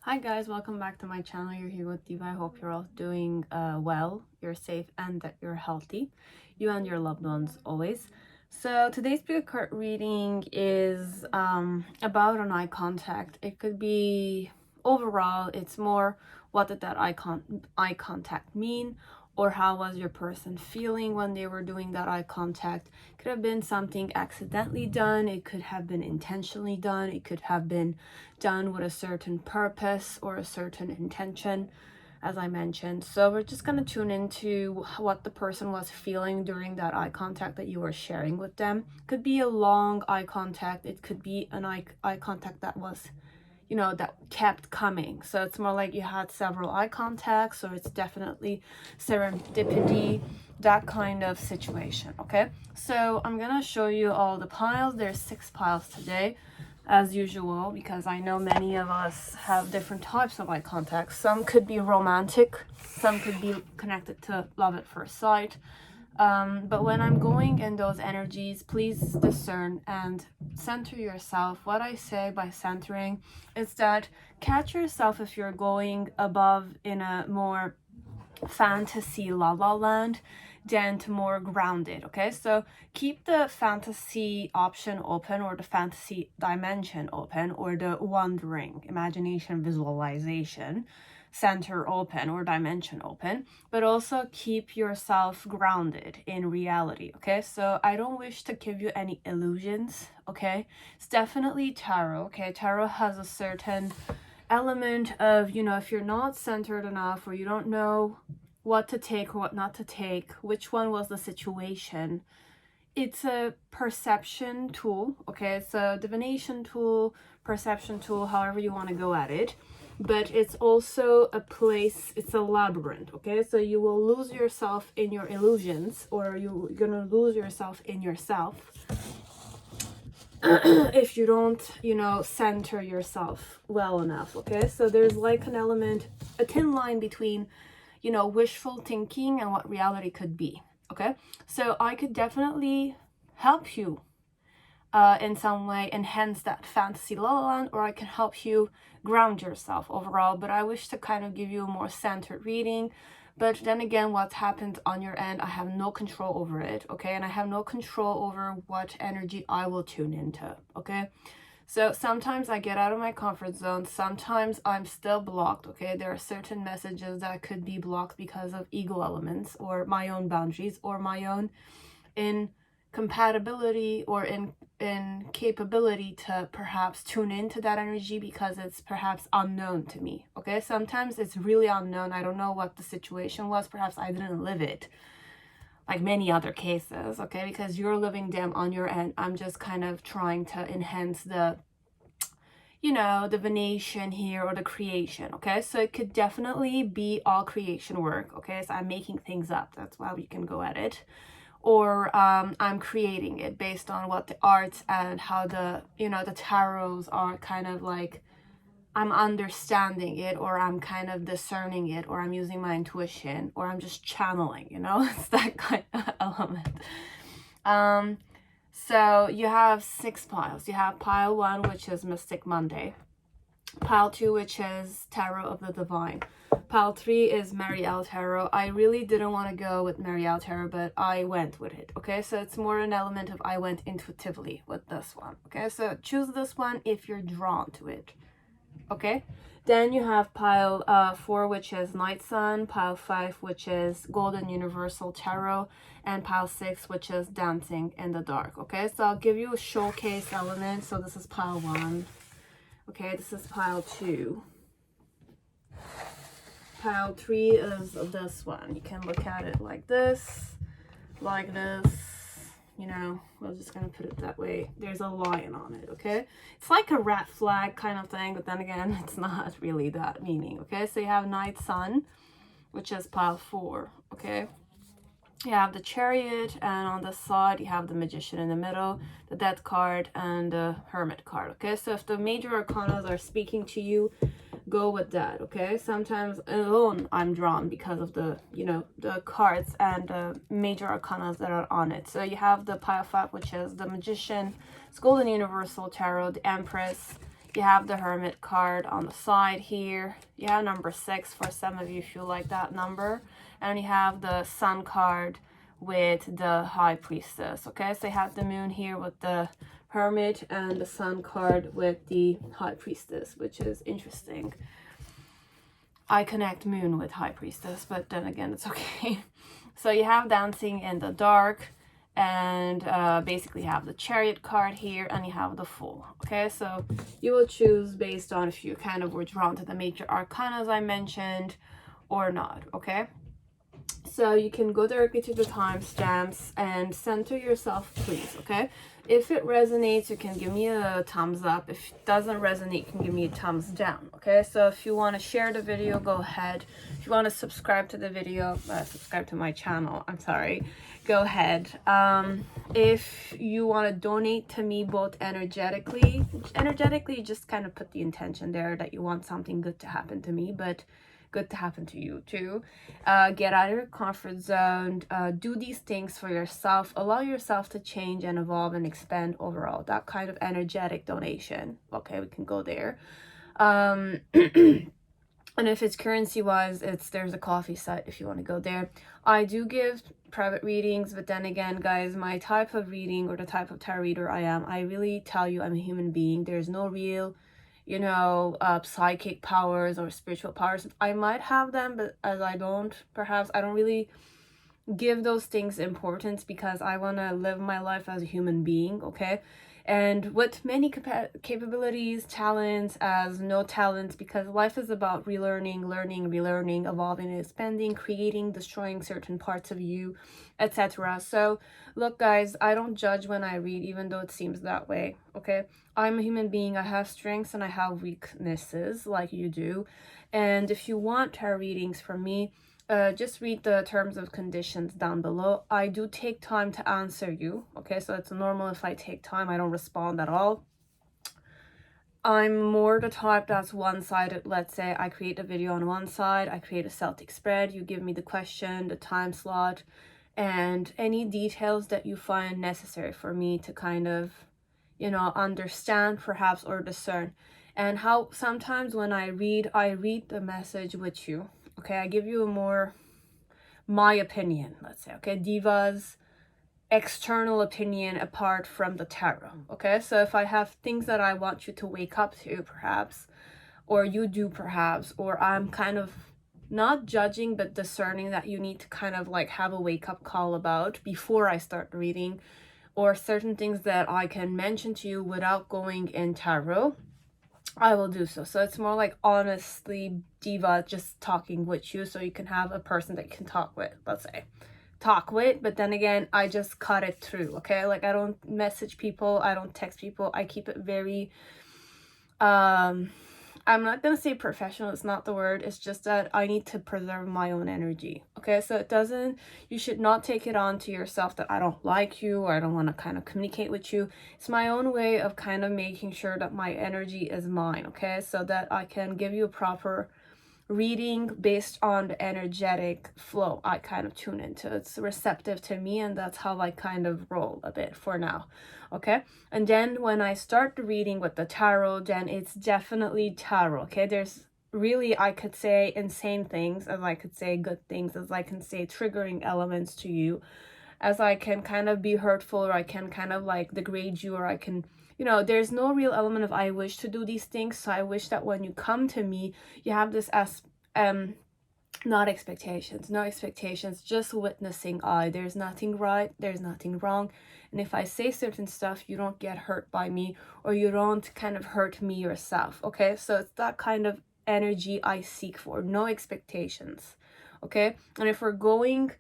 Hi guys, welcome back to my channel. You're here with Diva. I hope you're all doing well, you're safe, and that you're healthy. You and your loved ones always. So today's spirit card reading is about an eye contact. It could be overall, it's more what did that eye contact mean, or how was your person feeling when they were doing that eye contact. Could have been something accidentally done, it could have been intentionally done, it could have been done with a certain purpose or a certain intention, as I mentioned. So we're just going to tune into what the person was feeling during that eye contact that you were sharing with them. Could be a long eye contact, it could be an eye contact that was, that kept coming. So it's more like you had several eye contacts, or it's definitely serendipity, that kind of situation. Okay, so I'm gonna show you all the piles. There's 6 piles today, as usual, because I know many of us have different types of eye contacts. Some could be romantic, some could be connected to love at first sight. But when I'm going in those energies, please discern and center yourself. What I say by centering is that catch yourself if you're going above in a more fantasy la la land than to more grounded. Okay, so keep the fantasy option open, or the fantasy dimension open, or the wandering imagination visualization center open or dimension open, but also keep yourself grounded in reality. Okay, so I don't wish to give you any illusions. Okay, it's definitely tarot. Okay, tarot has a certain element of, if you're not centered enough, or you don't know what to take or what not to take, which one was the situation, it's a perception tool. Okay, it's a divination tool, perception tool, however you want to go at it. But it's also a place, it's a labyrinth. Okay, so you will lose yourself in your illusions, or you're gonna lose yourself in yourself if you don't, center yourself well enough. Okay, so there's like an element, a thin line between, wishful thinking and what reality could be. Okay, so I could definitely help you in some way enhance that fantasy la la land, or I can help you ground yourself overall. But I wish to kind of give you a more centered reading. But then again, what happens on your end, I have no control over it. Okay, and I have no control over what energy I will tune into. Okay, so sometimes I get out of my comfort zone, sometimes I'm still blocked. Okay, there are certain messages that could be blocked because of ego elements, or my own boundaries, or my own incompatibility or incapability to perhaps tune into that energy, because it's perhaps unknown to me. Okay, sometimes it's really unknown. I don't know what the situation was, perhaps I didn't live it, like many other cases. Okay, because you're living them on your end. I'm just kind of trying to enhance the divination here, or the creation. Okay, so it could definitely be all creation work. Okay, so I'm making things up, that's how you can go at it. Or I'm creating it based on what the arts and how the the tarots are kind of like, I'm understanding it, or I'm kind of discerning it, or I'm using my intuition, or I'm just channeling, it's that kind of element. So you have 6 piles. You have pile 1, which is Mystic Monday. Pile 2, which is Tarot of the Divine. Pile 3 is Marielle Tarot. I really didn't want to go with Marielle Tarot, but I went with it. Okay, so it's more an element of I went intuitively with this one. Okay, so choose this one if you're drawn to it. Okay, then you have pile 4, which is Night Sun. Pile 5, which is Golden Universal Tarot. And pile 6, which is Dancing in the Dark. Okay, so I'll give you a showcase element. So this is pile 1. Okay, this is pile 2. Pile 3 is this one. You can look at it like this, we're just gonna put it that way. There's a lion on it. Okay, it's like a red flag kind of thing, but then again, it's not really that meaning. Okay, so you have Night Sun, which is pile 4. Okay, you have the Chariot, and on the side you have the Magician in the middle, the Death card, and the Hermit card. Okay, so if the major arcanas are speaking to you, go with that. Okay, sometimes alone I'm drawn because of the the cards and the major arcanas that are on it. So you have the pile 5, which is the Magician, it's Golden Universal Tarot, the Empress, You have the Hermit card on the side here. You have number 6 for some of you if you like that number. And you have the Sun card with the High Priestess. Okay, so you have the Moon here with the Hermit and the Sun card with the High Priestess, which is interesting. I connect Moon with High Priestess, but then again, it's okay. So you have Dancing in the Dark, and basically have the Chariot card here, and you have the Fool. Okay, so you will choose based on if you kind of were drawn to the major arcana as I mentioned or not. Okay, so you can go directly to the timestamps and center yourself, please. Okay, if it resonates, you can give me a thumbs up. If it doesn't resonate, you can give me a thumbs down. Okay, so if you want to share the video, go ahead. If you want to subscribe to the video, subscribe to my channel, I'm sorry, go ahead. If you want to donate to me both energetically, just kind of put the intention there that you want something good to happen to me, but good to happen to you too. Get out of your comfort zone, do these things for yourself, allow yourself to change and evolve and expand overall. That kind of energetic donation. Okay, we can go there. And if it's currency wise, there's a coffee site if you want to go there. I do give private readings, but then again, guys, my type of reading or the type of tarot reader I am, I really tell you I'm a human being. There's no real, you know, psychic powers or spiritual powers. I might have them, but as I don't really give those things importance because I want to live my life as a human being. Okay, and with many capabilities, talents as no talents, because life is about relearning, learning, relearning, evolving, expanding, creating, destroying certain parts of you, etc. So look, guys, I don't judge when I read, even though it seems that way. Okay, I'm a human being. I have strengths and I have weaknesses like you do. And if you want tarot readings from me, just read the terms of conditions down below. I do take time to answer you. Okay, so it's normal if I take time. I don't respond at all. I'm more the type that's one-sided. Let's say I create a video on one side, I create a Celtic spread, you give me the question, the time slot, and any details that you find necessary for me to kind of, you know, understand perhaps or discern. And how sometimes when I read the message with you. Okay, I give you a more my opinion, let's say. Okay, Diva's external opinion apart from the tarot. Okay, so if I have things that I want you to wake up to perhaps, or you do perhaps, or I'm kind of not judging but discerning that you need to kind of like have a wake-up call about before I start reading, or certain things that I can mention to you without going in tarot, I will do so. So it's more like honestly Diva just talking with you, so you can have a person that you can talk with, let's say. Talk with, but then again, I just cut it through. Okay, like I don't message people, I don't text people. I keep it very I'm not gonna say professional, it's not the word, it's just that I need to preserve my own energy. Okay, so you should not take it on to yourself that I don't like you or I don't want to kind of communicate with you. It's my own way of kind of making sure that my energy is mine. Okay, so that I can give you a proper reading based on the energetic flow I kind of tune into. It's receptive to me, and that's how I kind of roll a bit for now. Okay, and then when I start the reading with the tarot, then it's definitely tarot. Okay, there's really, I could say insane things, as I could say good things, as I can say triggering elements to you, as I can kind of be hurtful, or I can kind of like degrade you, or I can, you know, there's no real element of I wish to do these things. So I wish that when you come to me, you have this as not expectations, no expectations, just witnessing eye. There's nothing right, there's nothing wrong. And if I say certain stuff, you don't get hurt by me, or you don't kind of hurt me yourself. Okay, so it's that kind of energy I seek for, no expectations. Okay, and if we're going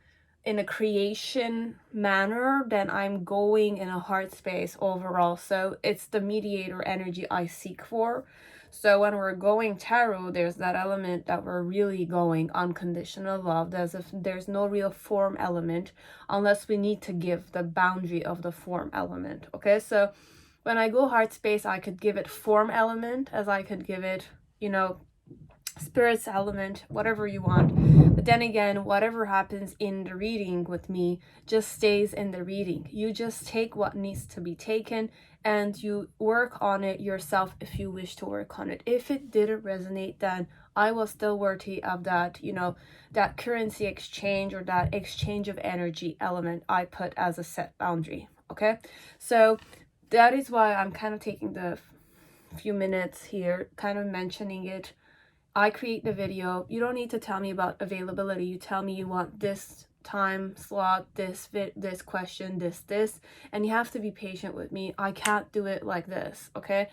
in a creation manner, then I'm going in a heart space overall. So it's the mediator energy I seek for. So when we're going tarot, there's that element that we're really going unconditional love. There's no real form element unless we need to give the boundary of the form element. Okay, so when I go heart space, I could give it form element, as I could give it, you know, spirits element, whatever you want. But then again, whatever happens in the reading with me just stays in the reading. You just take what needs to be taken and you work on it yourself if you wish to work on it. If it didn't resonate, then I was still worthy of that, you know, that currency exchange or that exchange of energy element I put as a set boundary. Okay, so that is why I'm kind of taking the few minutes here, kind of mentioning it. I create the video. You don't need to tell me about availability. You tell me you want this time slot, this question, this, and you have to be patient with me. I can't do it like this, okay?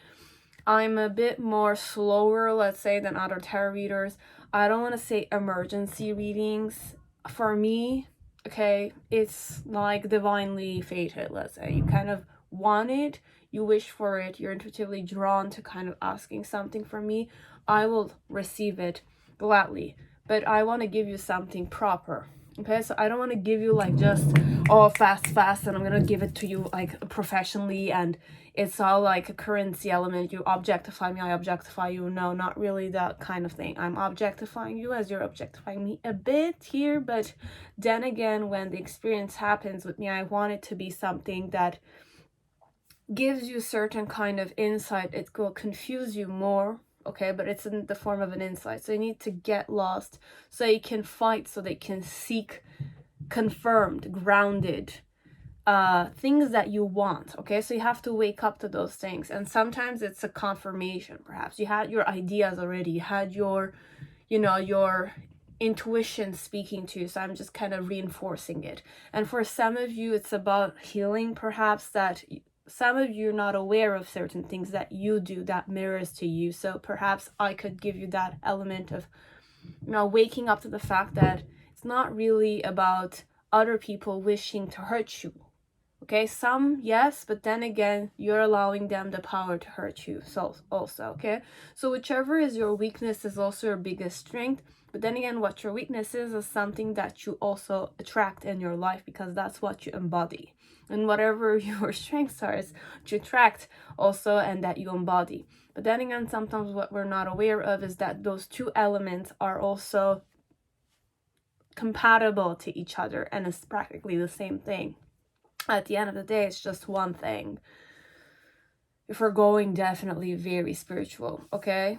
I'm a bit more slower, let's say, than other tarot readers. I don't want to say emergency readings. For me, okay, it's like divinely fated, let's say. You kind of want it, you wish for it, you're intuitively drawn to kind of asking something from me. I will receive it gladly, but I want to give you something proper. Okay, so I don't want to give you like just, oh, fast, and I'm gonna give it to you like professionally and it's all like a currency element. You objectify me, I objectify you. No, not really that kind of thing. I'm objectifying you as you're objectifying me a bit here, but then again, when the experience happens with me, I want it to be something that gives you certain kind of insight. It will confuse you more, okay, but it's in the form of an insight. So you need to get lost so you can fight, so they can seek confirmed, grounded things that you want. Okay, so you have to wake up to those things, and sometimes it's a confirmation. Perhaps you had your ideas already, you had your, you know, your intuition speaking to you, so I'm just kind of reinforcing it. And for some of you, it's about healing, perhaps, that some of you are not aware of certain things that you do that mirrors to you. So perhaps I could give you that element of, you know, waking up to the fact that it's not really about other people wishing to hurt you. Okay, some yes, but then again, you're allowing them the power to hurt you so also. Okay, so whichever is your weakness is also your biggest strength. But then again, what your weakness is something that you also attract in your life, because that's what you embody. And whatever your strengths are is what you attract also, and that you embody. But then again, sometimes what we're not aware of is that those two elements are also compatible to each other, and it's practically the same thing. At the end of the day, it's just one thing. If we're going definitely very spiritual, okay?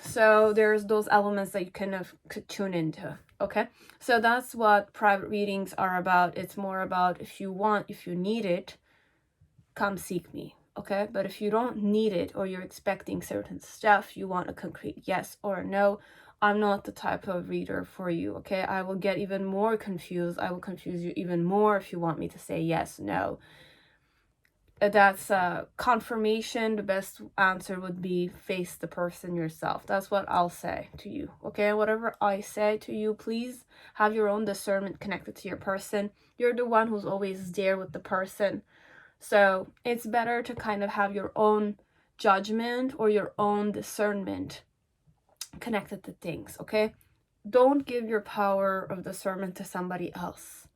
So there's those elements that you kind of could tune into, okay? So that's what private readings are about. It's more about, if you want, if you need it, come seek me, okay? But if you don't need it, or you're expecting certain stuff, you want a concrete yes or a no, I'm not the type of reader for you, okay? I will get even more confused. I will confuse you even more if you want me to say yes, no. That's confirmation. The best answer would be face the person yourself. That's what I'll say to you, okay? Whatever I say to you, please have your own discernment connected to your person. You're the one who's always there with the person. So it's better to kind of have your own judgment or your own discernment connected to things, okay? Don't give your power of discernment to somebody else.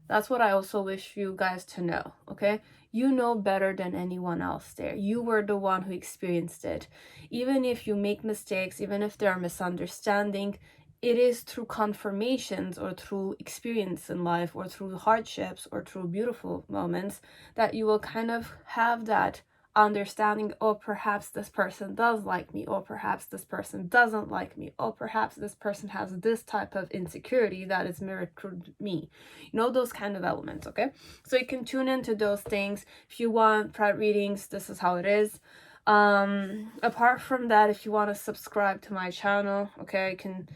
That's what I also wish you guys to know, okay? You know better than anyone else there. You were the one who experienced it. Even if you make mistakes, even if there are misunderstandings, it is through confirmations or through experience in life or through hardships or through beautiful moments that you will kind of have that understanding, or perhaps this person does like me, or perhaps this person doesn't like me, or perhaps this person has this type of insecurity that is mirrored through me. You know, those kind of elements, okay? So you can tune into those things. If you want private readings, this is how it is. Apart from that, if you want to subscribe to my channel, okay, you can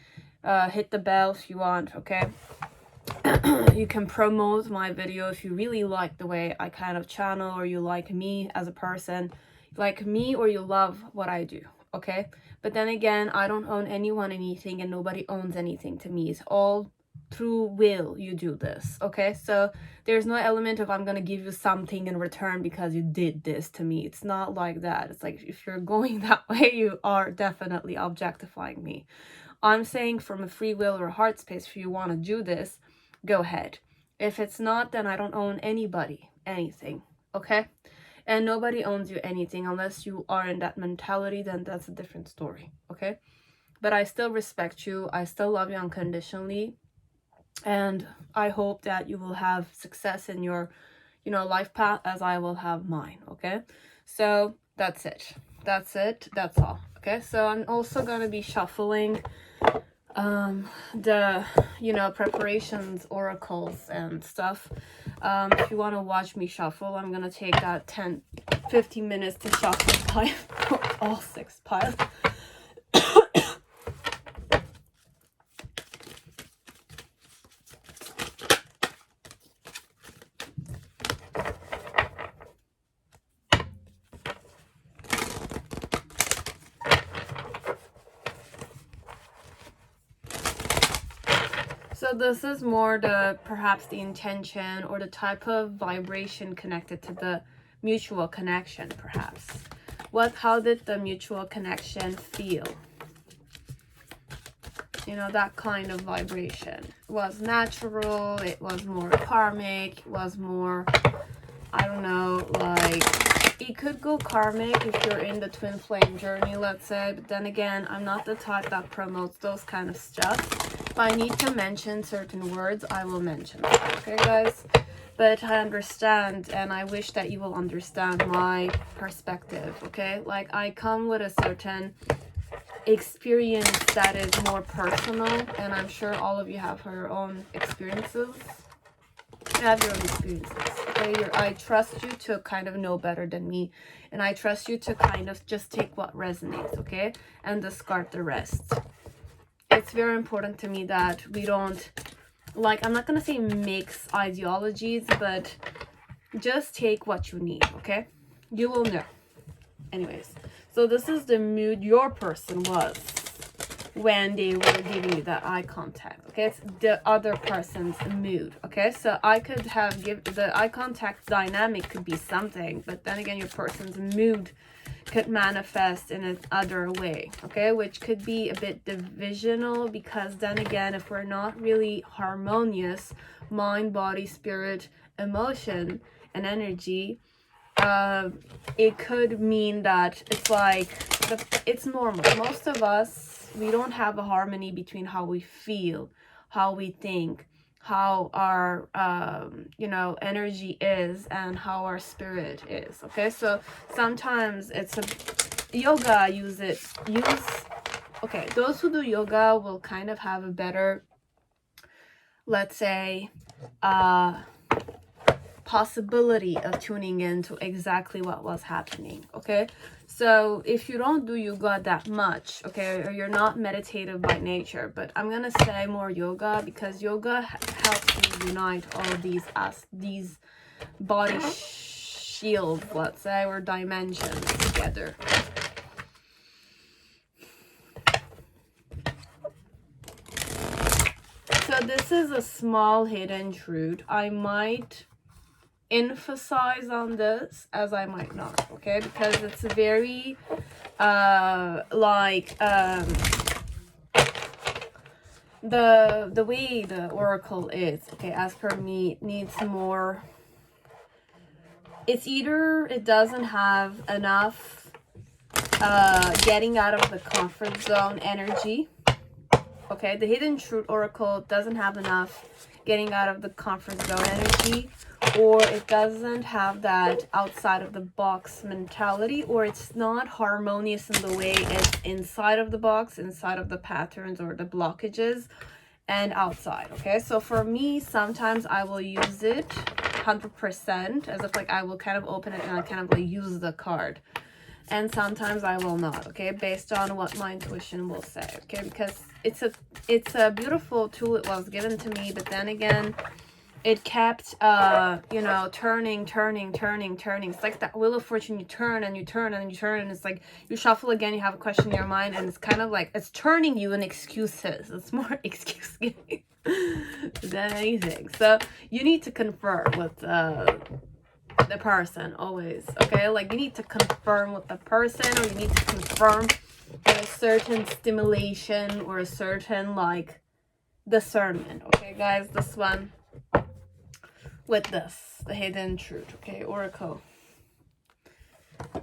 hit the bell if you want, okay? You can promote my video if you really like the way I kind of channel, or you like me as a person, like me, or you love what I do, okay? But then again, I don't own anyone anything, and nobody owns anything to me. It's all through will you do this, okay? So there's no element of I'm gonna give you something in return because you did this to me. It's not like that. It's like, if you're going that way, you are definitely objectifying me. I'm saying from a free will or a heart space, if you want to do this, go ahead. If it's not, then I don't own anybody anything, okay? And nobody owns you anything unless you are in that mentality. Then that's a different story, okay? But I still respect you. I still love you unconditionally, and I hope that you will have success in your, you know, life path as I will have mine, okay? So that's it. That's all. Okay, so I'm also gonna be shuffling the preparations, oracles and stuff. If you want to watch me shuffle, I'm gonna take that 10-15 minutes to shuffle all 6 piles. So this is more perhaps the intention or the type of vibration connected to the mutual connection, perhaps. How did the mutual connection feel? That kind of vibration. It was natural, it was more karmic, it was more, I don't know, like, it could go karmic if you're in the twin flame journey, let's say, but then again, I'm not the type that promotes those kind of stuff. If I need to mention certain words, I will mention them, okay, guys? But I understand, and I wish that you will understand my perspective, okay? Like, I come with a certain experience that is more personal, and I'm sure all of you have your own experiences. You have your own experiences, okay? I trust you to kind of know better than me, and I trust you to kind of just take what resonates, okay? And discard the rest. It's very important to me that we don't, like, I'm not gonna say mix ideologies, but just take what you need, okay? You will know. Anyways, so this is the mood your person was when they were giving you that eye contact, okay? It's the other person's mood, okay? So I could have the eye contact dynamic could be something, but then again, your person's mood could manifest in another way, okay? Which could be a bit divisional, because then again, if we're not really harmonious, mind, body, spirit, emotion, and energy, it could mean that it's like, it's normal. Most of us, we don't have a harmony between how we feel, how we think, how our energy is, and how our spirit is, okay? So sometimes it's yoga okay, those who do yoga will kind of have a better, let's say, possibility of tuning into exactly what was happening, okay? So if you don't do yoga that much, okay, or you're not meditative by nature, but I'm gonna say more yoga, because yoga helps you unite all these body shields, let's say, or dimensions together. So this is a small hidden truth. I might emphasize on this as I might not, okay? Because it's very the way the oracle is, okay, as per me, needs more. It's either it doesn't have enough getting out of the comfort zone energy, okay? The hidden truth oracle doesn't have enough getting out of the comfort zone energy, or it doesn't have that outside of the box mentality, or it's not harmonious in the way it's inside of the box, inside of the patterns or the blockages, and outside, okay? So for me, sometimes I will use it 100%, as if like I will kind of open it and I kind of like use the card, and sometimes I will not, okay, based on what my intuition will say, okay? Because it's a beautiful tool. It was given to me, but then again, it kept turning. It's like that Wheel of Fortune. You turn and you turn and you turn, and it's like you shuffle again, you have a question in your mind, and it's kind of like it's turning you in excuses. It's more excuse giving than anything. So you need to confirm with the person always, okay? Like, you need to confirm with the person, or you need to confirm a certain stimulation or a certain like discernment, okay, guys? This one with this, the hidden truth, okay, oracle.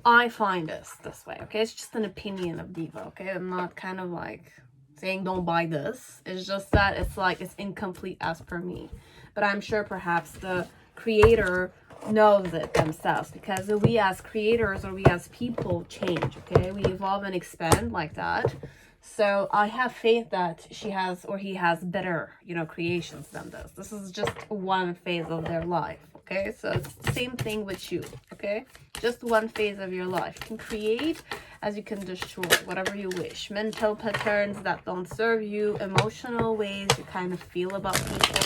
I find this way, okay? It's just an opinion of Diva, okay? I'm not kind of like saying don't buy this. It's just that it's like it's incomplete as per me. But I'm sure perhaps the creator knows it themselves, because we as creators or we as people change, okay? We evolve and expand like that. So I have faith that she has or he has better, you know, creations than this. This is just one phase of their life, okay? So it's the same thing with you, okay? Just one phase of your life. You can create as you can destroy, whatever you wish. Mental patterns that don't serve you, emotional ways you kind of feel about people.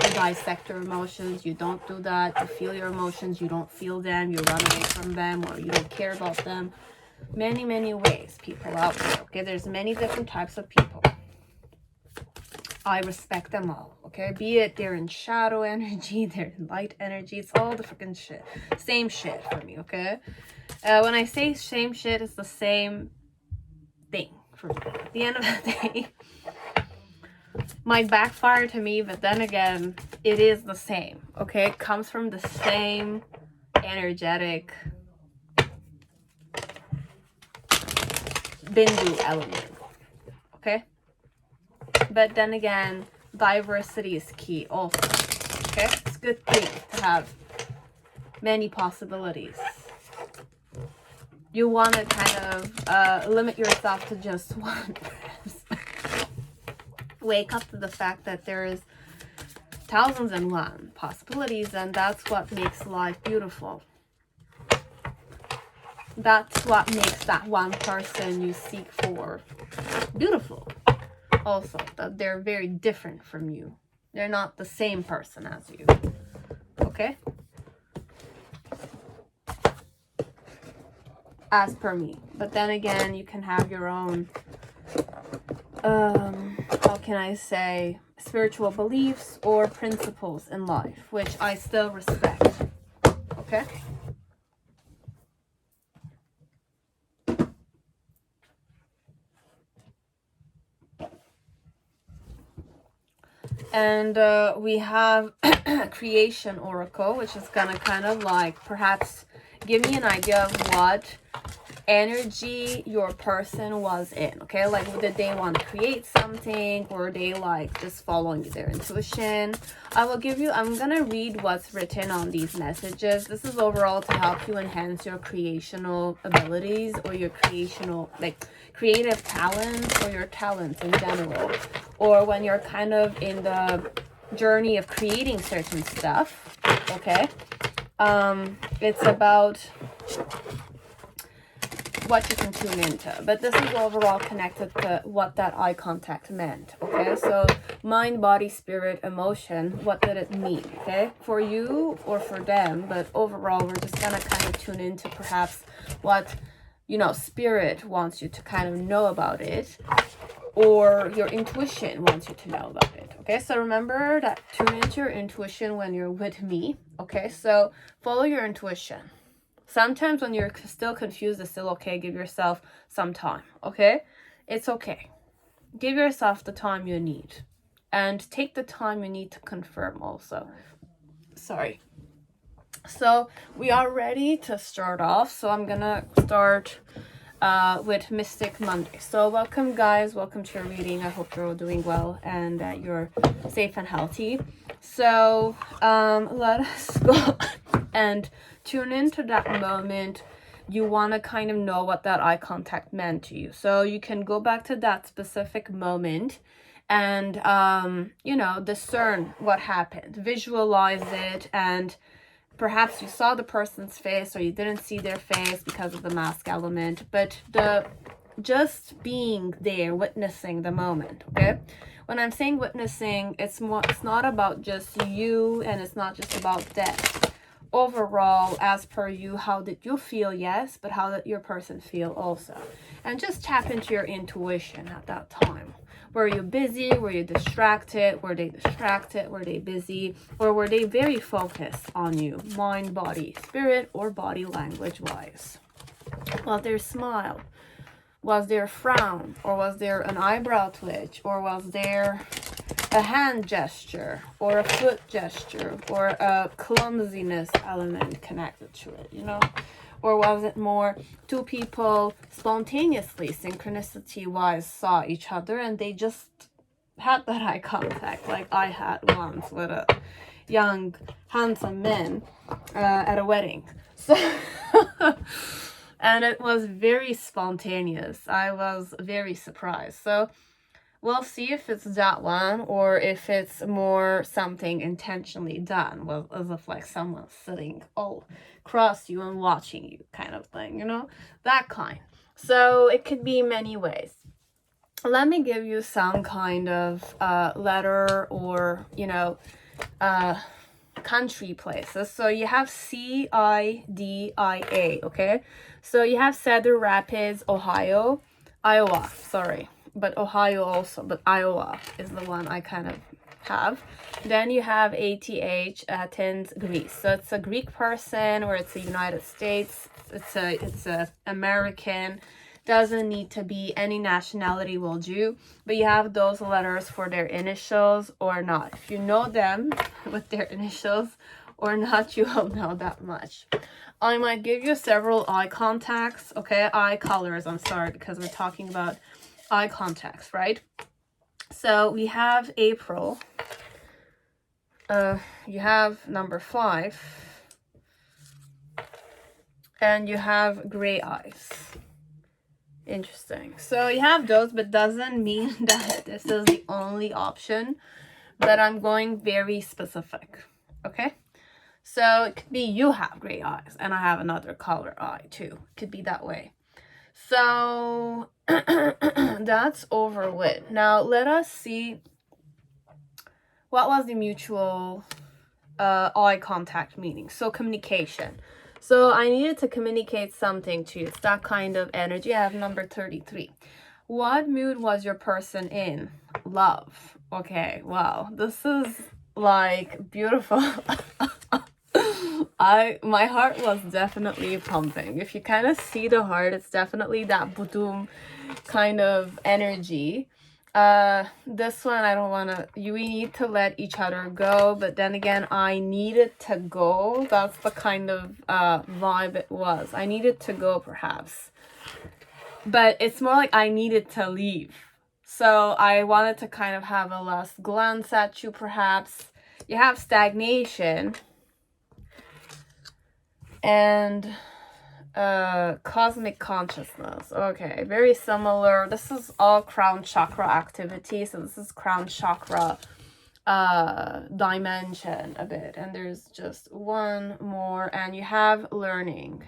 You dissect your emotions, you don't do that. You feel your emotions, you don't feel them, you run away from them, or you don't care about them. Many ways people out there, okay? There's many different types of people. I respect them all, okay? Be it they're in shadow energy, they're in light energy, it's all the freaking shit. Same shit for me, okay? When I say same shit, it's the same thing for me. At the end of the day, might backfire to me, but then again, it is the same, okay? It comes from the same energetic Bindu element, okay? But then again, diversity is key also, okay? It's a good thing to have many possibilities. You want to kind of limit yourself to just one. Wake up to the fact that there is thousands and one possibilities, and that's what makes life beautiful. That's what makes that one person you seek for beautiful. Also, that they're very different from you. They're not the same person as you. Okay? As per me. But then again, you can have your own, how can I say, spiritual beliefs or principles in life, which I still respect. Okay? And we have creation oracle, which is gonna kind of like perhaps give me an idea of what energy your person was in, okay? Like, did they want to create something, or they like just following their intuition? I'm gonna read what's written on these messages. This is overall to help you enhance your creational abilities or your creative talents, or your talents in general, or when you're kind of in the journey of creating certain stuff, okay? It's about what you can tune into, but this is overall connected to what that eye contact meant, okay? So mind, body, spirit, emotion, what did it mean, okay, for you or for them? But overall, we're just gonna kind of tune into perhaps what, you know, spirit wants you to kind of know about it, or your intuition wants you to know about it, okay? So remember that, tune into your intuition when you're with me, okay? So follow your intuition. Sometimes when you're still confused, it's still okay. Give yourself some time, okay? It's okay. Give yourself the time you need. And take the time you need to confirm also. Sorry. So we are ready to start off. So I'm gonna start with Mystic Monday. So welcome, guys. Welcome to your reading. I hope you're all doing well and that you're safe and healthy. So let us go and tune into that moment. You want to kind of know what that eye contact meant to you. So you can go back to that specific moment and, you know, discern what happened. Visualize it, and perhaps you saw the person's face or you didn't see their face because of the mask element. But just being there, witnessing the moment, okay? When I'm saying witnessing, it's not about just you, and it's not just about them. Overall, as per you, how did you feel? Yes, but how did your person feel also? And just tap into your intuition at that time. Were you busy? Were you distracted? Were they distracted? Were they busy? Or were they very focused on you? Mind, body, spirit, or body language wise? Was there a smile? Was there a frown? Or was there an eyebrow twitch? Or was there a hand gesture or a foot gesture or a clumsiness element connected to it, you know? Or was it more two people spontaneously, synchronicity wise, saw each other and they just had that eye contact, like I had once with a young, handsome men at a wedding. So, and it was very spontaneous. I was very surprised. So we'll see if it's that one or if it's more something intentionally done, well, as if like someone's sitting all across you and watching you kind of thing, you know, that kind. So it could be many ways. Let me give you some kind of letter or, you know, country places. So you have CIDIA, okay? So you have Cedar Rapids, Iowa, sorry. But Ohio also, but Iowa is the one I kind of have. Then you have ATH, Athens, Greece. So it's a Greek person or it's a United States. It's a American. Doesn't need to be any nationality will do, but you have those letters for their initials or not. If you know them with their initials or not, you will know that much. I might give you several eye contacts, okay? Eye colors, I'm sorry, because we're talking about eye contacts, right? So we have April. You have number 5. And you have gray eyes. Interesting. So you have those, but doesn't mean that this is the only option. But I'm going very specific. Okay? So it could be you have gray eyes and I have another color eye too. It could be that way. So that's over with. Now let us see what was the mutual eye contact meaning. So communication. So I needed to communicate something to you. It's that kind of energy. I have number 33. What mood was your person in? Love. Okay, wow. This is like beautiful. My heart was definitely pumping. If you kind of see the heart, it's definitely that budum kind of energy. This one I don't want to, we need to let each other go, but then again I needed to go. That's the kind of vibe it was. I needed to go perhaps, but it's more like I needed to leave. So I wanted to kind of have a last glance at you perhaps. You have stagnation and cosmic consciousness. Okay, very similar. This is all crown chakra activity, so this is crown chakra dimension a bit, and there's just one more, and you have learning.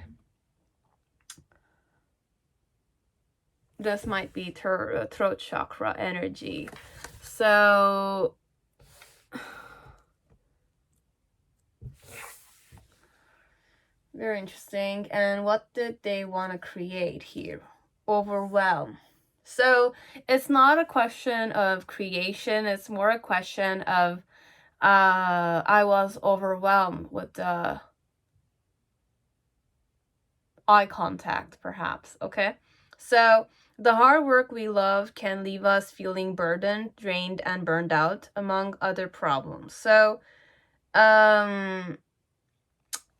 This might be throat chakra energy. So very interesting. And what did they want to create here? Overwhelm. So it's not a question of creation. It's more a question of I was overwhelmed with the eye contact, perhaps. Okay. So the hard work we love can leave us feeling burdened, drained, and burned out, among other problems. So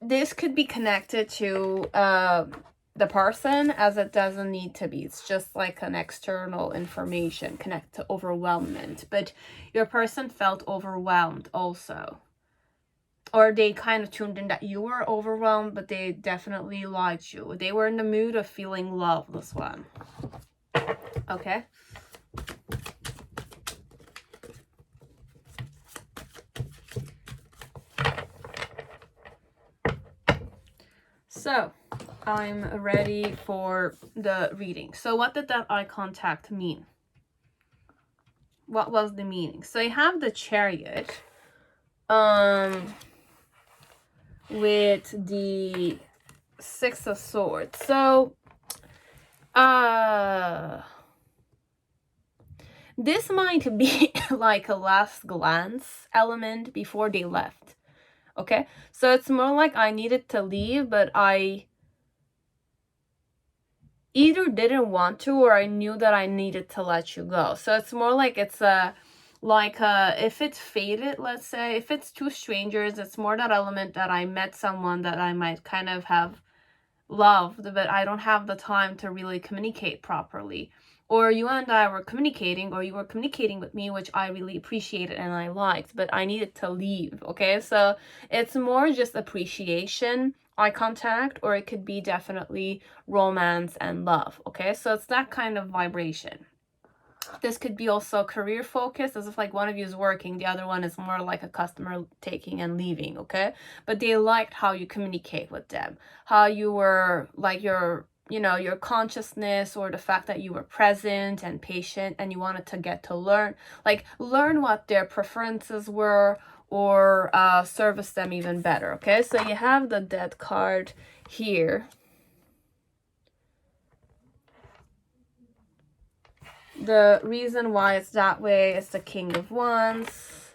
this could be connected to the person, as it doesn't need to be. It's just like an external information connect to overwhelmment. But your person felt overwhelmed also. Or they kind of tuned in that you were overwhelmed, but they definitely liked you. They were in the mood of feeling love, this one. Okay. So, I'm ready for the reading. So, what did that eye contact mean? What was the meaning? So, you have the Chariot with the 6 of Swords. So, this might be like a last glance element before they left. Okay, so it's more like I needed to leave, but I either didn't want to or I knew that I needed to let you go. So it's more like it's if it's fated, let's say, if it's two strangers, it's more that element that I met someone that I might kind of have loved, but I don't have the time to really communicate properly. or you and I were communicating, or you were communicating with me, which I really appreciated and I liked, but I needed to leave. Okay, so it's more just appreciation, eye contact, or it could be definitely romance and love. Okay, so it's that kind of vibration. This could be also career focused, as if like one of you is working, the other one is more like a customer taking and leaving. Okay, but they liked how you communicate with them, how you were like your consciousness, or the fact that you were present and patient, and you wanted to get to learn what their preferences were, or service them even better. Okay, so you have the Death card here. The reason why it's that way is the King of Wands.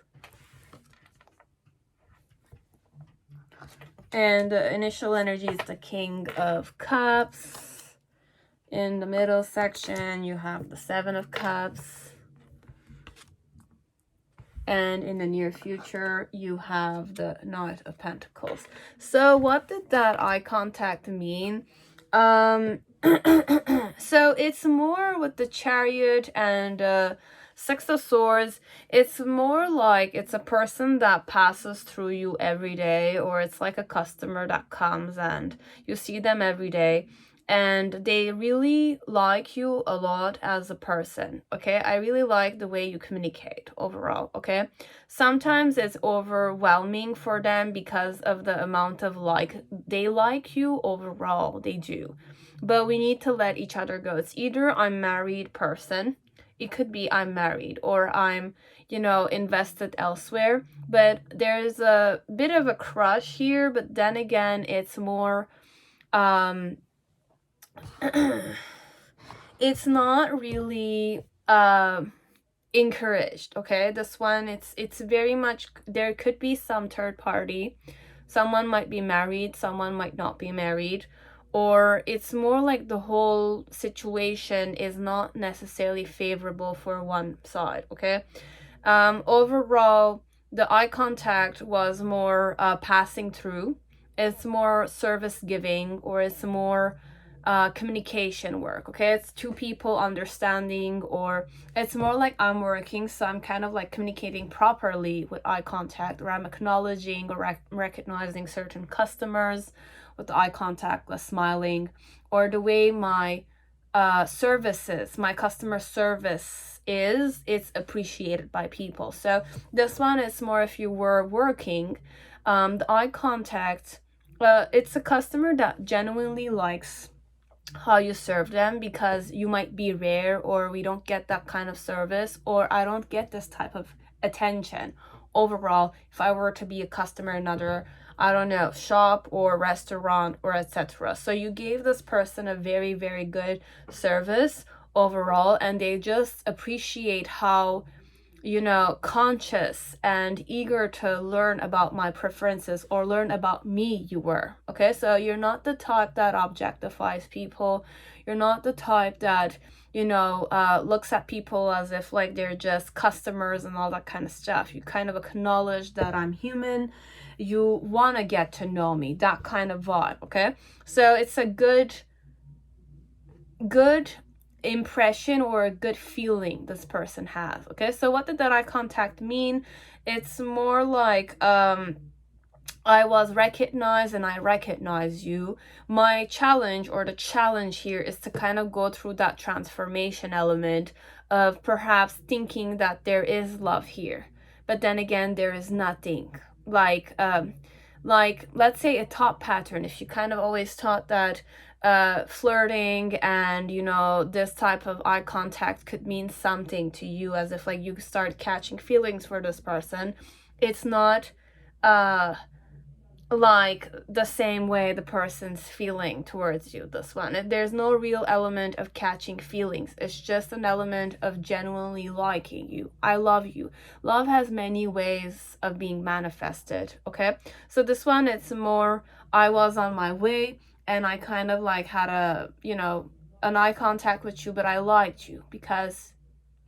And the initial energy is the King of Cups. In the middle section, you have the Seven of Cups. And in the near future, you have the Knight of Pentacles. So what did that eye contact mean? So it's more with the Chariot and Six of Swords. It's more like it's a person that passes through you every day, or it's like a customer that comes and you see them every day, and they really like you a lot as a person. Okay, I really like the way you communicate overall. Okay, sometimes it's overwhelming for them because of the amount of they like you overall, they do, but we need to let each other go. It's either I'm married person, it could be I'm married, or I'm invested elsewhere, but there's a bit of a crush here. But then again, it's more it's not really encouraged. Okay, this one, it's very much, there could be some third party, someone might be married, someone might not be married, or it's more like the whole situation is not necessarily favorable for one side. Okay, overall the eye contact was more passing through, it's more service giving, or it's more communication work. Okay, it's two people understanding, or it's more like I'm working, so I'm kind of like communicating properly with eye contact, or I'm acknowledging or recognizing certain customers with the eye contact, the smiling, or the way my services, my customer service it's appreciated by people. So this one is more if you were working, the eye contact, it's a customer that genuinely likes how you serve them, because you might be rare, or we don't get that kind of service, or I don't get this type of attention overall if I were to be a customer in another, I don't know, shop or restaurant or etc. So you gave this person a very, very good service overall, and they just appreciate how conscious and eager to learn about my preferences, or learn about me you were. Okay, so you're not the type that objectifies people. You're not the type that looks at people as if like they're just customers and all that kind of stuff. You kind of acknowledge that I'm human, you want to get to know me, that kind of vibe. Okay, so it's a good impression, or a good feeling this person has. Okay, so what did that eye contact mean? It's more like I was recognized and I recognize you. My challenge, or the challenge here, is to kind of go through that transformation element of perhaps thinking that there is love here, but then again there is nothing. Like let's say a thought pattern, if you kind of always thought that flirting and this type of eye contact could mean something to you, as if like you start catching feelings for this person, it's not like the same way the person's feeling towards you. This one, there's no real element of catching feelings, it's just an element of genuinely liking you. I love you. Love has many ways of being manifested. Okay, so this one, it's more I was on my way, and I kind of like had an eye contact with you, but I liked you because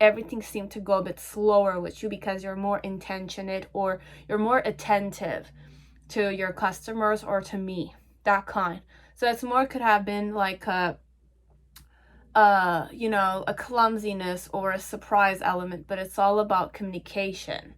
everything seemed to go a bit slower with you, because you're more intentionate, or you're more attentive to your customers or to me, that kind. So it's more could have been like you know, a clumsiness or a surprise element, but it's all about communication.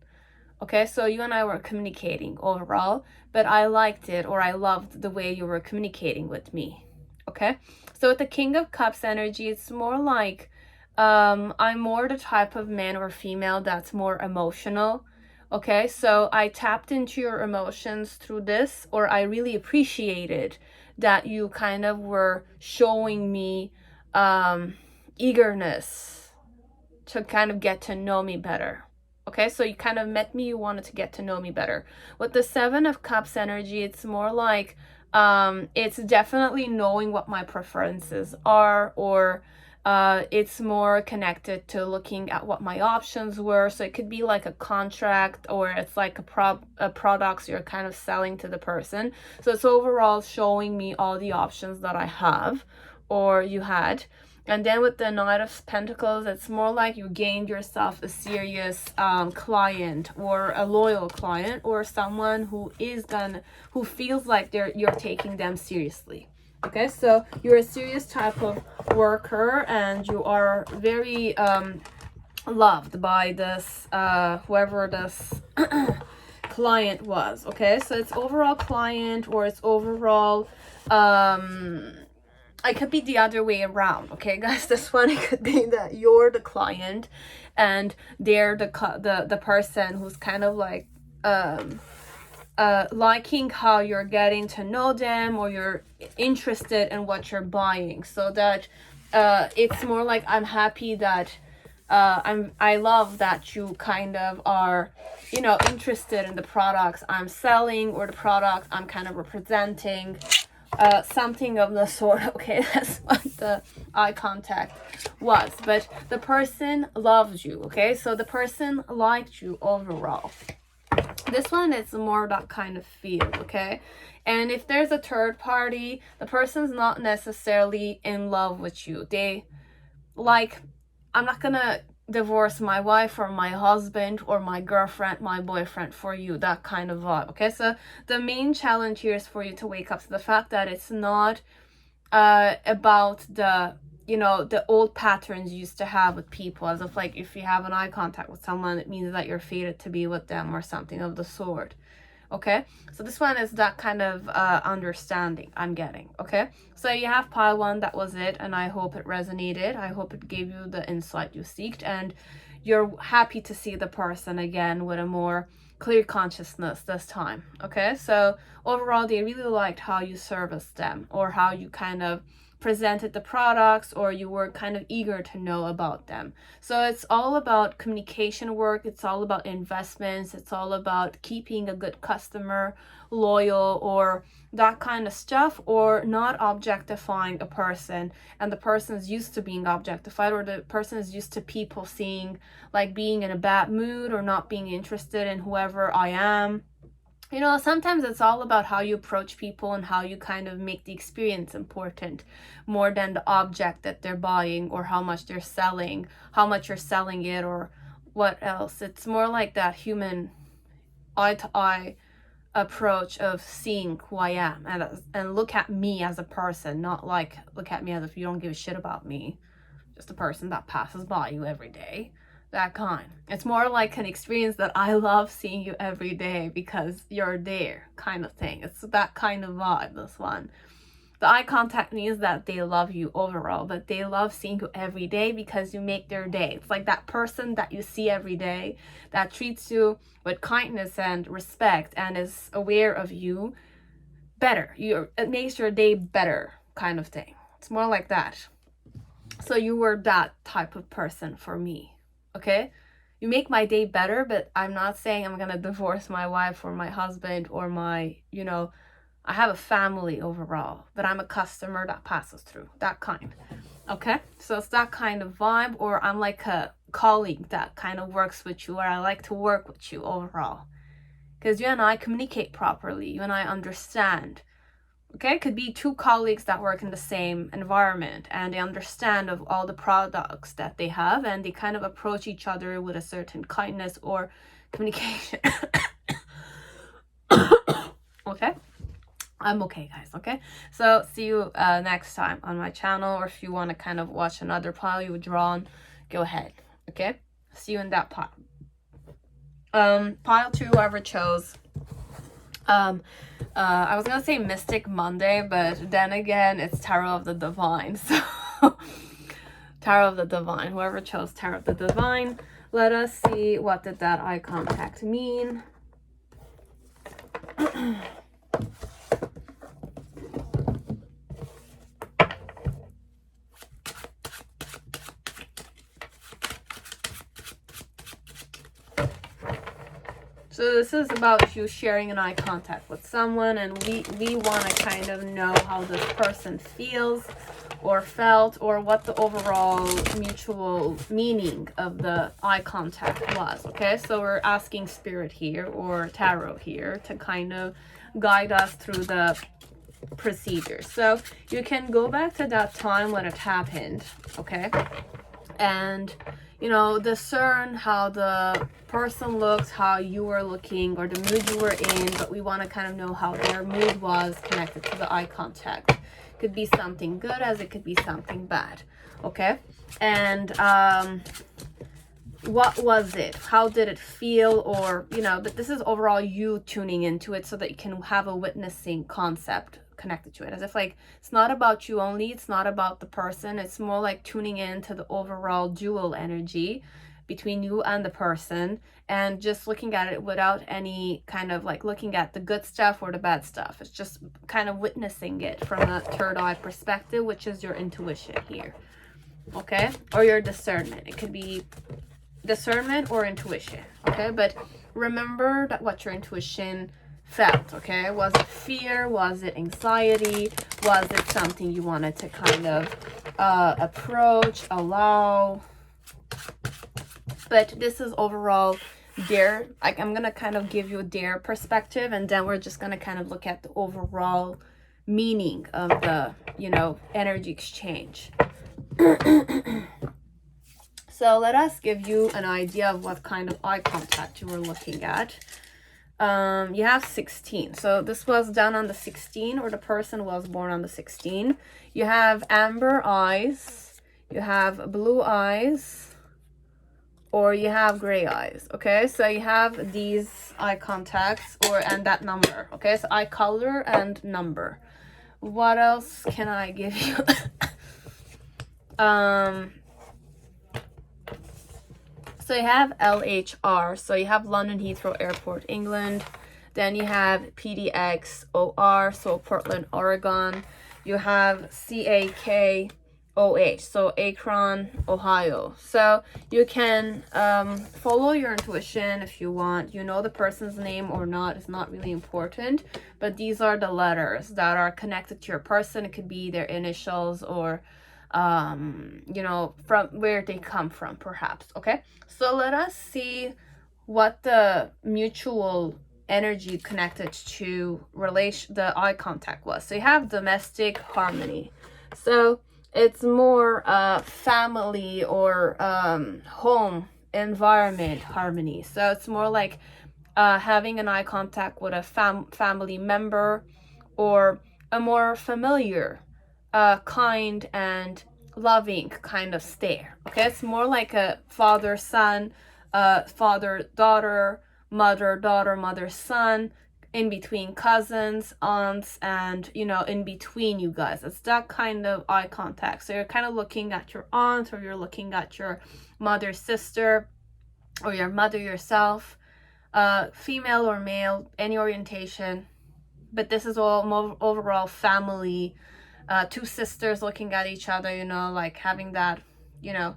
Okay, so you and I were communicating overall, but I liked it, or I loved the way you were communicating with me. Okay, so with the King of Cups energy, it's more like I'm more the type of man or female that's more emotional. Okay, so I tapped into your emotions through this, or I really appreciated that you kind of were showing me eagerness to kind of get to know me better. Okay, so you kind of met me, you wanted to get to know me better. With the Seven of Cups energy, it's more like it's definitely knowing what my preferences are, or it's more connected to looking at what my options were. So it could be like a contract, or it's like a products you're kind of selling to the person. So it's overall showing me all the options that I have, or you had. And then with the Knight of Pentacles, it's more like you gained yourself a serious client, or a loyal client, or someone who feels like you're taking them seriously. Okay, so you're a serious type of worker, and you are very loved by this whoever this client was. Okay, so it's overall client, or it's overall it could be the other way around. Okay, guys, this one, it could be that you're the client and they're the person who's kind of like liking how you're getting to know them, or you're interested in what you're buying. So that it's more like, I'm happy that I love that you kind of are, you know, interested in the products I'm selling, or the product I'm kind of representing. Something of the sort. Okay, that's what the eye contact was. But the person loves you. Okay, so the person liked you overall. This one is more that kind of feel. Okay, and if there's a third party, the person's not necessarily in love with you. They like, I'm not gonna divorce my wife or my husband or my girlfriend, my boyfriend for you, that kind of vibe. Okay, so the main challenge here is for you to wake up to the fact that it's not about the, you know, the old patterns you used to have with people, as if like if you have an eye contact with someone, it means that you're fated to be with them, or something of the sort. Okay, so this one is that kind of understanding I'm getting. Okay, so you have pile one, that was it, and I hope it resonated. I hope it gave you the insight you seeked, and you're happy to see the person again with a more clear consciousness this time. Okay, so overall, they really liked how you serviced them, or how you kind of presented the products, or you were kind of eager to know about them. So it's all about communication work, it's all about investments, it's all about keeping a good customer, loyal, or that kind of stuff, or not objectifying a person, and the person is used to being objectified, or the person is used to people seeing like being in a bad mood, or not being interested in whoever I am. You know, sometimes it's all about how you approach people, and how you kind of make the experience important, more than the object that they're buying, or how much they're selling, how much you're selling it, or what else. It's more like that human eye-to-eye approach of seeing who I am, and look at me as a person, not like look at me as if you don't give a shit about me, just a person that passes by you every day. That kind. It's more like an experience that I love seeing you every day because you're there, kind of thing. It's that kind of vibe, this one. The eye contact means that they love you overall, but they love seeing you every day because you make their day. It's like that person that you see every day that treats you with kindness and respect, and is aware of you better. It makes your day better, kind of thing. It's more like that. So you were that type of person for me. Okay, you make my day better, but I'm not saying I'm gonna divorce my wife or my husband, or my, you know, I have a family overall, but I'm a customer that passes through, that kind. Okay, so it's that kind of vibe, or I'm like a colleague that kind of works with you, or I like to work with you overall, because you and I communicate properly, you and I understand. Okay, it could be two colleagues that work in the same environment, and they understand of all the products that they have, and they kind of approach each other with a certain kindness or communication. Okay, I'm okay, guys. Okay, so see you next time on my channel, or if you want to kind of watch another pile you've drawn, go ahead. Okay, see you in that pile. Pile 2, whoever chose. I was gonna say Mystic Monday, but then again, it's Tarot of the Divine. So Tarot of the Divine, whoever chose Tarot of the Divine, let us see, what did that eye contact mean? So this is about you sharing an eye contact with someone, and we want to kind of know how this person feels or felt, or what the overall mutual meaning of the eye contact was. Okay, so we're asking spirit here, or tarot here, to kind of guide us through the procedure. So you can go back to that time when it happened, okay, and you know, discern how the person looks, how you were looking, or the mood you were in, but we want to kind of know how their mood was connected to the eye contact. Could be something good as it could be something bad, okay? And what was it? How did it feel? Or, you know, but this is overall you tuning into it so that you can have a witnessing concept connected to it, as if like it's not about you only, it's not about the person, it's more like tuning into the overall dual energy between you and the person, and just looking at it without any kind of like looking at the good stuff or the bad stuff. It's just kind of witnessing it from a third eye perspective, which is your intuition here, okay, or your discernment. It could be discernment or intuition, okay? But remember that what your intuition felt, okay? Was it fear? Was it anxiety? Was it something you wanted to kind of approach, allow? But this is overall their, like, I'm gonna kind of give you their perspective, and then we're just gonna kind of look at the overall meaning of the, you know, energy exchange. So let us give you an idea of what kind of eye contact you were looking at. You have 16. So this was done on the 16, or the person was born on the 16. You have amber eyes, you have blue eyes, or you have gray eyes. Okay, so you have these eye contacts, and that number. Okay, so eye color and number. What else can I give you? So you have LHR, so you have London Heathrow Airport, England. Then you have PDXOR, so Portland, Oregon. You have CAKOH, so Akron, Ohio. So you can follow your intuition if you want. You know the person's name or not, it's not really important. But these are the letters that are connected to your person. It could be their initials, or you know, from where they come from, perhaps. Okay, so let us see what the mutual energy connected to the eye contact was. So you have domestic harmony, so it's more family or home environment harmony. So it's more like having an eye contact with a family member, or a more familiar kind and loving kind of stare. Okay, it's more like a father son, father daughter, mother daughter, mother son, in between cousins, aunts, and you know, in between you guys. It's that kind of eye contact. So you're kind of looking at your aunt, or you're looking at your mother's sister, or your mother yourself, female or male, any orientation. But this is all more overall family. Two sisters looking at each other, you know, like having that, you know,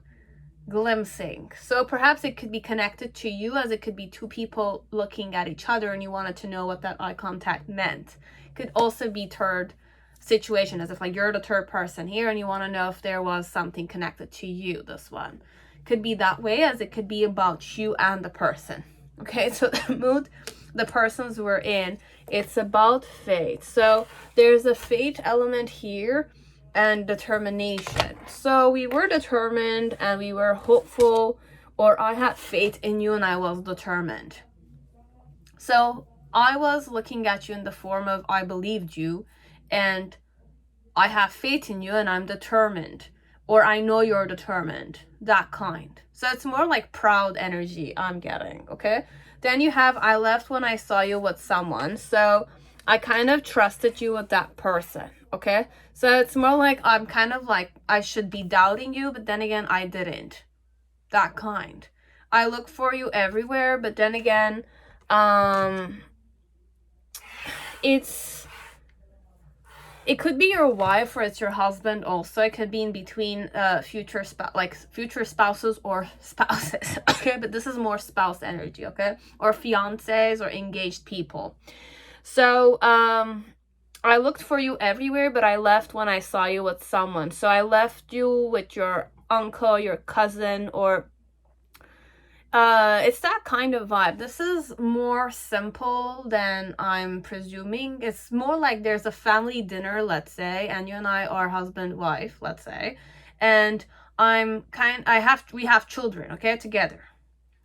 glimpsing. So perhaps it could be connected to you, as it could be two people looking at each other and you wanted to know what that eye contact meant. It could also be third situation, as if like you're the third person here and you want to know if there was something connected to you. This one could be that way, as it could be about you and the person. Okay, so the mood the persons were in, it's about fate. So there's a fate element here, and determination. So we were determined and we were hopeful, or I had faith in you and I was determined. So I was looking at you in the form of I believed you and I have faith in you and I'm determined, or I know you're determined, that kind. So it's more like proud energy I'm getting, okay? Then you have I left when I saw you with someone. So I kind of trusted you with that person, okay? So it's more like I'm kind of like I should be doubting you, but then again, I didn't. That kind. I look for you everywhere, but then again, it could be your wife or it's your husband also. It could be in between future spouses or spouses, okay? But this is more spouse energy, okay? Or fiancés or engaged people. So I looked for you everywhere, but I left when I saw you with someone. So I left you with your uncle, your cousin, or it's that kind of vibe. This is more simple than I'm presuming. It's more like there's a family dinner, let's say, and you and I are husband, wife, let's say, and we have children, okay, together.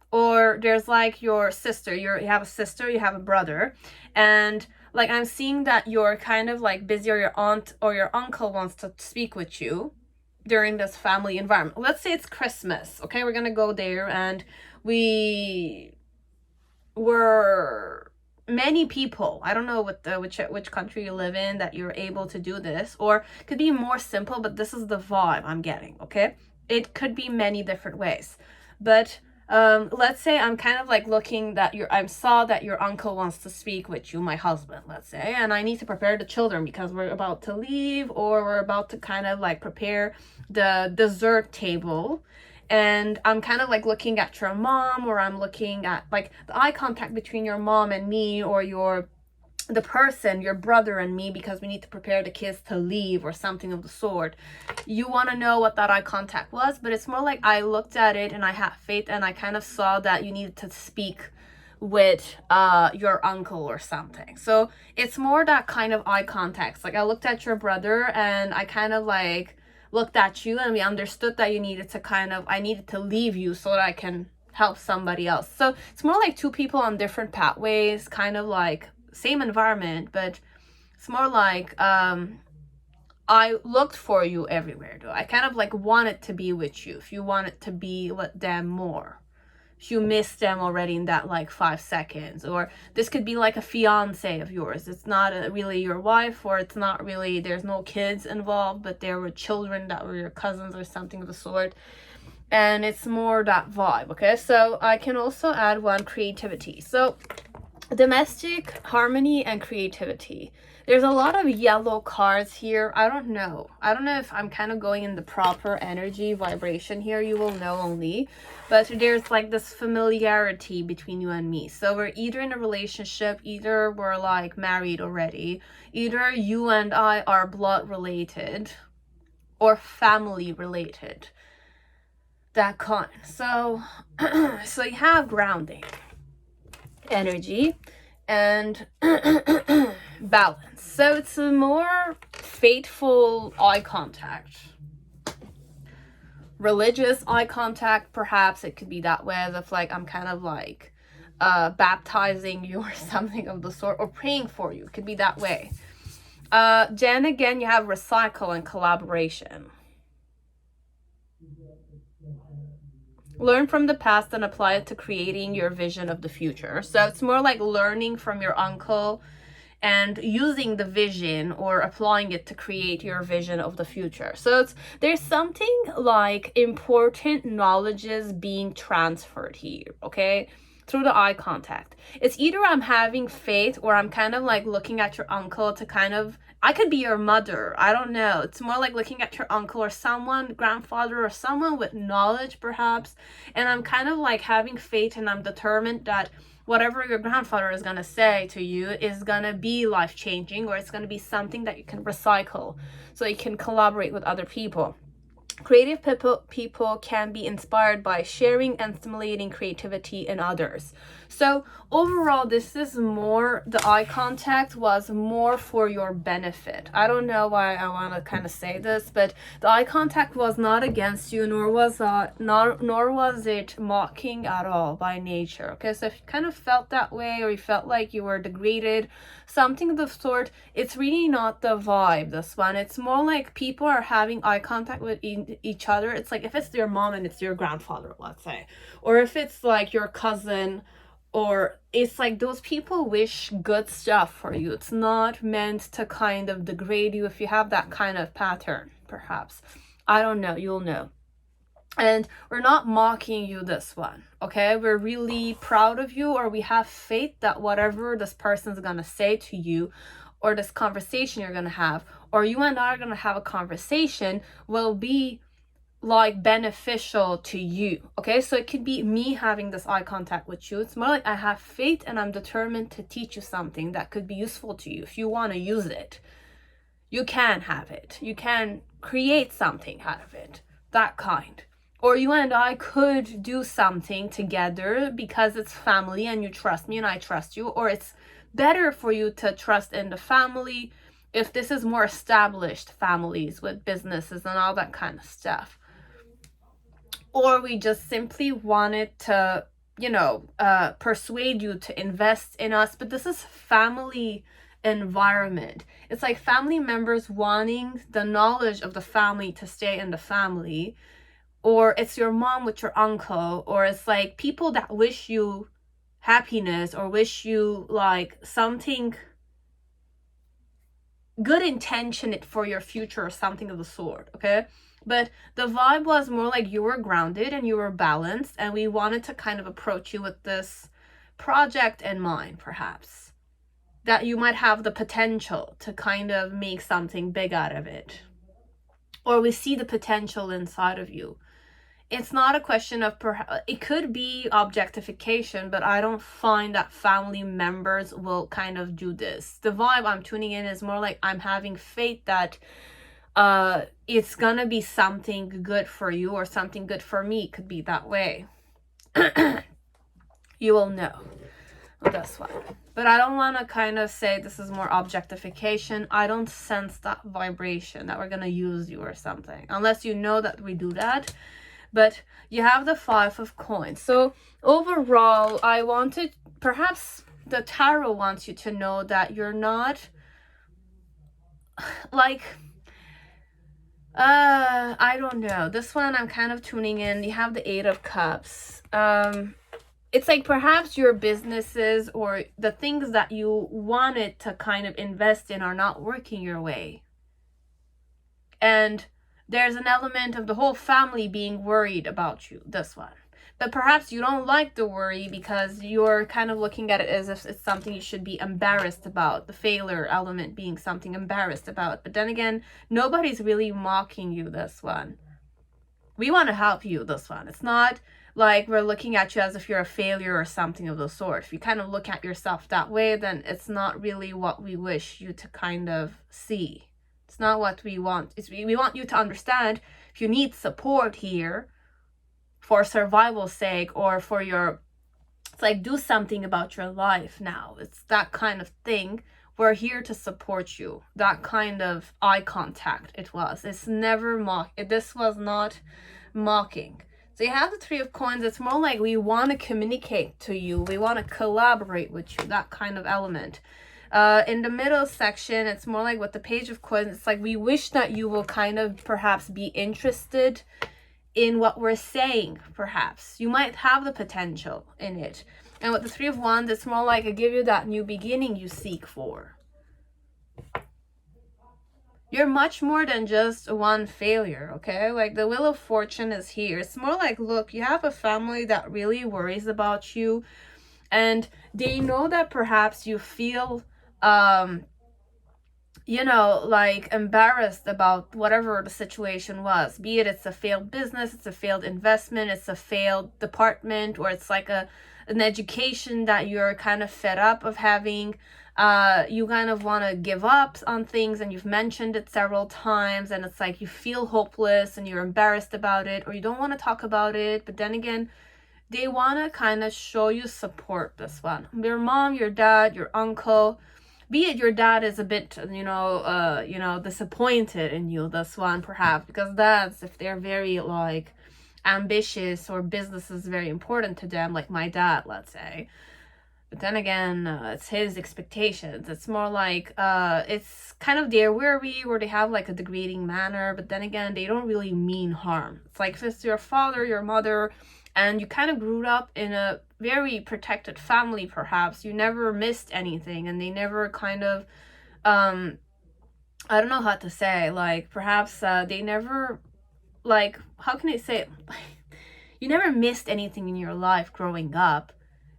Or there's like your sister, you have a sister, you have a brother, and like I'm seeing that you're kind of like busy, or your aunt or your uncle wants to speak with you during this family environment. Let's say it's Christmas, okay? We're gonna go there, and we were many people. I don't know which country you live in that you're able to do this, or it could be more simple, but this is the vibe I'm getting, okay? It could be many different ways, but let's say I'm kind of like looking that I saw that your uncle wants to speak with you, my husband, let's say, and I need to prepare the children because we're about to leave, or we're about to kind of like prepare the dessert table. And I'm kind of like looking at your mom, or I'm looking at like the eye contact between your mom and me, or the person, your brother and me, because we need to prepare the kids to leave or something of the sort. You want to know what that eye contact was, but it's more like I looked at it and I had faith, and I kind of saw that you needed to speak with your uncle or something. So it's more that kind of eye contact. Like I looked at your brother and I kind of like looked at you, and we understood that I needed to leave you so that I can help somebody else. So it's more like two people on different pathways, kind of like same environment, but it's more like I looked for you everywhere though. I kind of like wanted to be with you. If you wanted to be with them more, if you missed them already in that like 5 seconds, or this could be like a fiance of yours. It's not really your wife, or it's not really, there's no kids involved, but there were children that were your cousins or something of the sort. And it's more that vibe, okay? So I can also add one, creativity. So domestic harmony and creativity. There's a lot of yellow cards here. I don't know if I'm kind of going in the proper energy vibration here. You will know only, but there's like this familiarity between you and me. So we're either in a relationship, either we're like married already, either you and I are blood related or family related, that kind. So so you have grounding energy and balance. So it's a more faithful eye contact, religious eye contact, perhaps. It could be that way, as if like I'm kind of like baptizing you or something of the sort, or praying for you. It could be that way. Then again, you have recycle and collaboration. Learn from the past and apply it to creating your vision of the future. So it's more like learning from your uncle and using the vision or applying it to create your vision of the future. So there's something like important knowledges being transferred here, okay? Through the eye contact. It's either I'm having faith, or I'm kind of like looking at your uncle to kind of, I could be your mother, I don't know. It's more like looking at your uncle or someone, grandfather, or someone with knowledge perhaps, and I'm kind of like having faith, and I'm determined that whatever your grandfather is going to say to you is going to be life-changing, or it's going to be something that you can recycle so you can collaborate with other people. Creative people can be inspired by sharing and stimulating creativity in others. So overall, this is more, the eye contact was more for your benefit. I don't know why I want to kind of say this, but the eye contact was not against you, nor was it mocking at all by nature. Okay, so if you kind of felt that way, or you felt like you were degraded, something of the sort, it's really not the vibe, this one. It's more like people are having eye contact with each other. It's like if it's your mom and it's your grandfather, let's say, or if it's like your cousin, or it's like those people wish good stuff for you. It's not meant to kind of degrade you. If you have that kind of pattern, perhaps, I don't know, you'll know. And we're not mocking you, this one, okay? We're really proud of you, or we have faith that whatever this person's gonna say to you, or this conversation you're gonna have, or you and I are gonna have a conversation, will be like beneficial to you. Okay, so it could be me having this eye contact with you. It's more like I have faith and I'm determined to teach you something that could be useful to you. If you want to use it, you can have it. You can create something out of it, that kind. Or you and I could do something together because it's family and you trust me and I trust you. Or it's better for you to trust in the family if this is more established families with businesses and all that kind of stuff. Or we just simply wanted to, persuade you to invest in us. But this is family environment. It's like family members wanting the knowledge of the family to stay in the family. Or it's your mom with your uncle. Or it's like people that wish you happiness or wish you like something, good intention for your future or something of the sort, okay? But the vibe was more like you were grounded and you were balanced, and we wanted to kind of approach you with this project in mind, perhaps, that you might have the potential to kind of make something big out of it. Or we see the potential inside of you. It's not a question of, it could be objectification, but I don't find that family members will kind of do this. The vibe I'm tuning in is more like I'm having faith that it's gonna be something good for you or something good for me. It could be that way. You will know with this one. But I don't want to kind of say this is more objectification. I don't sense that vibration that we're gonna use you or something, unless you know that we do that. But you have the 5 of coins. So overall, I wanted, perhaps the tarot wants you to know that you're not like, I don't know. This one I'm kind of tuning in. You have the 8 of Cups. It's like perhaps your businesses or the things that you wanted to kind of invest in are not working your way. And there's an element of the whole family being worried about you, this one. But perhaps you don't like the worry because you're kind of looking at it as if it's something you should be embarrassed about. The failure element being something embarrassed about. But then again, nobody's really mocking you, this one. We want to help you, this one. It's not like we're looking at you as if you're a failure or something of the sort. If you kind of look at yourself that way, then it's not really what we wish you to kind of see. It's not what we want. We want you to understand if you need support here for survival's sake or for your, it's like do something about your life now. It's that kind of thing. We're here to support you. That kind of eye contact it was. It's never this was not mocking. So you have the 3 of coins. It's more like we want to communicate to you. We want to collaborate with you. That kind of element. In the middle section, it's more like with the Page of Coins, it's like we wish that you will kind of perhaps be interested in what we're saying, perhaps. You might have the potential in it. And with the 3 of Wands, it's more like I give you that new beginning you seek for. You're much more than just one failure, okay? Like the Wheel of Fortune is here. It's more like, look, you have a family that really worries about you. And they know that perhaps you feel like embarrassed about whatever the situation was, be it it's a failed business, it's a failed investment, it's a failed department, or it's like an education that you're kind of fed up of having. you kind of want to give up on things, and you've mentioned it several times, and it's like you feel hopeless and you're embarrassed about it, or you don't want to talk about it. But then again, they want to kind of show you support. This one, your mom, your dad, your uncle, be it your dad is a bit disappointed in you, this one, perhaps, because dads, if they're very like ambitious or business is very important to them, like my dad, let's say. But then again, it's his expectations. It's more like it's kind of they're weary, or they have like a degrading manner. But then again, they don't really mean harm. It's like if it's your father, your mother, and you kind of grew up in a very protected family, perhaps. You never missed anything, and they never kind of, I don't know how to say, like, perhaps they never, like, how can I say it? You never missed anything in your life growing up.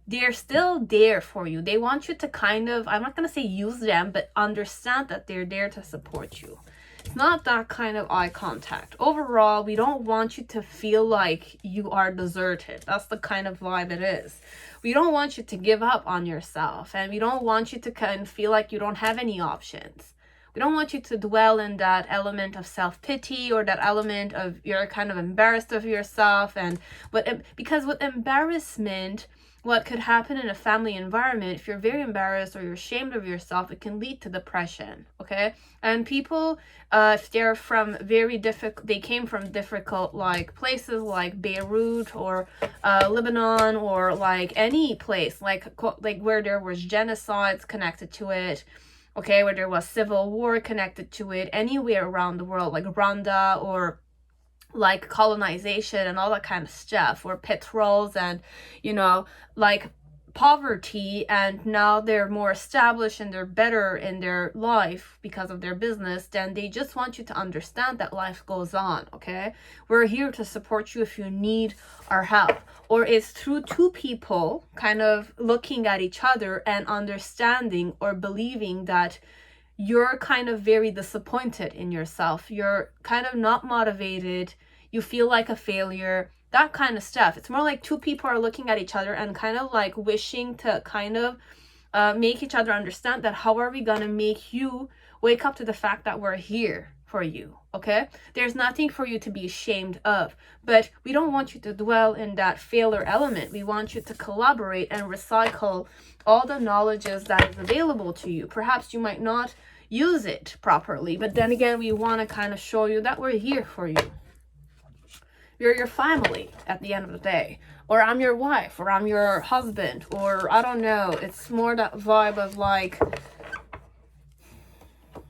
They're still there for you. They want you to kind of, I'm not going to say use them, but understand that they're there to support you. It's not that kind of eye contact. Overall, we don't want you to feel like you are deserted. That's the kind of vibe it is. We don't want you to give up on yourself, and we don't want you to kind of feel like you don't have any options. We don't want you to dwell in that element of self-pity, or that element of you're kind of embarrassed of yourself. Because with embarrassment, what could happen in a family environment, if you're very embarrassed or you're ashamed of yourself, it can lead to depression, okay? And people, if they're from they came from difficult like places like Beirut or Lebanon, or like any place like where there was genocides connected to it, okay, where there was civil war connected to it, anywhere around the world, like Rwanda, or like colonization and all that kind of stuff, or petrols, and like poverty, and now they're more established and they're better in their life because of their business, then they just want you to understand that life goes on, okay? We're here to support you if you need our help. Or it's through two people kind of looking at each other and understanding or believing that you're kind of very disappointed in yourself. You're kind of not motivated. You feel like a failure, that kind of stuff. It's more like two people are looking at each other and kind of like wishing to kind of make each other understand that how are we going to make you wake up to the fact that we're here for you, okay? There's nothing for you to be ashamed of, but we don't want you to dwell in that failure element. We want you to collaborate and recycle all the knowledges that is available to you. Perhaps you might not use it properly, but then again, we want to kind of show you that we're here for you. You're your family at the end of the day, or I'm your wife, or I'm your husband, or I don't know. It's more that vibe of like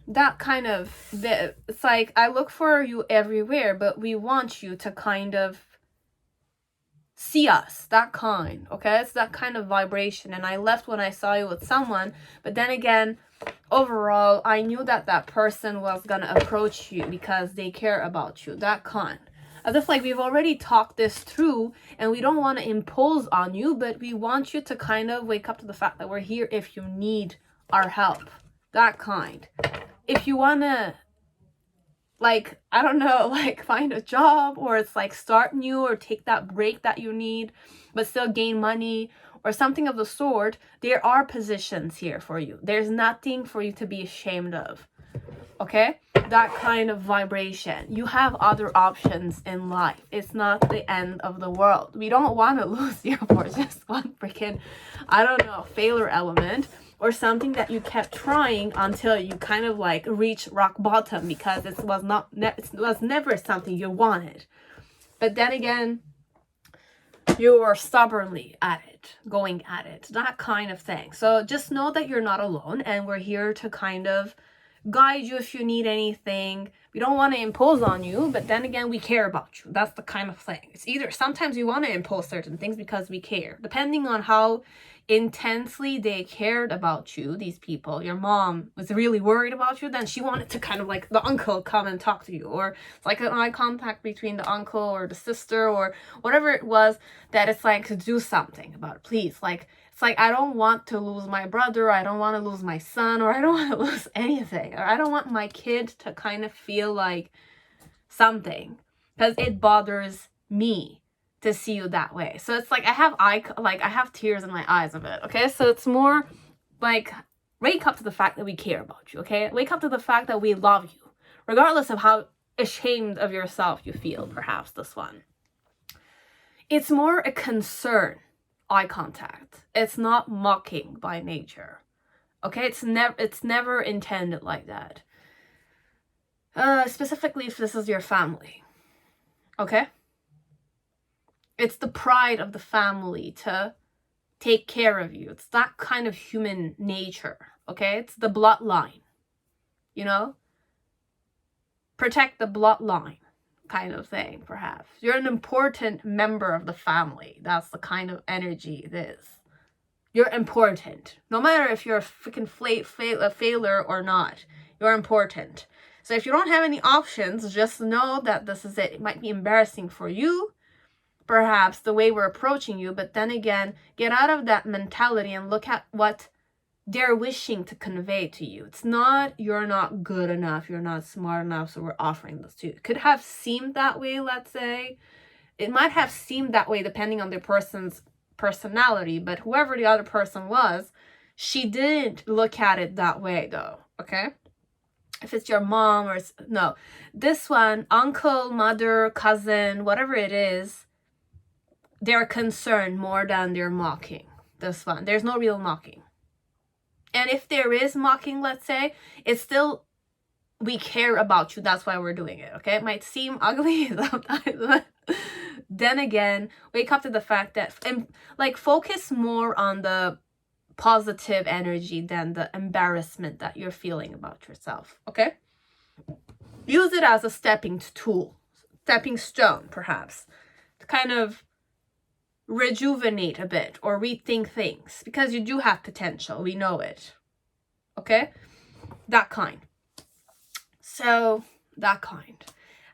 that kind of, it's like I look for you everywhere, but we want you to kind of see us, that kind, okay? It's that kind of vibration. And I left when I saw you with someone, but then again, overall, I knew that that person was gonna approach you because they care about you, that kind. As if like we've already talked this through, and we don't want to impose on you, but we want you to kind of wake up to the fact that we're here if you need our help, that kind. If you want to, like, I don't know, like find a job, or it's like start new, or take that break that you need, but still gain money, or something of the sort, there are positions here for you. There's nothing for you to be ashamed of, okay? That kind of vibration. You have other options in life. It's not the end of the world. We don't want to lose you for just one freaking, I don't know, failure element, or something that you kept trying until you kind of like reached rock bottom because it was never something you wanted. But then again, you were stubbornly at it, going at it, that kind of thing. So just know that you're not alone, and we're here to kind of guide you if you need anything. We don't want to impose on you, but then again, we care about you. That's the kind of thing. It's either sometimes we want to impose certain things because we care, depending on how intensely they cared about you. These people, your mom was really worried about you, then she wanted to kind of like the uncle come and talk to you, or it's like an eye contact between the uncle or the sister or whatever it was, that it's like to do something about it. Please, like, it's like, I don't want to lose my brother, I don't want to lose my son, or I don't want to lose anything, or I don't want my kid to kind of feel like something, because it bothers me to see you that way. So it's like I have tears in my eyes of it, okay? So it's more like wake up to the fact that we care about you, okay? Wake up to the fact that we love you, regardless of how ashamed of yourself you feel, perhaps, this one. It's more a concern, eye contact. It's not mocking by nature, okay? It's never intended like that. Specifically if this is your family, okay? It's the pride of the family to take care of you. It's that kind of human nature, okay? It's the bloodline, you know? Protect the bloodline kind of thing, perhaps. You're an important member of the family. That's the kind of energy it is. You're important. No matter if you're a freaking failure or not, you're important. So if you don't have any options, just know that this is it. It might be embarrassing for you, perhaps the way we're approaching you, but then again, get out of that mentality and look at what they're wishing to convey to you. It's not, you're not good enough, you're not smart enough, so we're offering this to you. It could have seemed that way, let's say. It might have seemed that way depending on the person's personality, but whoever the other person was, she didn't look at it that way though, okay? If it's your mom or no, this one, uncle, mother, cousin, whatever it is, they're concerned more than they're mocking. This one, there's no real mocking. And if there is mocking, let's say, it's still, we care about you. That's why we're doing it, okay? It might seem ugly sometimes, but then again, wake up to the fact that, and like, focus more on the positive energy than the embarrassment that you're feeling about yourself, okay? Use it as a stepping stone, perhaps, to kind of rejuvenate a bit or rethink things, because you do have potential. We know it, okay? That kind. So that kind.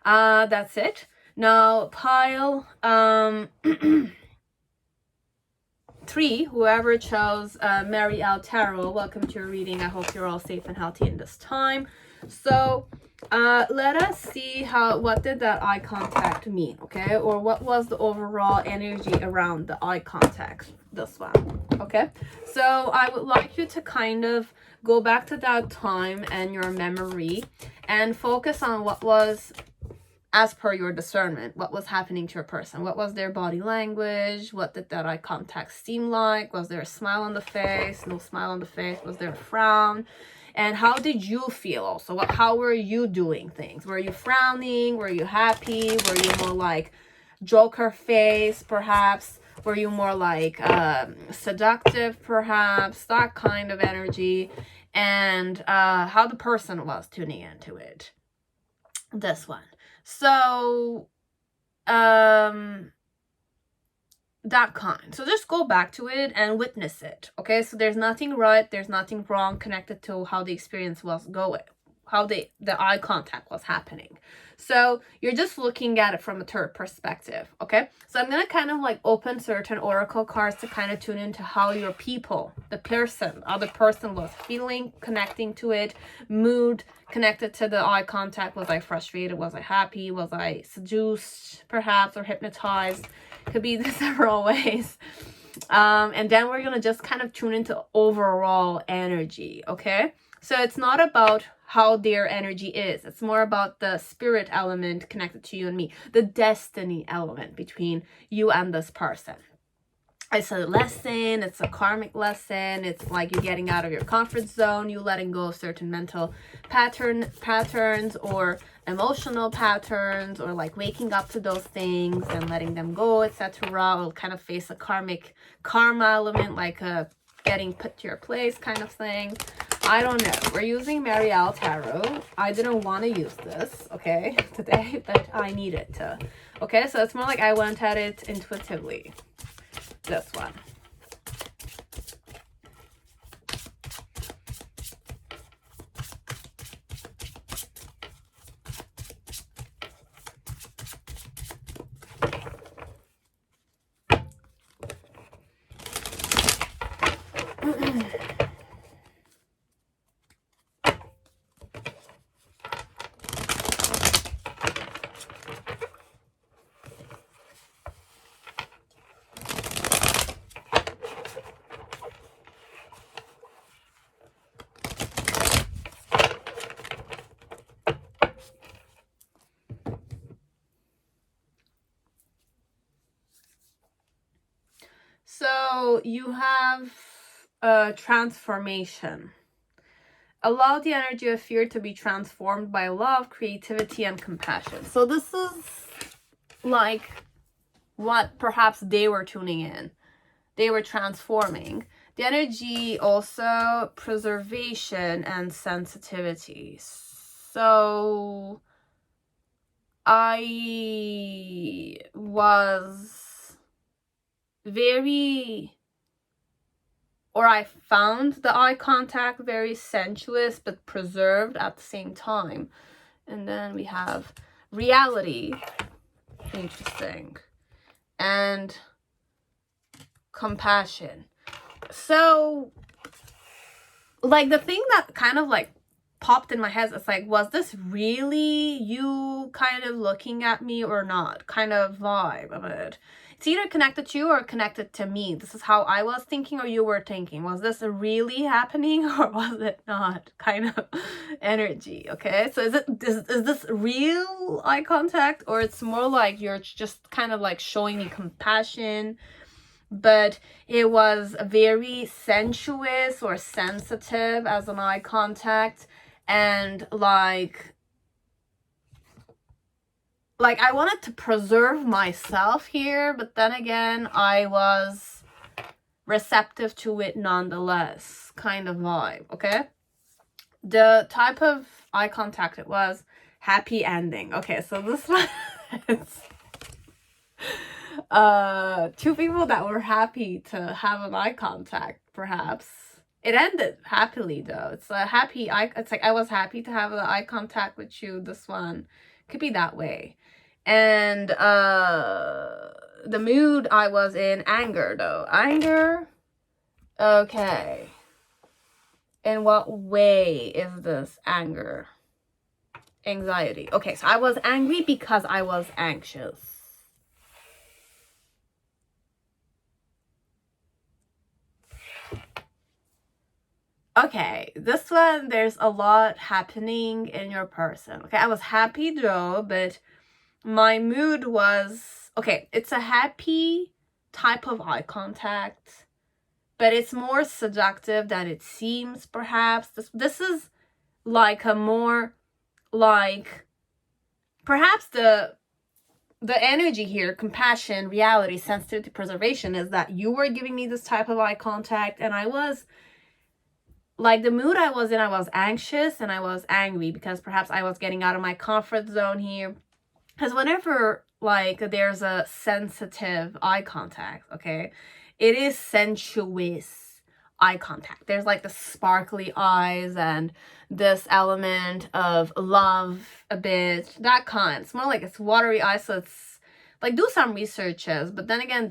That's it. Now pile 3, whoever chose Mary L. Tarot, welcome to your reading. I hope you're all safe and healthy in this time. So let us see what did that eye contact mean, okay? Or what was the overall energy around the eye contact, this one, okay? So I would like you to kind of go back to that time and your memory and focus on what was, as per your discernment, what was happening to your person. What was their body language? What did that eye contact seem like? Was there a smile on the face? No smile on the face? Was there a frown? And how did you feel also? How were you doing things? Were you frowning? Were you happy? Were you more like Joker face, perhaps? Were you more like seductive, perhaps? That kind of energy. And how the person was tuning into it. This one. So, that kind. So just go back to it and witness it, okay? So there's nothing right, there's nothing wrong connected to how the experience was going, how the eye contact was happening. So you're just looking at it from a third perspective, okay? So I'm gonna kind of like open certain oracle cards to kind of tune into how your people, the other person was feeling, connecting to it, mood connected to the eye contact. Was I frustrated? Was I happy? Was I seduced, perhaps, or hypnotized? Could be the several ways. And then we're gonna just kind of tune into overall energy, okay? So it's not about how their energy is. It's more about the spirit element connected to you and me, the destiny element between you and this person. It's a lesson, it's a karmic lesson, it's like you getting out of your comfort zone, you letting go of certain mental patterns or emotional patterns, or like waking up to those things and letting them go, etc. Will kind of face a karma element, like a getting put to your place kind of thing. I don't know. We're using Mary L. Tarot. I didn't want to use this, okay, today, but I needed to. Okay, so it's more like I went at it intuitively. This one. So you have a transformation. Allow the energy of fear to be transformed by love, creativity, and compassion. So this is like what perhaps they were tuning in. They were transforming. The energy also preservation and sensitivity. So I was very, or I found the eye contact very sensuous but preserved at the same time. And then we have reality, interesting, and compassion. So like the thing that kind of like popped in my head is like, was this really you kind of looking at me or not, kind of vibe of it. It's either connected to you or connected to me. This is how I was thinking or you were thinking. Was this really happening or was it not, kind of energy? Okay, so is this real eye contact, or it's more like you're just kind of like showing me compassion, but it was very sensuous or sensitive as an eye contact, and like I wanted to preserve myself here, but then again I was receptive to it nonetheless, kind of vibe. Okay, the type of eye contact it was happy ending. Okay, so this one is two people that were happy to have an eye contact. Perhaps it ended happily though. It's a happy eye, it's like I was happy to have the eye contact with you. This one could be that way. And the mood I was in, anger though. Anger, okay, in what way is this anger? Anxiety. Okay, so I was angry because I was anxious. Okay, this one, there's a lot happening in your person. Okay, I was happy though, but my mood was, okay, it's a happy type of eye contact, but it's more seductive than it seems, perhaps. This is like a more like, perhaps the energy here, compassion, reality, sensitivity, preservation, is that you were giving me this type of eye contact, and I was like, the mood I was in, I was anxious and I was angry because perhaps I was getting out of my comfort zone here. Because whenever like there's a sensitive eye contact, okay, it is sensuous eye contact. There's like the sparkly eyes and this element of love a bit, that kind. It's more like it's watery eyes, so it's like, do some researches. But then again,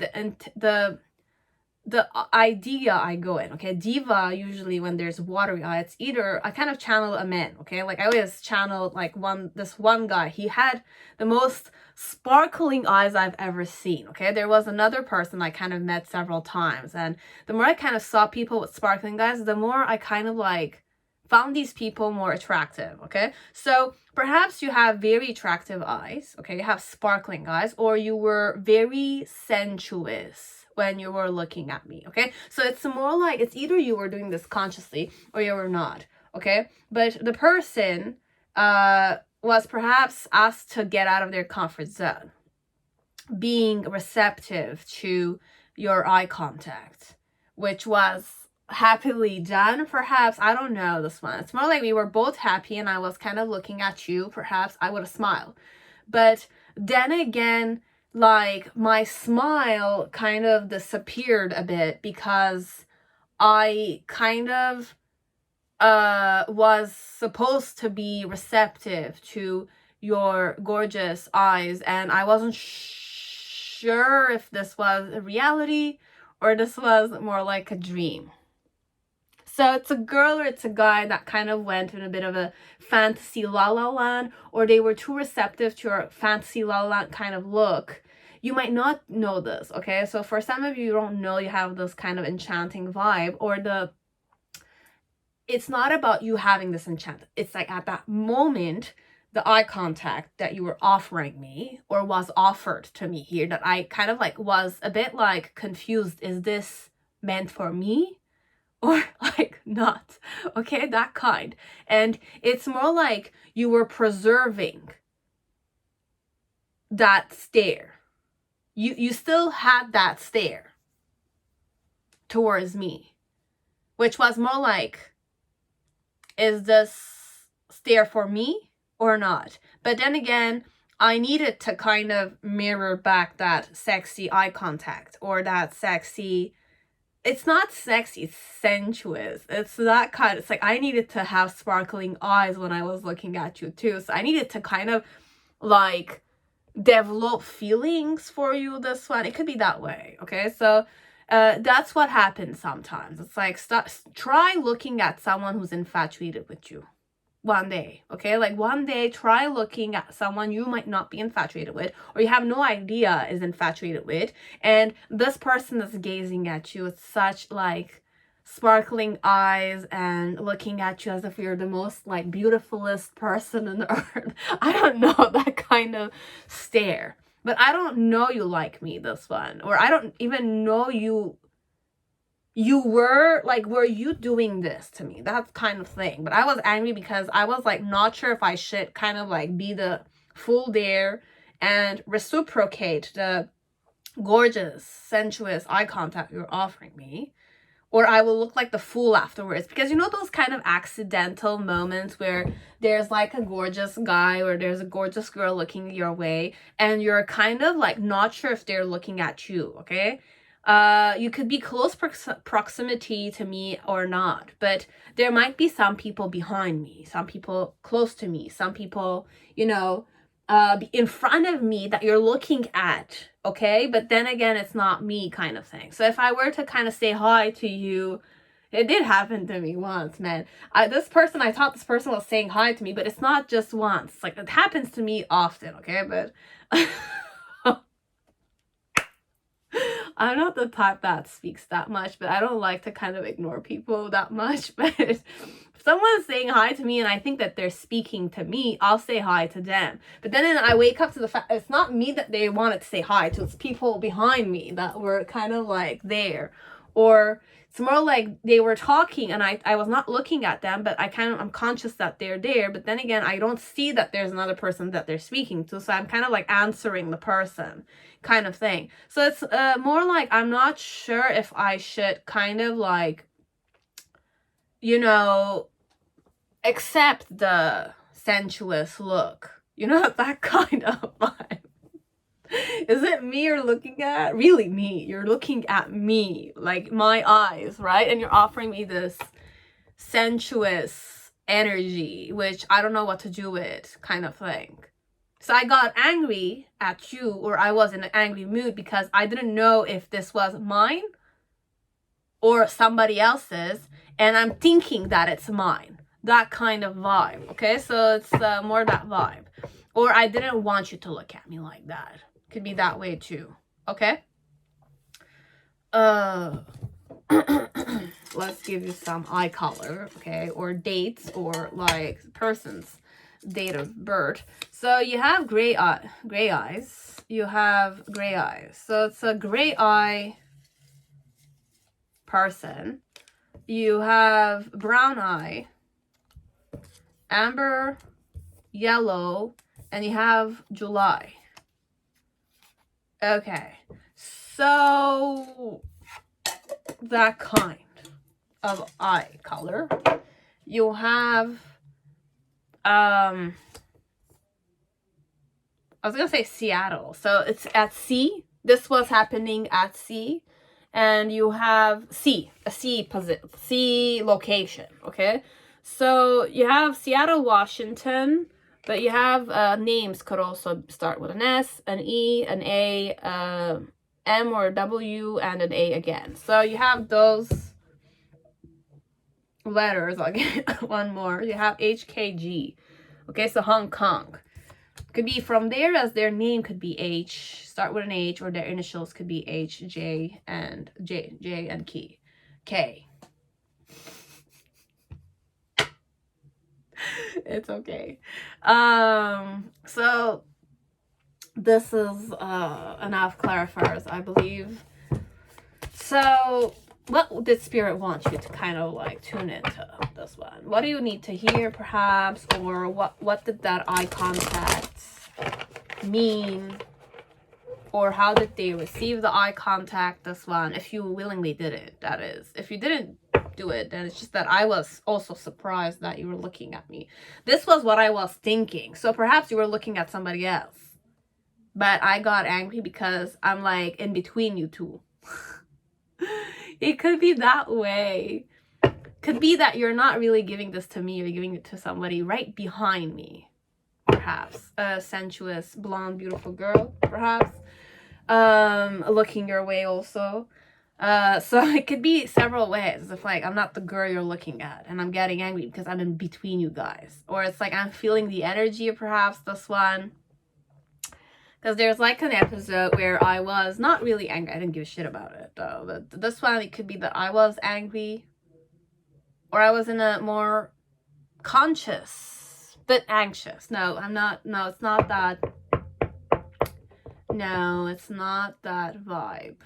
the idea I go in, okay, diva, usually when there's watery eye, it's either I kind of channel a man, okay, like I always channel like this one guy. He had the most sparkling eyes I've ever seen. Okay, there was another person I kind of met several times, and the more I kind of saw people with sparkling eyes, the more I kind of like found these people more attractive. Okay, so perhaps you have very attractive eyes, okay, you have sparkling eyes, or you were very sensuous when you were looking at me. Okay, so it's more like it's either you were doing this consciously or you were not. Okay, but the person was perhaps asked to get out of their comfort zone, being receptive to your eye contact, which was happily done. Perhaps, I don't know this one. It's more like we were both happy and I was kind of looking at you. Perhaps I would have smiled, but then again, like my smile kind of disappeared a bit because I kind of was supposed to be receptive to your gorgeous eyes, and I wasn't sure if this was a reality or this was more like a dream. So it's a girl or it's a guy that kind of went in a bit of a fantasy la la land, or they were too receptive to your fantasy la la land kind of look. You might not know this, okay? So for some of you, you don't know you have this kind of enchanting vibe, or it's not about you having this enchant. It's like at that moment, the eye contact that you were offering me or was offered to me here, that I kind of like was a bit like confused. Is this meant for me or like not. Okay, that kind. And it's more like you were preserving that stare. You still had that stare towards me, which was more like, is this stare for me or not? But then again, I needed to kind of mirror back that sexy eye contact, or that sexy, it's not sexy, it's sensuous. It's that kind. It's like I needed to have sparkling eyes when I was looking at you too. So I needed to kind of like develop feelings for you this one. It could be that way. Okay, so that's what happens sometimes. It's like try looking at someone who's infatuated with you one day. Okay, like one day try looking at someone you might not be infatuated with, or you have no idea is infatuated with, and this person is gazing at you with such like sparkling eyes and looking at you as if you're the most like beautifulest person on earth. I don't know, that kind of stare. But I don't know you like me, this one, or I don't even know you were like, were you doing this to me? That kind of thing. But I was angry because I was like not sure if I should kind of like be the fool there and reciprocate the gorgeous, sensuous eye contact you're offering me, or I will look like the fool afterwards. Because you know those kind of accidental moments where there's like a gorgeous guy or there's a gorgeous girl looking your way, and you're kind of like not sure if they're looking at you, okay? You could be close proximity to me or not, but there might be some people behind me, some people close to me, some people, you know, in front of me that you're looking at, okay? But then again, it's not me, kind of thing. So if I were to kind of say hi to you, it did happen to me once, man. I thought this person was saying hi to me, but it's not just once. Like, it happens to me often, okay? But I'm not the type that speaks that much, but I don't like to kind of ignore people that much. But if someone's saying hi to me and I think that they're speaking to me, I'll say hi to them. But then I wake up to the fact it's not me that they wanted to say hi to, it's people behind me that were kind of like there. Or it's more like they were talking and I was not looking at them, but I'm conscious that they're there. But then again, I don't see that there's another person that they're speaking to. So I'm kind of like answering the person, kind of thing. So it's more like I'm not sure if I should kind of like, you know, accept the sensuous look. You know, that kind of vibe. Is it me you're looking at? Really me. You're looking at me, like my eyes, right? And you're offering me this sensuous energy, which I don't know what to do with, kind of thing. So I got angry at you, or I was in an angry mood because I didn't know if this was mine or somebody else's, and I'm thinking that it's mine. That kind of vibe, okay? So it's more that vibe. Or I didn't want you to look at me like that. Could be that way too, okay? Let's give you some eye color, okay? Or dates, or like person's date of birth. So you have gray eyes. You have gray eyes. So it's a gray eye person. You have brown eye, amber, yellow, and you have July. Okay, so that kind of eye color. You have I was gonna say Seattle, so it's at sea. This was happening at sea, and you have a sea location, okay? So you have Seattle, Washington, but you have names could also start with an S, an E, an A, M or W, and an A again. So you have those letters. I'll get one more. You have HKG. Okay, so Hong Kong. Could be from there, as their name could be H, start with an H, or their initials could be H, J, and J and K. It's okay. So this is enough clarifiers, I believe. So what did spirit want you to kind of like tune into this one? What do you need to hear perhaps? Or what did that eye contact mean? Or how did they receive the eye contact, this one? If you willingly did it, that is. If you didn't do it, then it's just that I was also surprised that you were looking at me. This was what I was thinking. So perhaps you were looking at somebody else. But I got angry because I'm like in between you two. It could be that way. Could be that you're not really giving this to me. You're giving it to somebody right behind me. Perhaps. A sensuous, blonde, beautiful girl. Perhaps. Looking your way also. So it could be several ways. If like I'm not the girl you're looking at and I'm getting angry because I'm in between you guys. Or it's like I'm feeling the energy of perhaps this one. Because there's like an episode where I was not really angry. I didn't give a shit about it though. But this one, it could be that I was angry. Or I was in a more conscious, but anxious. No, I'm not. No, it's not that. No, it's not that vibe.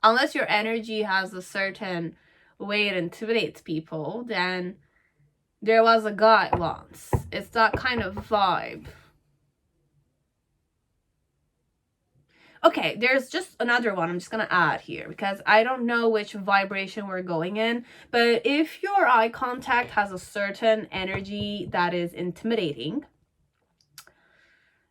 Unless your energy has a certain way it intimidates people, then there was a guy once. It's that kind of vibe. Okay, there's just another one I'm just gonna add here because I don't know which vibration we're going in, but if your eye contact has a certain energy that is intimidating,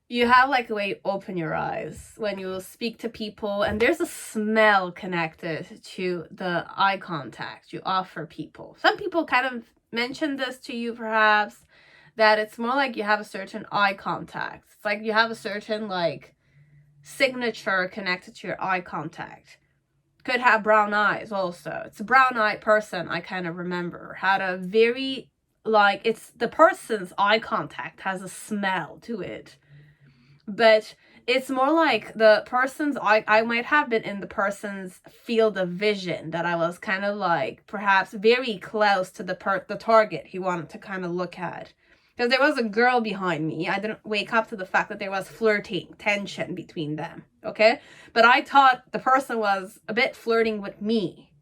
you have like a way to open your eyes when you speak to people, and there's a smell connected to the eye contact you offer people. Some people kind of mention this to you perhaps, that it's more like you have a certain eye contact. It's like you have a certain like signature connected to your eye contact. Could have brown eyes also. It's a brown eyed person I kind of remember. Had a very, like, it's the person's eye contact has a smell to it. But it's more like the person's I might have been in the person's field of vision, that I was kind of like perhaps very close to the target he wanted to kind of look at. Because there was a girl behind me. I didn't wake up to the fact that there was flirting, tension between them, okay? But I thought the person was a bit flirting with me,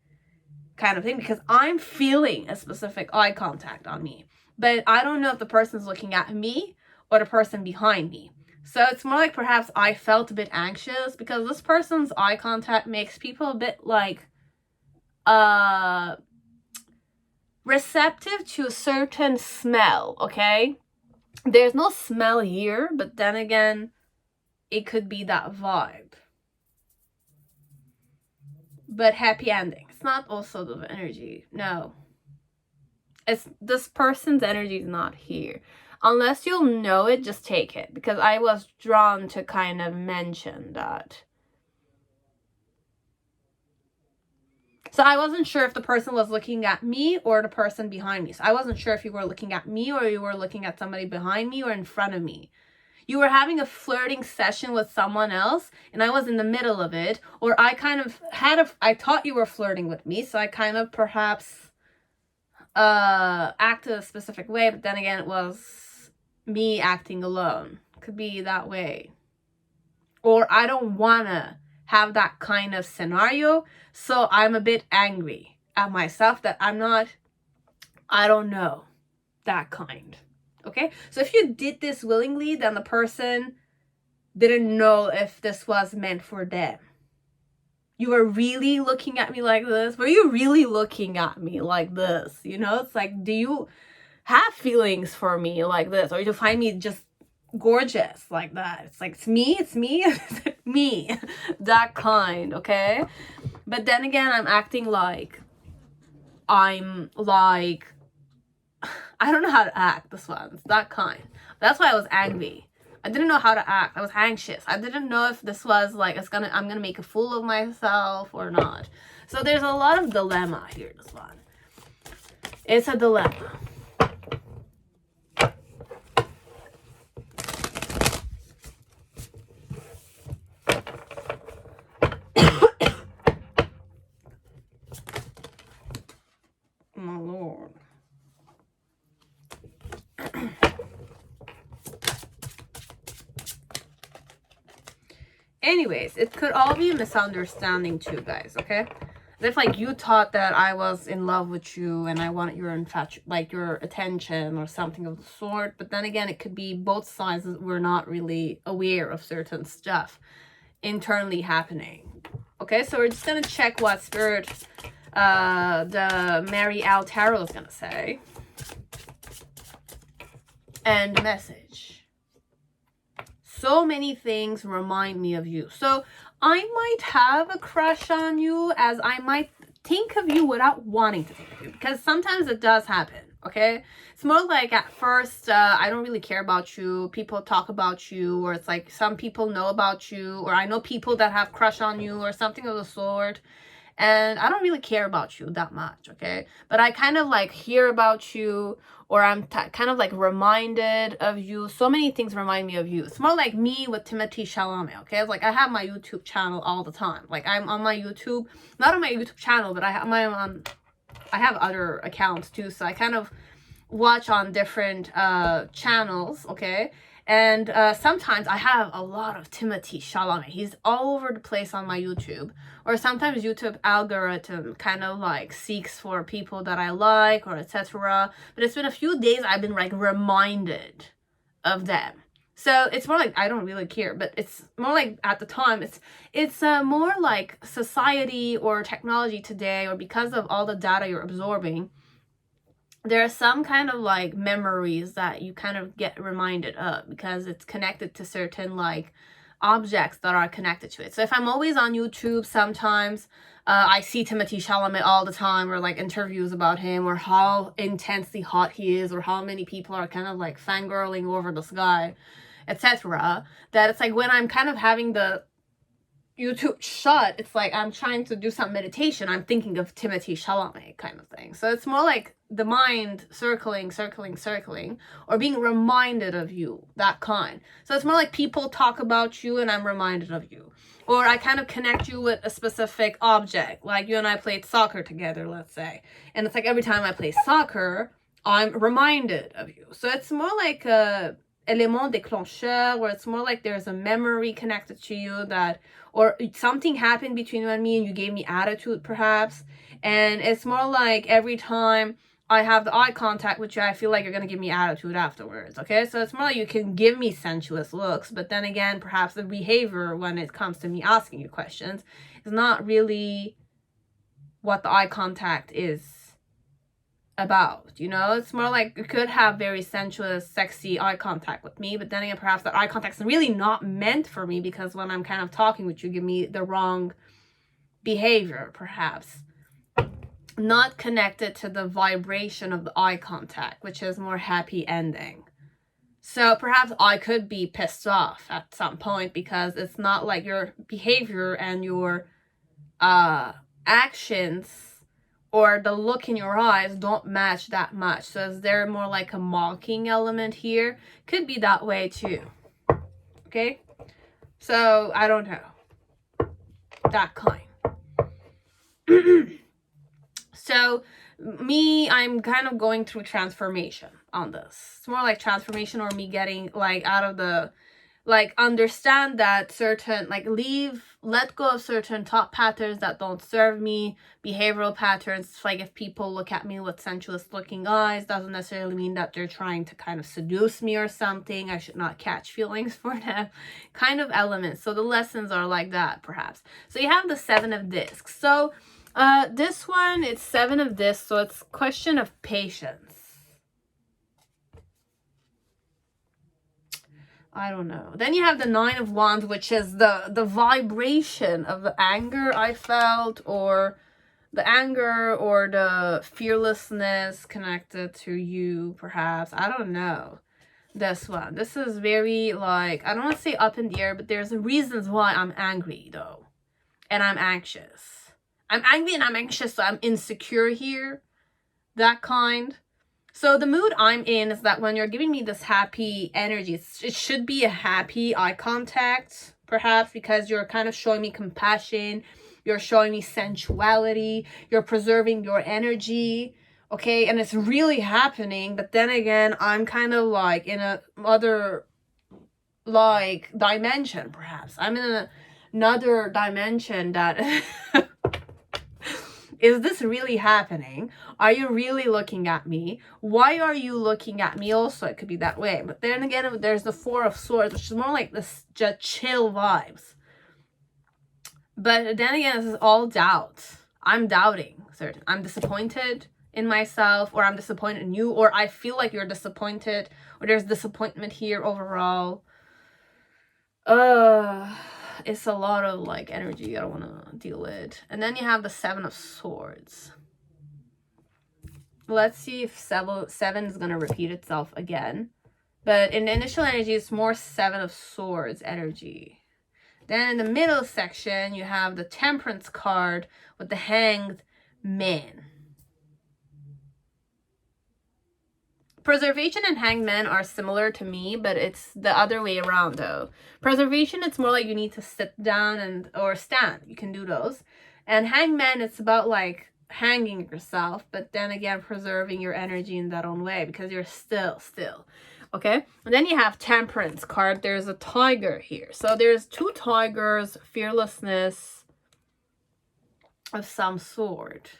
kind of thing, because I'm feeling a specific eye contact on me. But I don't know if the person's looking at me or the person behind me. So it's more like perhaps I felt a bit anxious because this person's eye contact makes people a bit like, receptive to a certain smell, okay? There's no smell here, but then again, it could be that vibe. But happy ending. It's not also the energy. No. It's this person's energy is not here. Unless you'll know it, just take it. Because I was drawn to kind of mention that. So I wasn't sure if the person was looking at me or the person behind me. So I wasn't sure if you were looking at me or you were looking at somebody behind me or in front of me. You were having a flirting session with someone else and I was in the middle of it. Or I kind of I thought you were flirting with me. So I kind of perhaps acted a specific way. But then again, it was me acting alone. Could be that way. Or I don't want to have that kind of scenario, so I'm a bit angry at myself that I don't know, that kind. Okay, so if you did this willingly, then the person didn't know if this was meant for them. You were really looking at me like this. Were you really looking at me like this? You know, it's like, do you have feelings for me like this, or do you find me just gorgeous like that? It's like, it's me me, that kind, okay? But then again, I'm acting like I don't know how to act. This one, it's that kind. That's why I was angry. I didn't know how to act. I was anxious. I didn't know if this was like I'm gonna make a fool of myself or not. So there's a lot of dilemma here. This one, it's a dilemma. My lord. Anyways, it could all be a misunderstanding too, guys, okay? If like you thought that I was in love with you and I wanted your like your attention or something of the sort, but then again it could be both sides were not really aware of certain stuff internally happening. Okay, so we're just gonna check what Spirit the Mary Al Tarot is gonna say. And message. So many things remind me of you. So I might have a crush on you, as I might think of you without wanting to think of you, because sometimes it does happen. Okay, it's more like at first I don't really care about you, people talk about you, or it's like some people know about you, or I know people that have crush on you or something of the sort, and I don't really care about you that much. Okay, but I kind of like hear about you, or I'm kind of like reminded of you. So many things remind me of you. It's more like me with Timothée Chalamet. Okay, it's like I have my YouTube channel all the time. Like I'm on my YouTube, not on my YouTube channel, but I have other accounts too, so I kind of watch on different channels. Okay, and sometimes I have a lot of Timothée Chalamet. He's all over the place on my YouTube. Or sometimes YouTube algorithm kind of like seeks for people that I like, or etc. But it's been a few days I've been like reminded of them. So it's more like I don't really care, but it's more like at the time it's more like society or technology today, or because of all the data you're absorbing, there are some kind of like memories that you kind of get reminded of because it's connected to certain like objects that are connected to it. So if I'm always on YouTube, sometimes I see Timothée Chalamet all the time, or like interviews about him, or how intensely hot he is, or how many people are kind of like fangirling over this guy, etc. That it's like when I'm kind of having the YouTube shut, it's like I'm trying to do some meditation, I'm thinking of Timothée Chalamet kind of thing. So it's more like the mind circling, or being reminded of you, that kind. So it's more like people talk about you and I'm reminded of you. Or I kind of connect you with a specific object, like you and I played soccer together, let's say. And it's like every time I play soccer, I'm reminded of you. So it's more like a élément déclencheur, where it's more like there's a memory connected to you, that, or something happened between you and me and you gave me attitude perhaps, and it's more like every time I have the eye contact with you, I feel like you're gonna give me attitude afterwards. Okay, so it's more like you can give me sensuous looks, but then again, perhaps the behavior when it comes to me asking you questions is not really what the eye contact is about, you know. It's more like you could have very sensuous, sexy eye contact with me, but then again, perhaps that eye contact is really not meant for me, because when I'm kind of talking with you, give me the wrong behavior, perhaps not connected to the vibration of the eye contact, which is more happy ending. So perhaps I could be pissed off at some point because it's not like your behavior and your actions or the look in your eyes don't match that much. So is there more like a mocking element here? Could be that way too. Okay? So I don't know. That kind. So me, I'm kind of going through transformation on this. It's more like transformation, or me getting like out of the, like, understand that certain, like, let go of certain thought patterns that don't serve me, behavioral patterns. Like if people look at me with sensuous looking eyes, doesn't necessarily mean that they're trying to kind of seduce me or something. I should not catch feelings for them, kind of elements. So the lessons are like that, perhaps. So you have the 7 of discs. So this one, it's 7 of discs, so it's question of patience. I don't know. Then you have the 9 of Wands, which is the vibration of the anger I felt, or the anger or the fearlessness connected to you, perhaps. I don't know. This one. This is very, like, I don't want to say up in the air, but there's reasons why I'm angry, though. And I'm anxious. I'm angry and I'm anxious, so I'm insecure here. That kind. So the mood I'm in is that when you're giving me this happy energy, it should be a happy eye contact, perhaps, because you're kind of showing me compassion, you're showing me sensuality, you're preserving your energy, okay? And it's really happening, but then again, I'm kind of like in another, like, dimension, perhaps. I'm in another dimension that Is this really happening? Are you really looking at me? Why are you looking at me? Also, it could be that way. But then again, there's the Four of Swords, which is more like this just chill vibes. But then again, this is all doubt. I'm doubting certain. I'm disappointed in myself, or I'm disappointed in you, or I feel like you're disappointed, or there's disappointment here overall. It's a lot of like energy I don't want to deal with. And then you have the Seven of Swords. Let's see if seven is going to repeat itself again. But in the initial energy, it's more Seven of Swords energy. Then in the middle section, you have the Temperance card with the Hanged Man. Preservation and Hanged Man are similar to me, but it's the other way around though. Preservation, it's more like you need to sit down or stand. You can do those. And Hanged Man, it's about like hanging yourself, but then again, preserving your energy in that own way because you're still. Okay, and then you have Temperance card. There's a tiger here. So there's two tigers, fearlessness of some sort.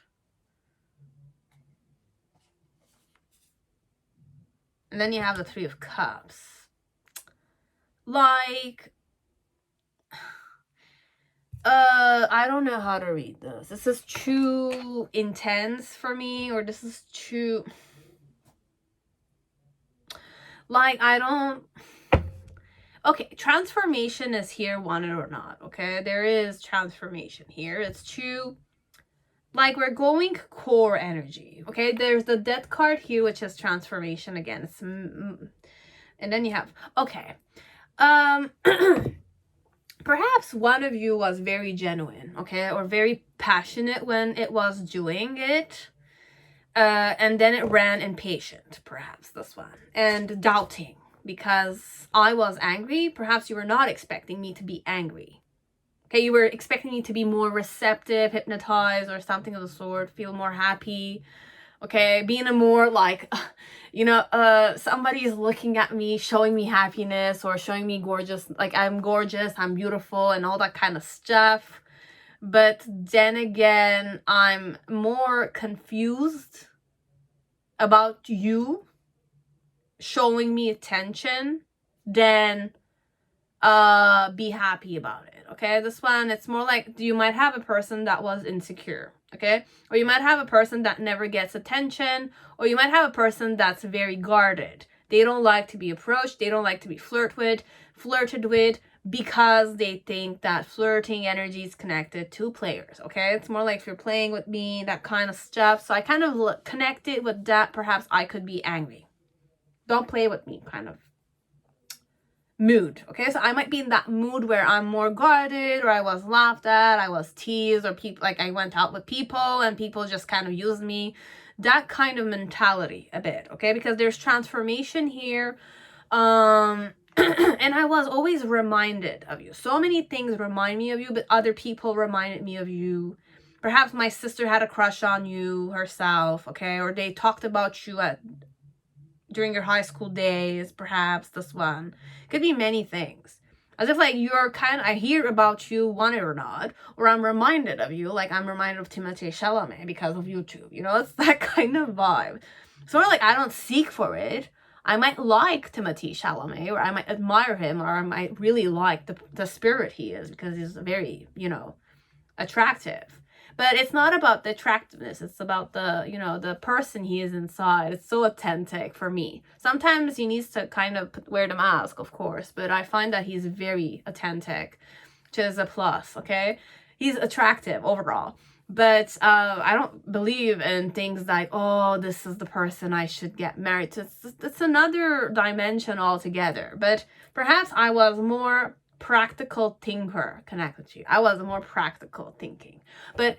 And then you have the Three of Cups. Like, I don't know how to read this. This is too intense for me, or this is too... Like, I don't... Okay, transformation is here, want it or not, okay? There is transformation here. It's too... Like, we're going core energy, okay? There's the Death card here, which is transformation again. It's... And then you have... Okay. Perhaps one of you was very genuine, okay? Or very passionate when it was doing it. And then it ran impatient, perhaps, this one. And doubting, because I was angry. Perhaps you were not expecting me to be angry. Okay, you were expecting me to be more receptive, hypnotized, or something of the sort, feel more happy. Okay, being a more like, you know, somebody is looking at me, showing me happiness, or showing me gorgeous, like I'm gorgeous, I'm beautiful, and all that kind of stuff. But then again, I'm more confused about you showing me attention than be happy about it. Okay, this one, it's more like you might have a person that was insecure, okay, or you might have a person that never gets attention, or you might have a person that's very guarded. They don't like to be approached, they don't like to be flirted with, because they think that flirting energy is connected to players, okay? It's more like if you're playing with me, that kind of stuff. So I kind of connected with that. Perhaps I could be angry. Don't play with me kind of mood, okay? So I might be in that mood where I'm more guarded, or I was laughed at, I was teased, or people, like I went out with people and people just kind of used me. That kind of mentality a bit, okay? Because there's transformation here. And I was always reminded of you. So many things remind me of you, but other people reminded me of you. Perhaps my sister had a crush on you herself, okay? Or they talked about you during your high school days, perhaps this one. Could be many things. As if like you're I hear about you, want it or not, or I'm reminded of you, like I'm reminded of Timothée Chalamet because of YouTube. You know, it's that kind of vibe. Sort of like I don't seek for it. I might like Timothée Chalamet, or I might admire him, or I might really like the spirit he is, because he's very, you know, attractive. But it's not about the attractiveness. It's about the, you know, the person he is inside. It's so authentic for me. Sometimes he needs to kind of wear the mask, of course, but I find that he's very authentic, which is a plus, okay? He's attractive overall. But I don't believe in things like, oh, this is the person I should get married to. It's another dimension altogether. But perhaps I was more practical thinker connected to you. I was more practical thinking. But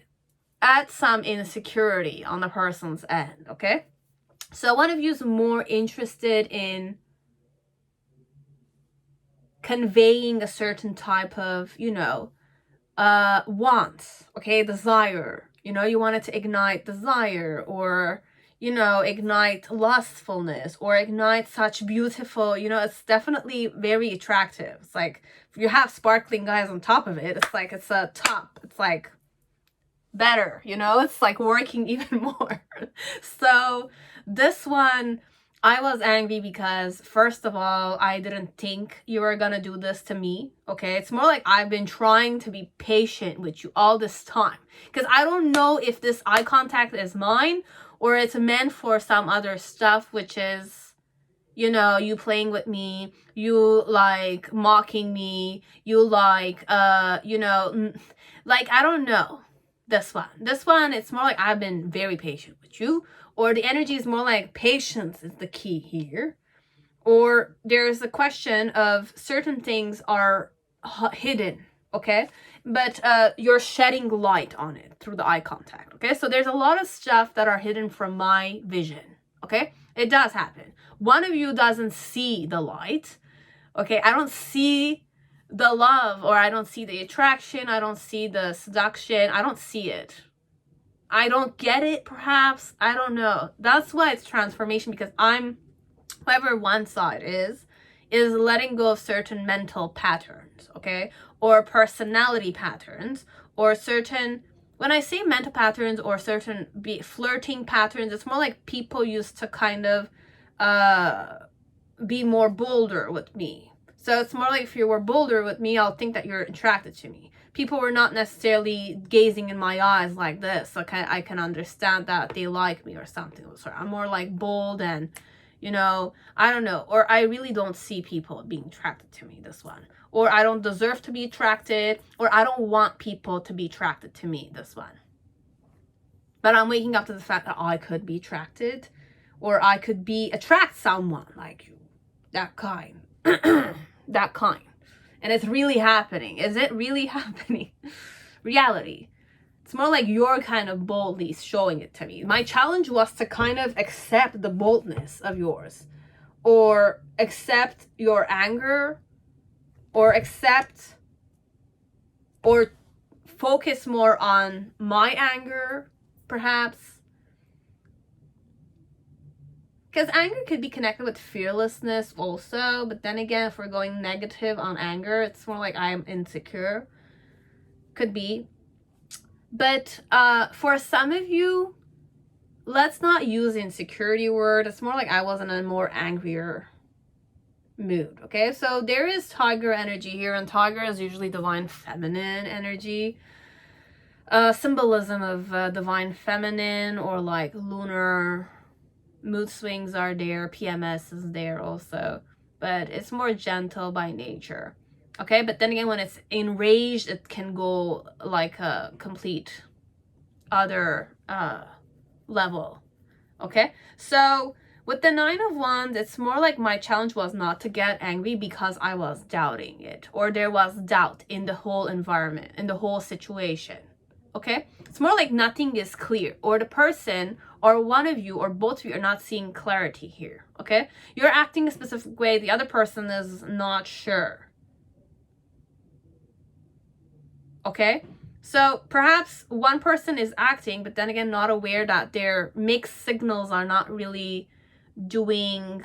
add some insecurity on the person's end, okay? So one of you is more interested in conveying a certain type of, you know, wants, okay, desire. You know, you wanted to ignite desire, or, you know, ignite lustfulness, or ignite such beautiful, you know, it's definitely very attractive. It's like, if you have sparkling guys on top of it, it's like, it's a top. It's like, better, you know? It's like working even more. So this one, I was angry because, first of all, I didn't think you were gonna do this to me, okay? It's more like I've been trying to be patient with you all this time. Because I don't know if this eye contact is mine or it's meant for some other stuff, which is, you know, you playing with me, you like mocking me, you like, you know, like, I don't know. This one, it's more like I've been very patient with you, or the energy is more like patience is the key here, or there's a question of certain things are hidden, okay, but you're shedding light on it through the eye contact, okay? So there's a lot of stuff that are hidden from my vision, okay? It does happen. One of you doesn't see the light, okay? I don't see the love, or I don't see the attraction, I don't see the seduction, I don't see it. I don't get it, perhaps. I don't know. That's why it's transformation, because I'm, whoever one side is letting go of certain mental patterns, okay? Or personality patterns, or certain, when I say mental patterns or certain flirting patterns, it's more like people used to kind of be more bolder with me. So it's more like if you were bolder with me, I'll think that you're attracted to me. People were not necessarily gazing in my eyes like this. Okay, I can understand that they like me or something. So I'm more like bold and, you know, I don't know. Or I really don't see people being attracted to me, this one. Or I don't deserve to be attracted. Or I don't want people to be attracted to me, this one. But I'm waking up to the fact that I could be attracted. Or I could attract someone like you. That kind. That kind. And it's really happening. Is it really happening? Reality. It's more like you're kind of boldly showing it to me. My challenge was to kind of accept the boldness of yours, or accept your anger, or accept, or focus more on my anger, perhaps. Because anger could be connected with fearlessness also, but then again, if we're going negative on anger, it's more like I'm insecure. Could be. But for some of you, let's not use the insecurity word. It's more like I was in a more angrier mood, okay? So there is tiger energy here, and tiger is usually divine feminine energy. Symbolism of divine feminine, or like lunar mood swings are there, PMS is there also, but it's more gentle by nature, okay? But then again, when it's enraged, it can go like a complete other level, okay? So with the Nine of Wands, it's more like my challenge was not to get angry because I was doubting it, or there was doubt in the whole environment, in the whole situation, okay? It's more like nothing is clear, or the person, or one of you, or both of you are not seeing clarity here, okay? You're acting a specific way, the other person is not sure, okay? So perhaps one person is acting, but then again, not aware that their mixed signals are not really doing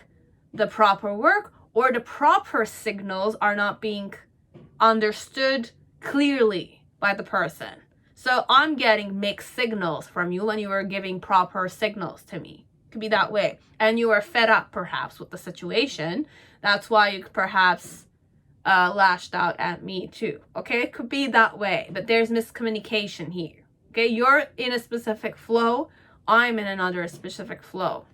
the proper work, or the proper signals are not being understood clearly by the person. So I'm getting mixed signals from you when you were giving proper signals to me. It could be that way. And you are fed up perhaps with the situation. That's why you perhaps lashed out at me too. Okay, it could be that way. But there's miscommunication here. Okay, you're in a specific flow. I'm in another specific flow.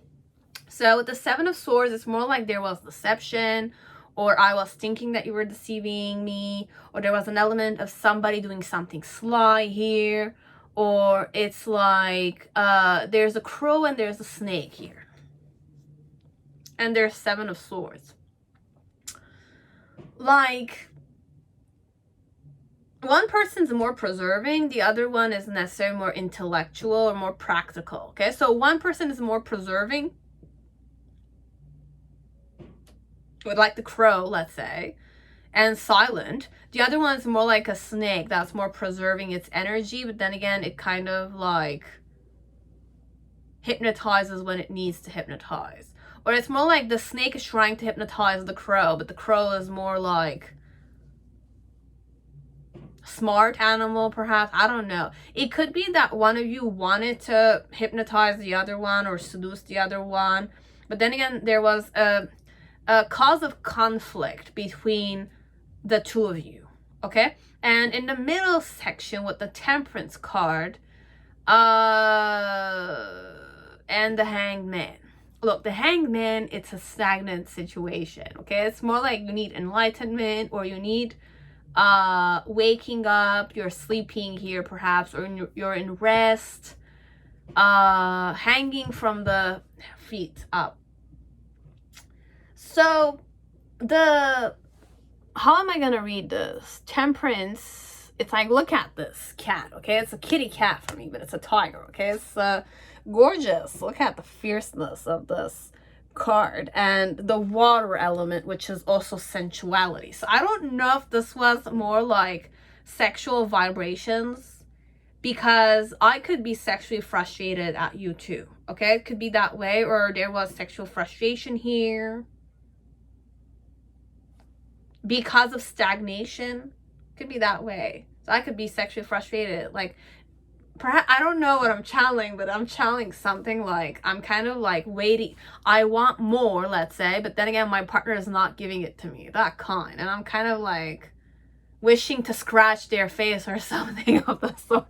So with the Seven of Swords, it's more like there was deception, or I was thinking that you were deceiving me, or there was an element of somebody doing something sly here, or it's like there's a crow and there's a snake here. And there's Seven of Swords. Like, one person's more preserving, the other one is necessarily more intellectual or more practical, okay? So one person is more preserving, with like the crow, let's say, and silent. The other one's more like a snake that's more preserving its energy, but then again, it kind of like hypnotizes when it needs to hypnotize. Or it's more like the snake is trying to hypnotize the crow, but the crow is more like smart animal, perhaps. I don't know. It could be that one of you wanted to hypnotize the other one or seduce the other one. But then again, there was a cause of conflict between the two of you. Okay? And in the middle section with the Temperance card, and the Hanged Man. Look, the Hanged Man, it's a stagnant situation. Okay? It's more like you need enlightenment, or you need waking up, you're sleeping here perhaps, or you're in rest, hanging from the feet up. So how am I gonna read this? Temperance, it's like, look at this cat, okay? It's a kitty cat for me, but it's a tiger, okay? It's gorgeous. Look at the fierceness of this card, and the water element, which is also sensuality. So I don't know if this was more like sexual vibrations, because I could be sexually frustrated at you too, okay? It could be that way, or there was sexual frustration here because of stagnation. Could be that way. So I could be sexually frustrated, like, perhaps, I don't know what I'm channeling, but I'm channeling something like, I'm kind of like waiting. I want more, let's say, but then again, my partner is not giving it to me, that kind. And I'm kind of like wishing to scratch their face or something of the sort,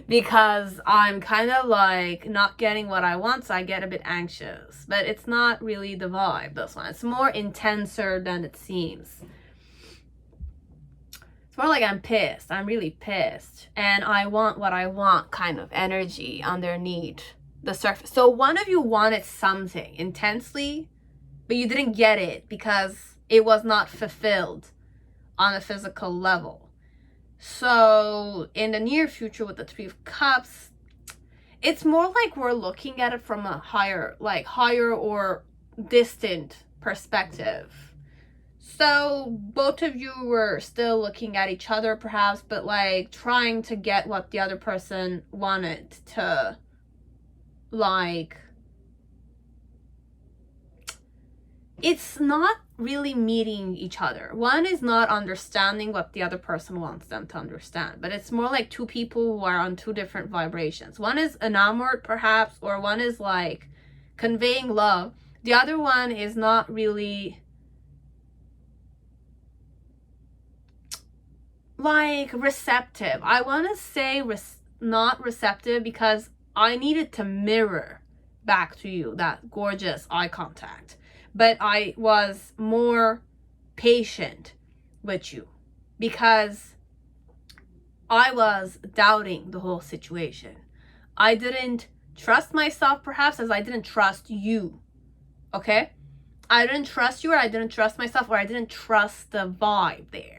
because I'm kind of like not getting what I want, so I get a bit anxious. But it's not really the vibe, this one. It's more intenser than it seems. It's more like I'm pissed. I'm really pissed. And I want what I want kind of energy underneath the surface. So one of you wanted something intensely, but you didn't get it because it was not fulfilled on a physical level. So in the near future with the Three of Cups, it's more like we're looking at it from a higher or distant perspective. So both of you were still looking at each other perhaps, but like trying to get what the other person wanted to, like, it's not really meeting each other. One is not understanding what the other person wants them to understand, but it's more like two people who are on two different vibrations. One is enamored perhaps, or one is like conveying love. The other one is not really like receptive. I want to say not receptive, because I needed to mirror back to you that gorgeous eye contact, but I was more patient with you because I was doubting the whole situation. I didn't trust myself perhaps, as I didn't trust you. Okay, I didn't trust you, or I didn't trust myself, or I didn't trust the vibe there.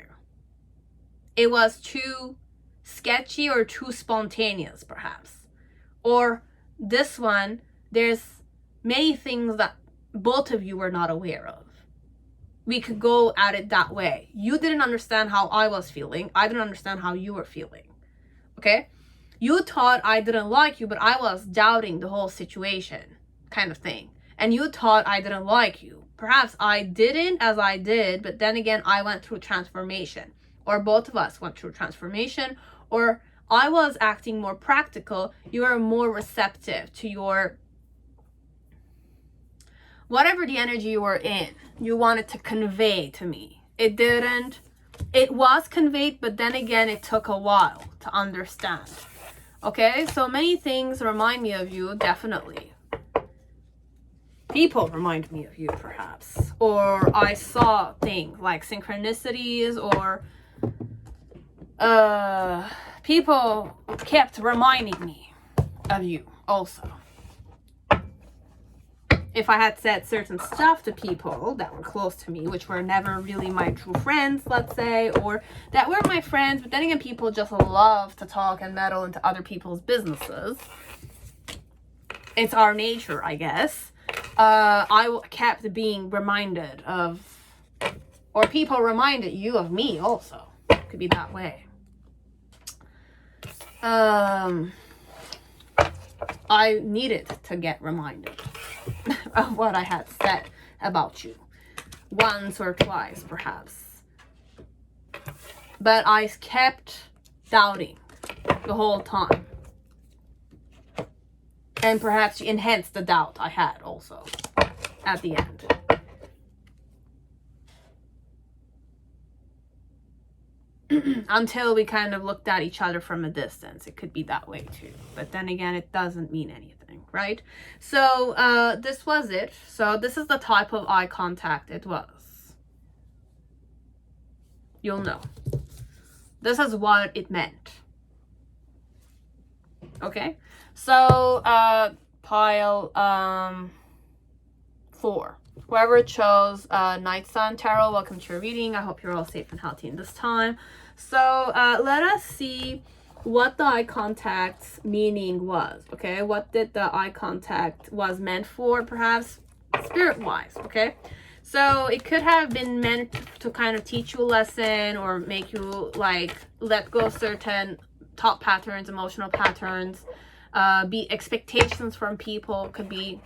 It was too sketchy or too spontaneous perhaps. Or this one, there's many things that both of you were not aware of. We could go at it that way. You didn't understand how I was feeling. I didn't understand how you were feeling. Okay? You thought I didn't like you, but I was doubting the whole situation kind of thing. And you thought I didn't like you. Perhaps I didn't, as I did, but then again, I went through transformation. Or both of us went through transformation, or I was acting more practical. You were more receptive to your, whatever the energy you were in, you wanted to convey to me. It didn't. It was conveyed, but then again, it took a while to understand. Okay, so many things remind me of you, definitely. People remind me of you, perhaps. Or I saw things like synchronicities, or people kept reminding me of you also. If I had said certain stuff to people that were close to me, which were never really my true friends, let's say, or that were my friends, but then again, people just love to talk and meddle into other people's businesses. It's our nature, I guess. I kept being reminded of, or people reminded you of me also. It could be that way. I needed to get reminded of what I had said about you once or twice, perhaps. but I kept doubting the whole time. And perhaps you enhanced the doubt I had also at the end. Until we kind of looked at each other from a distance. It could be that way too. But then again, it doesn't mean anything, right? So this was it. So this is the type of eye contact it was. You'll know. This is what it meant. Okay? So pile 4. Whoever chose Night Sun Tarot, welcome to your reading. I hope you're all safe and healthy in this time. So let us see what the eye contact's meaning was, okay? What did the eye contact was meant for, perhaps spirit-wise, okay? So it could have been meant to kind of teach you a lesson or make you like let go of certain thought patterns, emotional patterns, be expectations from people. Could be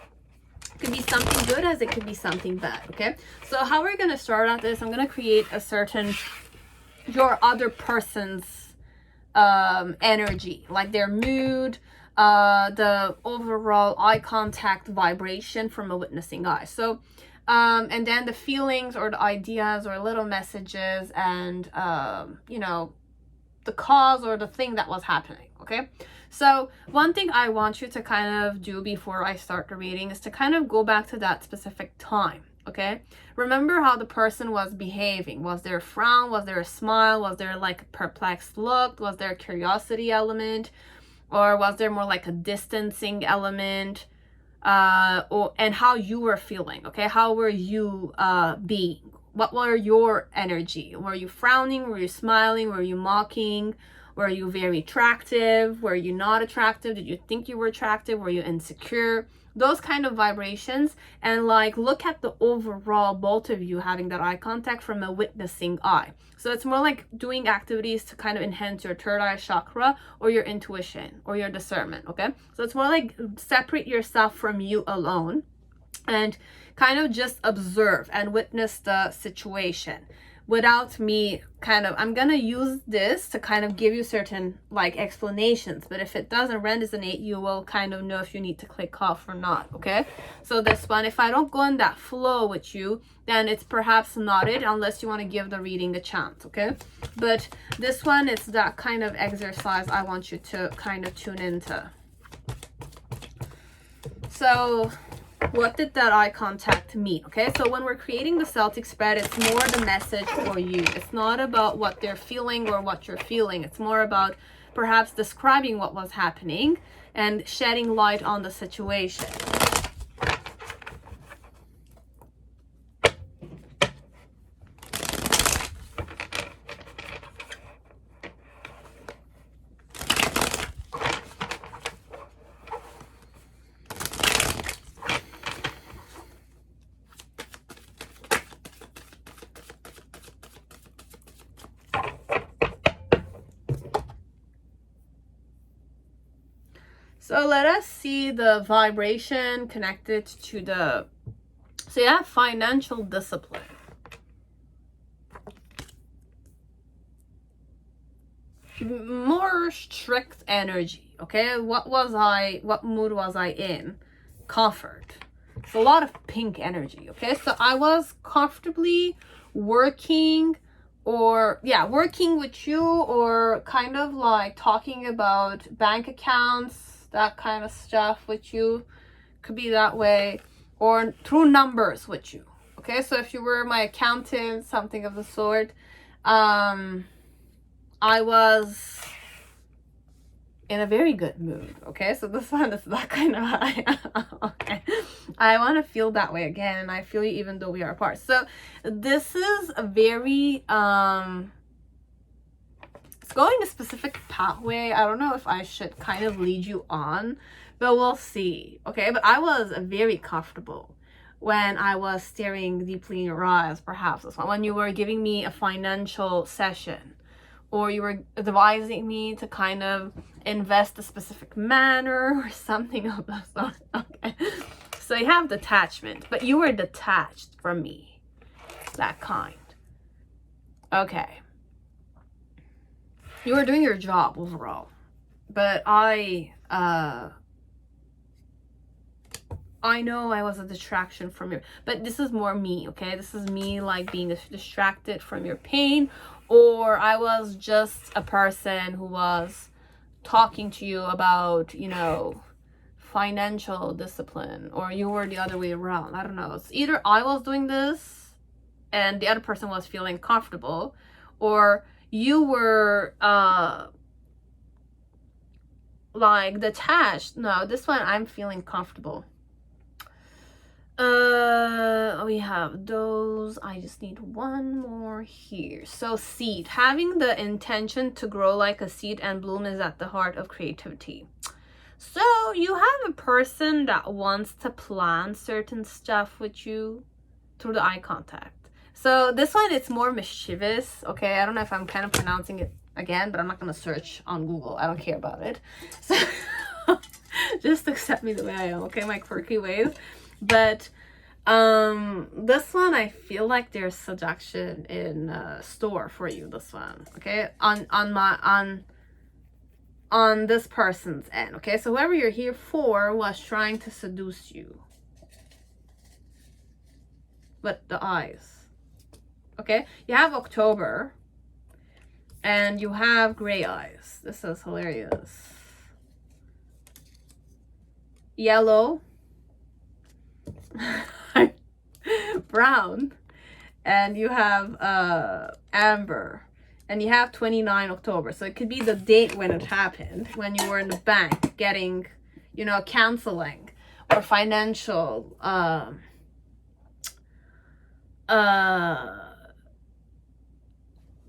something good as it could be something bad. Okay, so how we're gonna start out this, I'm gonna create a certain your other person's energy, like their mood, the overall eye contact vibration from a witnessing eye. So and then the feelings or the ideas or little messages and you know, the cause or the thing that was happening. Okay, so one thing I want you to kind of do before I start the reading is to kind of go back to that specific time. Okay, remember how the person was behaving. Was there a frown? Was there a smile? Was there like a perplexed look? Was there a curiosity element? Or was there more like a distancing element? And how you were feeling. Okay, how were you being? What were your energy? Were you frowning? Were you smiling? Were you mocking? Were you very attractive? Were you not attractive? Did you think you were attractive? Were you insecure? Those kind of vibrations. And like look at the overall, both of you having that eye contact from a witnessing eye. So it's more like doing activities to kind of enhance your third eye chakra or your intuition or your discernment. Okay, so it's more like separate yourself from you alone and kind of just observe and witness the situation without me kind of, I'm gonna use this to kind of give you certain like explanations, but if it doesn't resonate, you will kind of know if you need to click off or not. Okay, so this one, if I don't go in that flow with you, then it's perhaps not it, unless you want to give the reading a chance. Okay, but this one, it's that kind of exercise I want you to kind of tune into. So what did that eye contact mean? Okay, so when we're creating the Celtic spread, it's more the message for you. It's not about what they're feeling or what you're feeling. It's more about perhaps describing what was happening and shedding light on the situation. So let us see the vibration connected to the, so you have financial discipline. More strict energy. Okay, what mood was I in? Comfort. It's a lot of pink energy. Okay, so I was comfortably working working with you, or kind of like talking about bank accounts, that kind of stuff with you. Could be that way, or through numbers with you. Okay, so if you were my accountant, something of the sort, I was in a very good mood. Okay, so this one is that kind of high. Okay, I want to feel that way again, and I feel you even though we are apart. So this is a very it's going a specific pathway. I don't know if I should kind of lead you on, but we'll see. Okay, but I was very comfortable when I was staring deeply in your eyes, perhaps this one, when you were giving me a financial session, or you were advising me to kind of invest a specific manner or something of the sort. Okay, so you have detachment, but you were detached from me, that kind. Okay, You were doing your job overall. But I know I was a distraction from your, but this is more me, okay? This is me like being distracted from your pain, or I was just a person who was talking to you about, you know, financial discipline, or you were the other way around. I don't know. It's either I was doing this and the other person was feeling comfortable, or you were like detached. No, this one I'm feeling comfortable. We have those. I just need one more here. So seed, having the intention to grow like a seed and bloom is at the heart of creativity. So you have a person that wants to plan certain stuff with you through the eye contact. So this one, it's more mischievous. Okay, I don't know if I'm kind of pronouncing it again, but I'm not gonna search on Google. I don't care about it. So just accept me the way I am, okay? My quirky ways. But this one, I feel like there's seduction in store for you. This one, okay, on this person's end, okay? So whoever you're here for was trying to seduce you. But the eyes, okay? You have October and you have gray eyes. This is hilarious. Yellow, brown, and you have amber, and you have 29 October. So it could be the date when it happened, when you were in the bank getting, you know, counseling or financial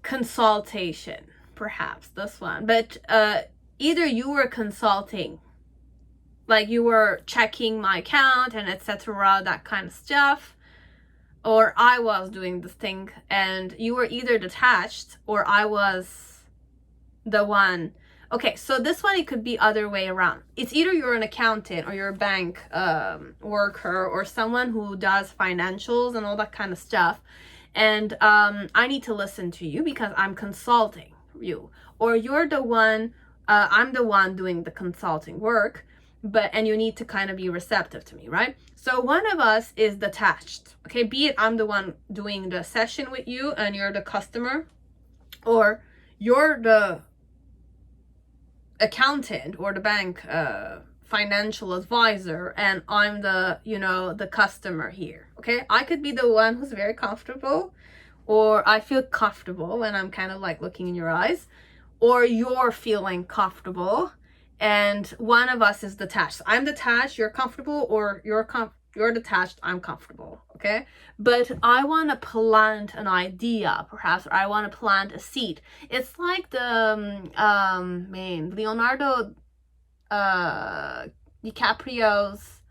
consultation, perhaps this one. But either you were consulting, like you were checking my account and etc., that kind of stuff, or I was doing this thing and you were either detached or I was the one. Okay, so this one, it could be other way around. It's either you're an accountant or you're a bank worker or someone who does financials and all that kind of stuff, and I need to listen to you because I'm consulting you, or you're the one, I'm the one doing the consulting work, and you need to kind of be receptive to me, right? So one of us is detached, okay? Be it I'm the one doing the session with you and you're the customer, or you're the accountant or the bank financial advisor and I'm the, you know, the customer here, okay? I could be the one who's very comfortable, or I feel comfortable when I'm kind of like looking in your eyes, or you're feeling comfortable and one of us is detached. So I'm detached, you're comfortable, or you're detached, I'm comfortable, okay? But I want to plant an idea, perhaps, or I want to plant a seed. It's like the Leonardo DiCaprio's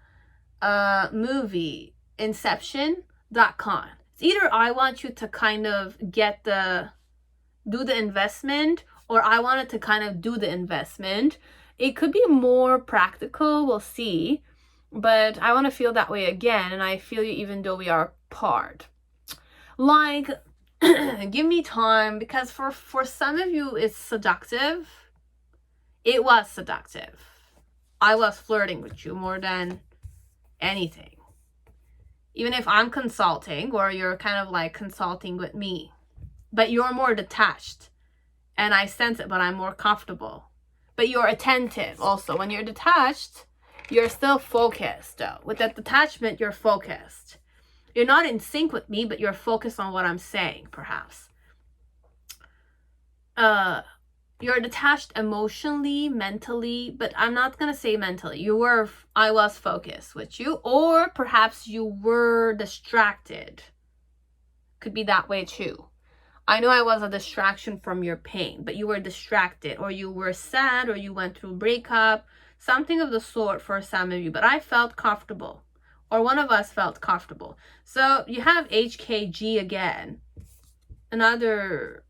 movie Inception.com. It's either I want you to kind of do the investment, or I wanted to kind of do the investment. It could be more practical, we'll see, but I want to feel that way again, and I feel you even though we are apart. Like, give me time, because for some of you it's seductive. It was seductive. I was flirting with you more than anything. Even if I'm consulting, or you're kind of like consulting with me, but you're more detached, and I sense it, but I'm more comfortable. But you're attentive also. When you're detached, you're still focused though. With that detachment, you're focused. You're not in sync with me, but you're focused on what I'm saying, perhaps. You're detached emotionally, mentally, but I'm not going to say mentally. I was focused with you, or perhaps you were distracted. Could be that way too. I know I was a distraction from your pain, but you were distracted, or you were sad, or you went through a breakup, something of the sort for some of you, but I felt comfortable, or one of us felt comfortable. So you have HKG again, another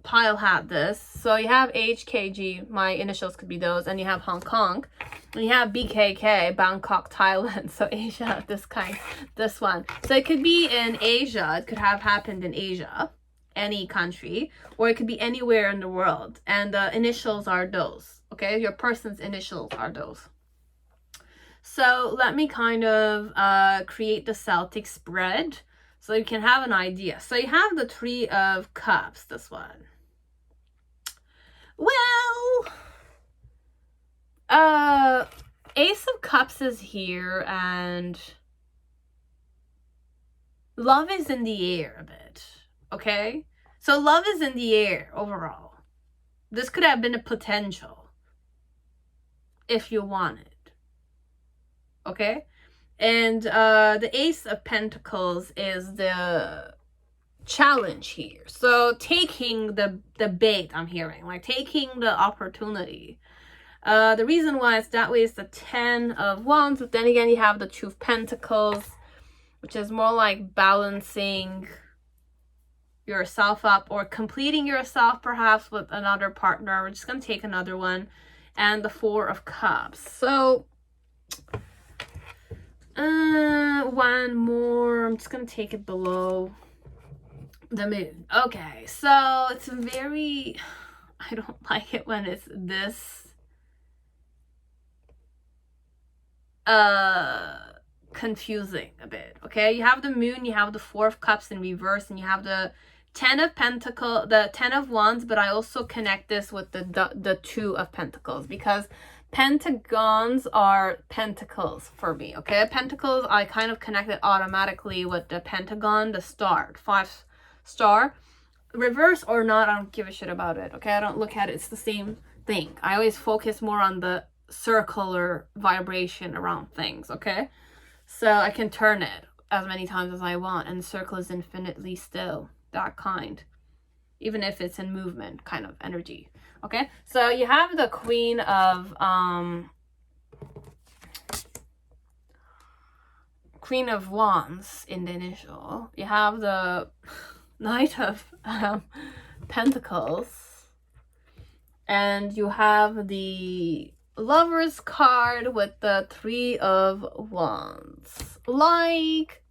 pile had this. So you have HKG, my initials could be those, and you have Hong Kong, and you have BKK, Bangkok, Thailand. So Asia, this one. So it could be in Asia, it could have happened in Asia, any country, or it could be anywhere in the world, and the initials are those. Okay, your person's initials are those. So let me kind of create the Celtic spread so you can have an idea. So you have the Three of Cups, this one. Well, Ace of Cups is here, and love is in the air a bit, okay? So love is in the air overall. This could have been a potential if you wanted, okay? And the Ace of Pentacles is the challenge here. So taking the bait, I'm hearing, like taking the opportunity. The reason why it's that way is the 10 of Wands, but then again you have the Two of Pentacles, which is more like balancing yourself up or completing yourself perhaps with another partner. We're just going to take another one. And the Four of Cups. So one more. I'm just going to take it below the Moon. Okay, so it's very, I don't like it when it's this confusing a bit. Okay, you have the Moon, you have the Four of Cups in reverse, and you have the 10 of Pentacles, the 10 of Wands, but I also connect this with the Two of Pentacles, because pentagons are pentacles for me. Okay, pentacles, I kind of connect it automatically with the pentagon, the star, 5 star, reverse or not, I don't give a shit about it. Okay, I don't look at it, it's the same thing. I always focus more on the circular vibration around things. Okay, so I can turn it as many times as I want, and the circle is infinitely still, that kind, even if it's in movement kind of energy. Okay, so you have the Queen of Wands in the initial. You have the Knight of Pentacles, and you have the Lover's card with the Three of Wands. Like,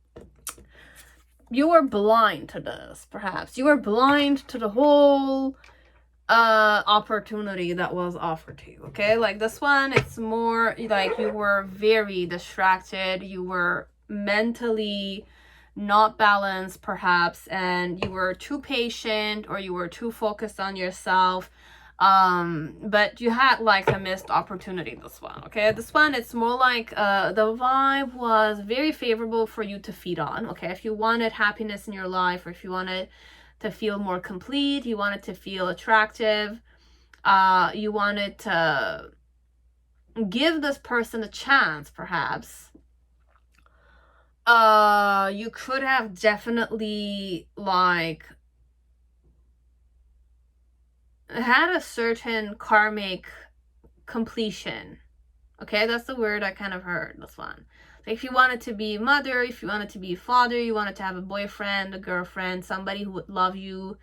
you were blind to this, perhaps. You were blind to the whole opportunity that was offered to you. Okay, like this one, it's more like you were very distracted, you were mentally not balanced perhaps, and you were too patient or you were too focused on yourself, but you had like a missed opportunity. This one, okay, this one, it's more like the vibe was very favorable for you to feed on. Okay, if you wanted happiness in your life, or if you wanted to feel more complete, you wanted to feel attractive, you wanted to give this person a chance perhaps, you could have definitely like had a certain karmic completion. Okay, that's the word I kind of heard, this one. Like if you wanted to be a mother, if you wanted to be a father, you wanted to have a boyfriend, a girlfriend, somebody who would love you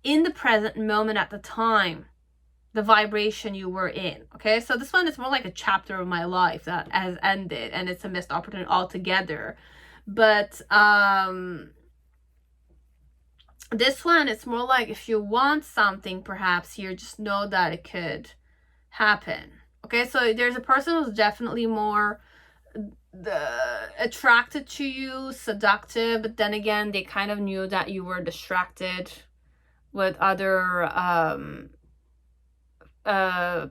in the present moment at the time, the vibration you were in. Okay, so this one is more like a chapter of my life that has ended, and it's a missed opportunity altogether. But this one, it's more like if you want something perhaps here, just know that it could happen. Okay, so there's a person who's definitely more attracted to you, seductive, but then again they kind of knew that you were distracted with other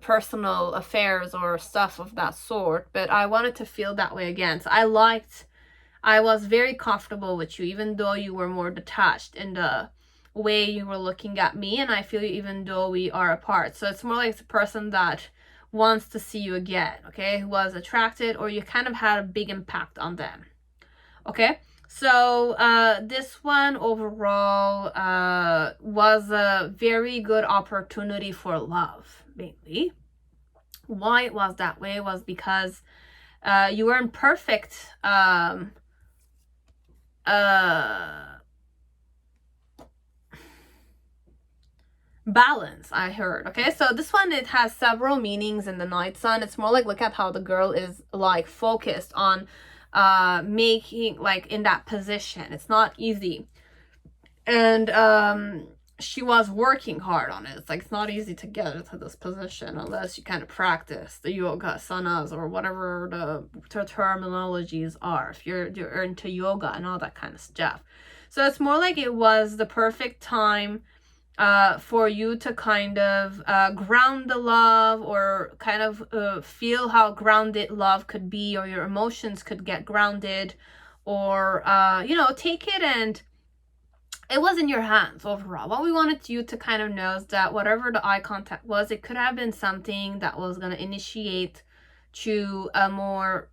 personal affairs or stuff of that sort. But I wanted to feel that way again. So I was very comfortable with you, even though you were more detached in the way you were looking at me, and I feel you even though we are apart. So it's more like it's a person that wants to see you again, okay, who was attracted, or you kind of had a big impact on them. Okay, so this one overall was a very good opportunity for love, mainly. Why it was that way was because you were in perfect balance, I heard. Okay, so this one, it has several meanings in the Night Sun. It's more like, look at how the girl is like focused on making, like in that position. It's not easy. And she was working hard on it. It's like, it's not easy to get into this position unless you kind of practice the yoga asanas or whatever the terminologies are, if you're into yoga and all that kind of stuff. So it's more like it was the perfect time for you to kind of ground the love, or kind of feel how grounded love could be, or your emotions could get grounded, or you know, take it, and it was in your hands overall. What we wanted you to kind of know is that whatever the eye contact was, it could have been something that was going to initiate to a more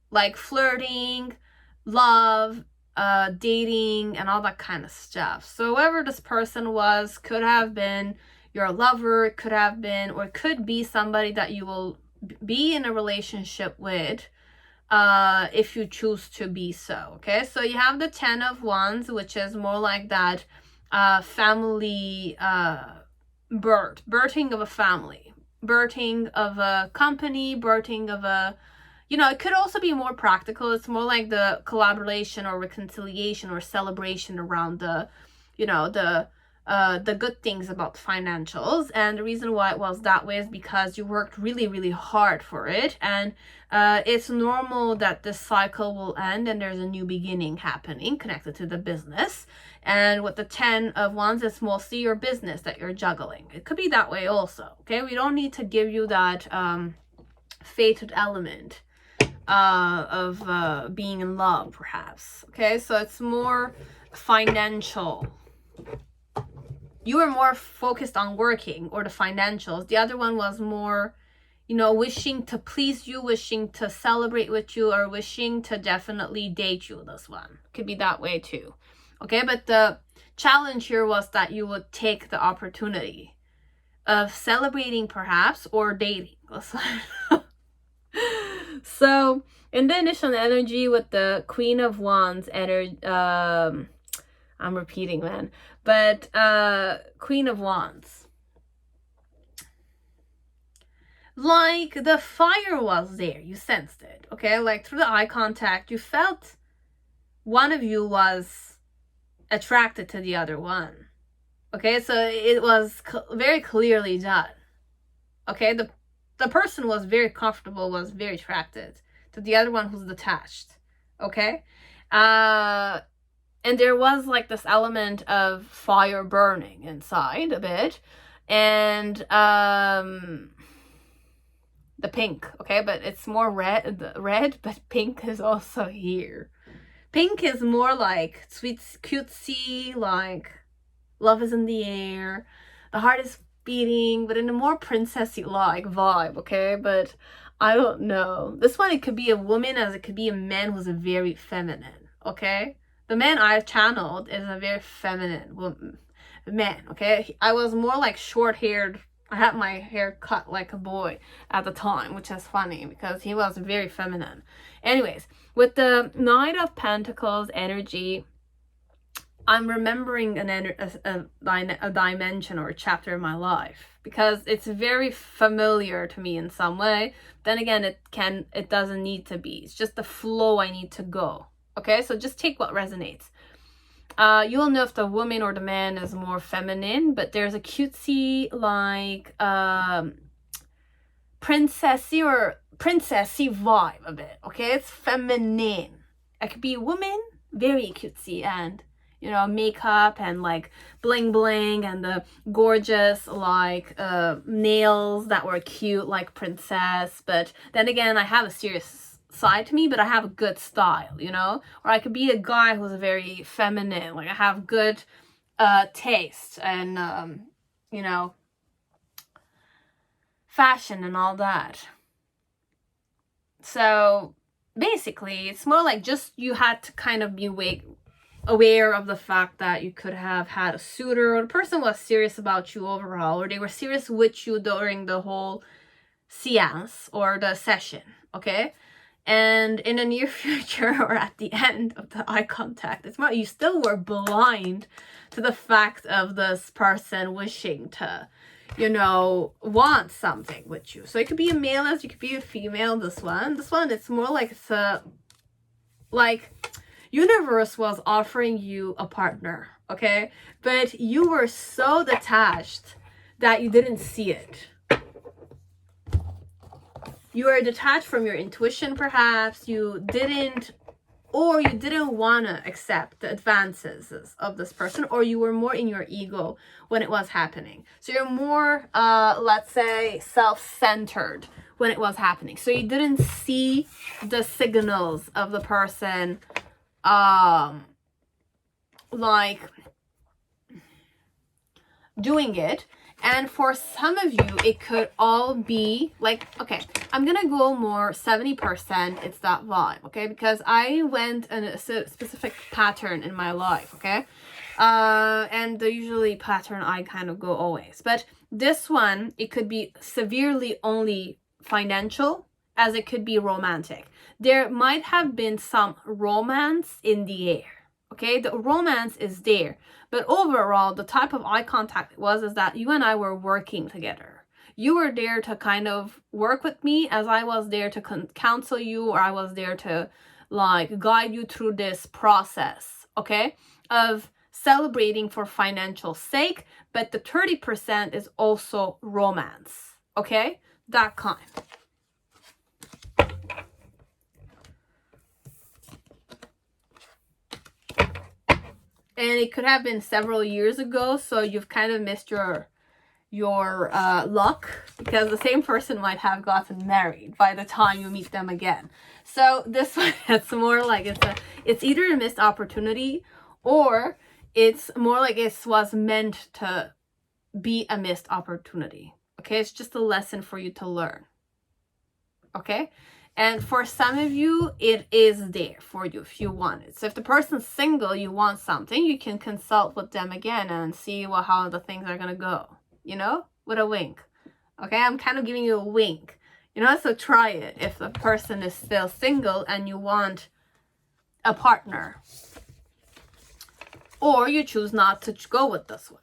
like flirting, love, dating, and all that kind of stuff. So whoever this person was could have been your lover, it could have been, or it could be somebody that you will be in a relationship with, if you choose to be so. Okay, so you have the 10 of Wands, which is more like that family birthing of a family, birthing of a company, birthing of a, you know, it could also be more practical. It's more like the collaboration or reconciliation or celebration around the, you know, the good things about financials. And the reason why it was that way is because you worked really, really hard for it. And it's normal that this cycle will end and there's a new beginning happening connected to the business. And with the 10 of Wands, it's mostly your business that you're juggling. It could be that way also. Okay, we don't need to give you that fated element of being in love, perhaps. Okay, so it's more financial. You were more focused on working or the financials. The other one was more, you know, wishing to please you, wishing to celebrate with you, or wishing to definitely date you. This one could be that way too. Okay, but the challenge here was that you would take the opportunity of celebrating, perhaps, or dating. So in the initial energy with the Queen of Wands energy, I'm repeating, man, but Queen of Wands, like the fire was there, you sensed it. Okay, like through the eye contact, you felt one of you was attracted to the other one. Okay, so it was very clearly done. Okay, the person was very comfortable, was very attracted to the other one who's detached. Okay, and there was like this element of fire burning inside a bit, and the pink. Okay, but it's more red, but pink is also here. Pink is more like sweet, cutesy, like love is in the air, the heart is beating, but in a more princessy like vibe. Okay, but I don't know, this one, it could be a woman as it could be a man who's a very feminine. Okay, the man I channeled is a very feminine man. Okay, I was more like short-haired. I had my hair cut like a boy at the time, which is funny because he was very feminine. Anyways, with the Knight of Pentacles energy, I'm remembering a dimension or a chapter in my life because it's very familiar to me in some way. Then again, it doesn't need to be. It's just the flow I need to go. Okay, so just take what resonates. You'll know if the woman or the man is more feminine, but there's a cutesy, like princessy vibe a bit. Okay, it's feminine. It could be a woman, very cutesy, and you know, makeup and like bling bling, and the gorgeous like nails that were cute like princess. But then again, I have a serious side to me, but I have a good style, you know. Or I could be a guy who's very feminine, like I have good taste and you know, fashion and all that. So basically it's more like just you had to kind of be aware of the fact that you could have had a suitor, or the person was serious about you overall, or they were serious with you during the whole seance or the session. Okay, and in the near future or at the end of the eye contact, it's more you still were blind to the fact of this person wishing to, you know, want something with you. So it could be a male as you could be a female. This one, it's more like it's a like universe was offering you a partner. okay? But you were so detached that you didn't see it. You were detached from your intuition, perhaps. You didn't want to accept the advances of this person, or you were more in your ego when it was happening. So you're more, let's say, self-centered when it was happening. So you didn't see the signals of the person, like doing it. And for some of you, it could all be like, okay, I'm gonna go more 70%, it's that vibe, okay? Because I went in a specific pattern in my life, okay? And the usually pattern I kind of go always. But this one, it could be severely only financial, as it could be romantic. There might have been some romance in the air. Okay, the romance is there, but overall, the type of eye contact is that you and I were working together. You were there to kind of work with me as I was there to counsel you, or I was there to like guide you through this process, okay, of celebrating for financial sake, but the 30% is also romance, okay, that kind. And it could have been several years ago, so you've kind of missed your luck, because the same person might have gotten married by the time you meet them again. So this one, it's more like it's either a missed opportunity, or it's more like it was meant to be a missed opportunity. Okay, it's just a lesson for you to learn. Okay. And for some of you, it is there for you if you want it. So if the person's single, you want something, you can consult with them again and see how the things are going to go, you know, with a wink. Okay, I'm kind of giving you a wink, you know, so try it if the person is still single and you want a partner. Or you choose not to go with this one.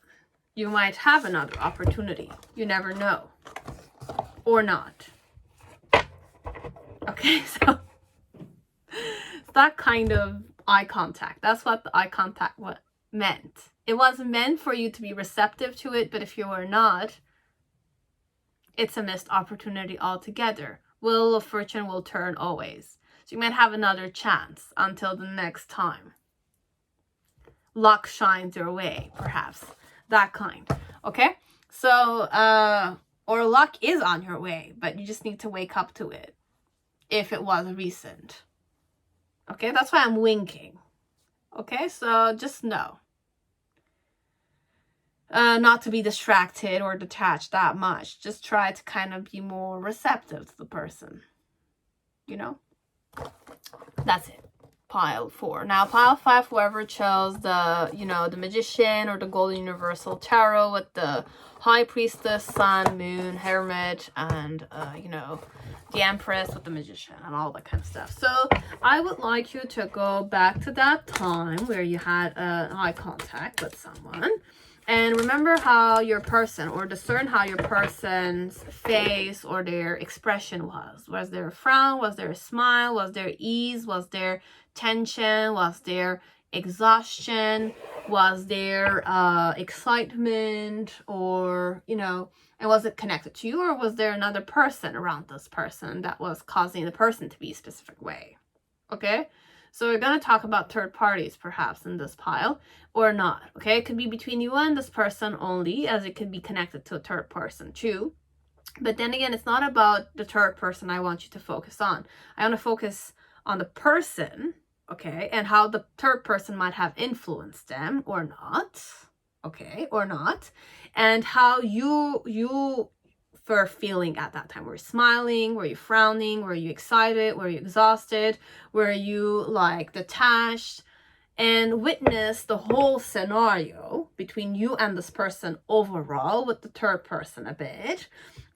You might have another opportunity. You never know. Or not. Okay, so it's that kind of eye contact. That's what the eye contact meant. It was meant for you to be receptive to it, but if you were not, it's a missed opportunity altogether. Wheel of Fortune will turn always. So you might have another chance until the next time. Luck shines your way, perhaps. That kind. Okay? So, or luck is on your way, but you just need to wake up to it. If it was recent. Okay, that's why I'm winking. Okay, so just know. Not to be distracted or detached that much. Just try to kind of be more receptive to the person. You know? That's it. Pile 4. Now, pile 5, whoever chose the, you know, the Magician or the Golden Universal Tarot with the High Priestess, Sun, Moon, Hermit, and, you know, the Empress with the Magician and all that kind of stuff. So I would like you to go back to that time where you had eye contact with someone, and remember how your person, or discern how your person's face or their expression was. Was there a frown? Was there a smile? Was there ease? Was there tension? Was there exhaustion? Was there excitement? Or, you know, and was it connected to you, or was there another person around this person that was causing the person to be a specific way? Okay, so we're going to talk about third parties perhaps in this pile, or not. Okay, it could be between you and this person only, as it could be connected to a third person too. But then again, it's not about the third person I want you to focus on. I want to focus on the person, okay, and how the third person might have influenced them or not. Okay, or not, and how you were feeling at that time. Were you smiling? Were you frowning? Were you excited? Were you exhausted? Were you like detached? And witness the whole scenario between you and this person overall, with the third person a bit,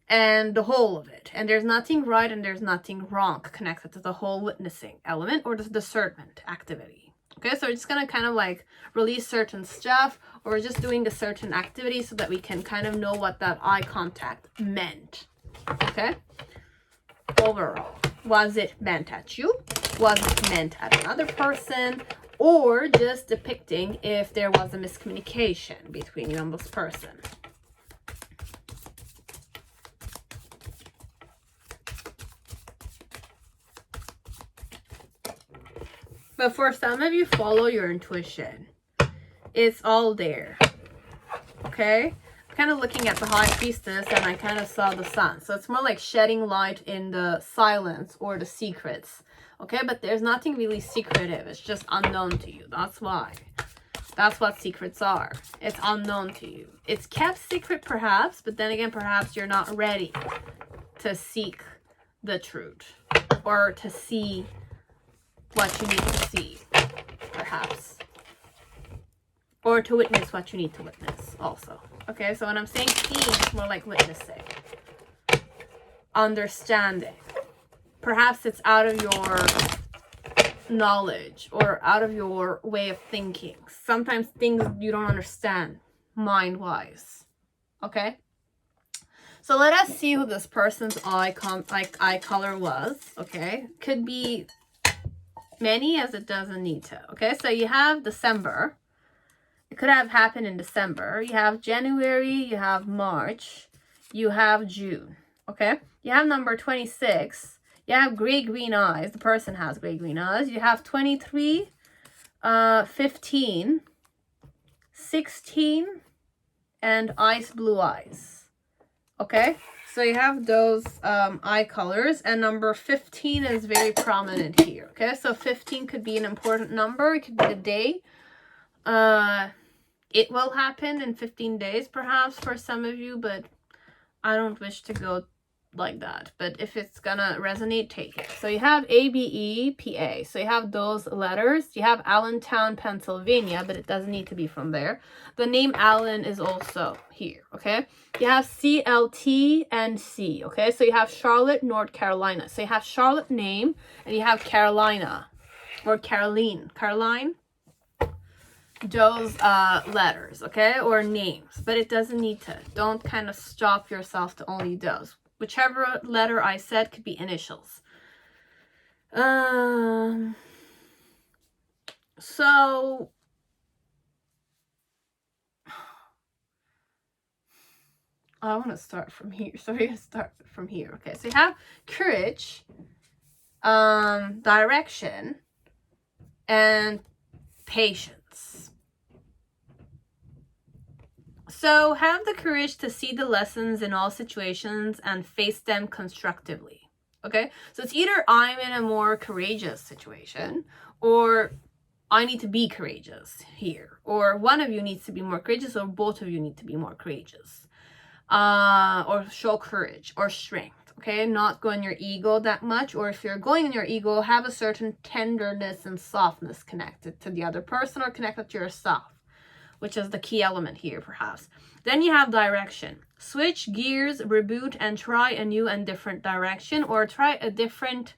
and the whole of it. And there's nothing right and there's nothing wrong connected to the whole witnessing element or the discernment activity. Okay, so we're just gonna kind of like release certain stuff, or we're just doing a certain activity so that we can kind of know what that eye contact meant. Okay, overall, was it meant at you? Was it meant at another person? or just depicting if there was a miscommunication between you and this person. But for some of you, follow your intuition. It's all there. Okay? I'm kind of looking at the High Priestess and I kind of saw the Sun. So it's more like shedding light in the silence or the secrets. Okay? But there's nothing really secretive. It's just unknown to you. That's why. That's what secrets are. It's unknown to you. It's kept secret perhaps, but then again, perhaps you're not ready to seek the truth or to see what you need to see, perhaps. Or to witness what you need to witness also. Okay, so when I'm saying seeing, it's more like witnessing. Understanding. Perhaps it's out of your knowledge or out of your way of thinking. Sometimes things you don't understand mind-wise. Okay? So let us see who this person's eye color was. Okay? Could be many as it doesn't need to. Okay, so you have December. It could have happened in December. You have January, you have March, you have June. Okay, you have number 26. You have gray-green eyes. The person has gray-green eyes. You have 23, 15, 16, and ice blue eyes. Okay, so you have those eye colors, and number 15 is very prominent here. Okay, so 15 could be an important number. It could be a day. It will happen in 15 days perhaps for some of you, but I don't wish to go like that. But if it's gonna resonate, take it. So you have ABEPA. So you have those letters. You have Allentown, Pennsylvania, but it doesn't need to be from there. The name Allen is also here, okay? You have CLT and C, okay? So you have Charlotte, North Carolina. So you have Charlotte name and you have Carolina or Caroline. Those letters, okay? Or names, but it doesn't need to. Don't kind of stop yourself to only those. Whichever letter I said could be initials. So I want to start from here. So we're going to start from here. Okay, so you have courage, direction, and patience. So have the courage to see the lessons in all situations and face them constructively. Okay, so it's either I'm in a more courageous situation or I need to be courageous here, or one of you needs to be more courageous, or both of you need to be more courageous, or show courage or strength. Okay, not go in your ego that much, or if you're going in your ego, have a certain tenderness and softness connected to the other person or connected to yourself, which is the key element here perhaps. Then you have direction. Switch gears, reboot, and try a new and different direction, or try a different,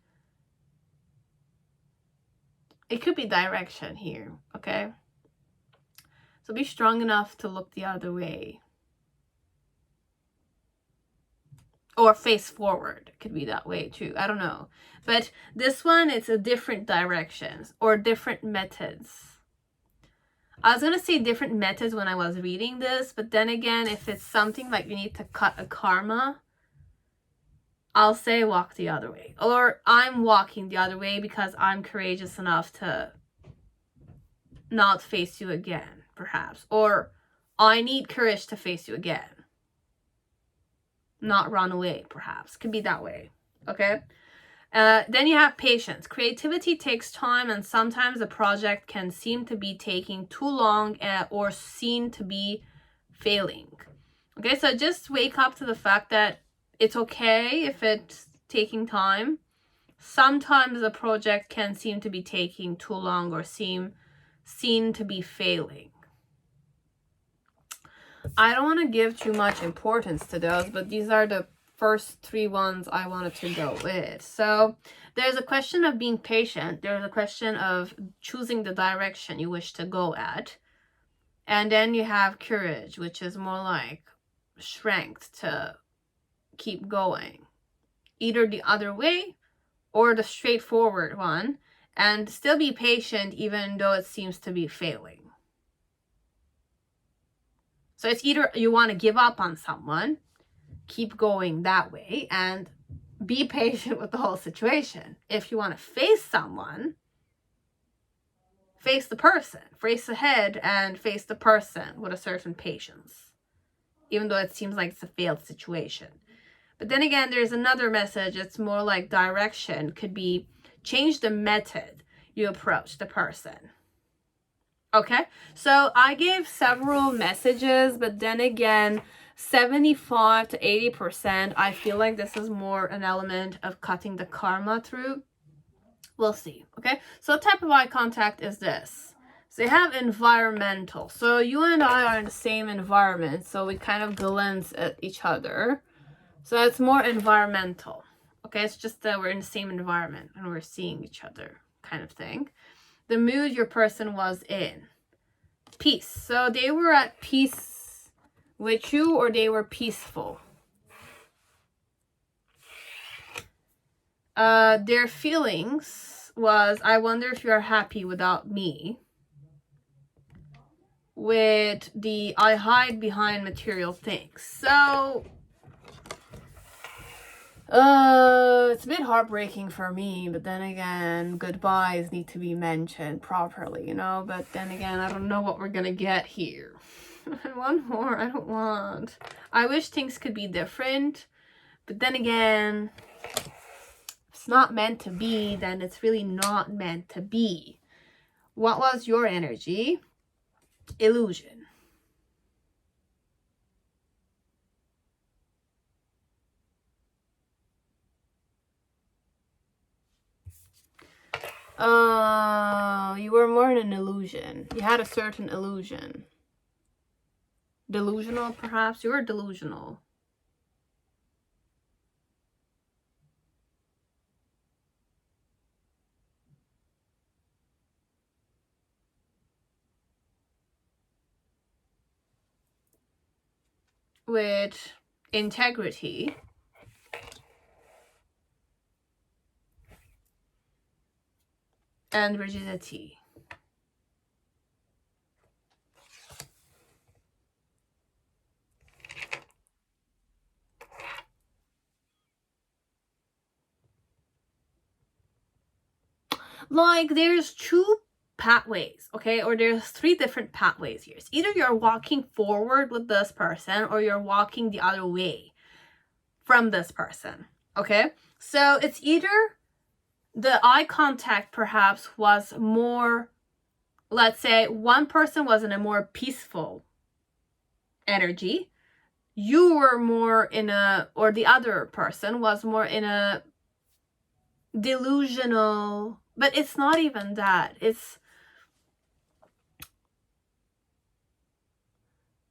it could be direction here, okay? So be strong enough to look the other way. Or face forward. It could be that way too. I don't know. But this one, it's a different directions or different methods. I was going to say different methods when I was reading this, but then again, if it's something like you need to cut a karma, I'll say walk the other way. Or I'm walking the other way because I'm courageous enough to not face you again, perhaps. Or I need courage to face you again. Not run away, perhaps. Could be that way, okay? Then you have patience. Creativity takes time, and sometimes a project can seem to be taking too long or seen to be failing. Okay, so just wake up to the fact that it's okay if it's taking time. Sometimes a project can seem to be taking too long or seen to be failing. I don't want to give too much importance to those, but these are the first three ones I wanted to go with. So there's a question of being patient. There's a question of choosing the direction you wish to go at. And then you have courage, which is more like strength to keep going. Either the other way or the straightforward one. and still be patient even though it seems to be failing. So it's either you want to give up on someone, keep going that way, and be patient with the whole situation. If you want to face someone, face the person, face ahead and face the person with a certain patience, even though it seems like it's a failed situation. But then again, there's another message. It's more like direction. Could be change the method you approach the person. Okay, so I gave several messages, but then again, 75 to 80%, I feel like this is more an element of cutting the karma through. We'll see. Okay, so what type of eye contact is this? So you have environmental. So you and I are in the same environment, so we kind of glance at each other. So it's more environmental. Okay, it's just that we're in the same environment and we're seeing each other kind of thing. The mood your person was in. Peace. So they were at peace with you, or they were peaceful. Their feelings was, I wonder if you're happy without me. With the I hide behind material things. So it's a bit heartbreaking for me, but then again, goodbyes need to be mentioned properly, you know. But then again, I don't know what we're gonna get here. One more, I don't want. I wish things could be different, but then again, if it's not meant to be, then it's really not meant to be. What was your energy? Illusion. You were more in an illusion. You had a certain illusion. Delusional, perhaps? You were delusional. With integrity. And rigidity. Like, there's two pathways, okay? Or there's three different pathways here. It's either you're walking forward with this person, or you're walking the other way from this person, okay? So it's either the eye contact perhaps was more, let's say one person was in a more peaceful energy, you were more in a, or the other person was more in a delusional, but it's not even that. It's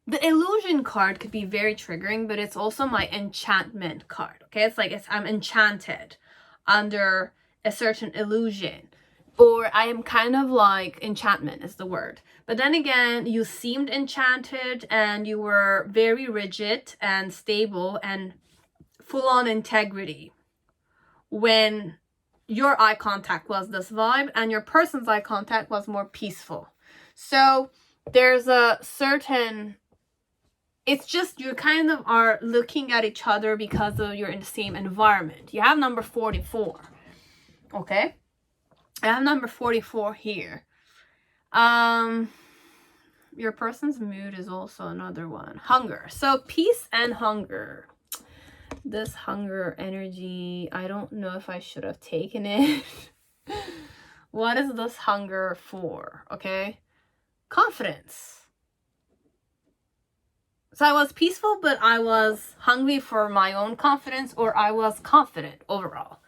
the illusion card could be very triggering, but it's also my enchantment card, okay? It's like I'm enchanted under a certain illusion, or I am kind of like, enchantment is the word. But then again, you seemed enchanted and you were very rigid and stable and full on integrity when your eye contact was this vibe and your person's eye contact was more peaceful. So there's a certain, it's just you kind of are looking at each other because of you're in the same environment. You have number 44. Okay, I have number 44 here. Your person's mood is also another one. Hunger. So peace and hunger. This hunger energy, I don't know if I should have taken it. What is this hunger for? Okay, confidence. So I was peaceful, but I was hungry for my own confidence, or I was confident overall.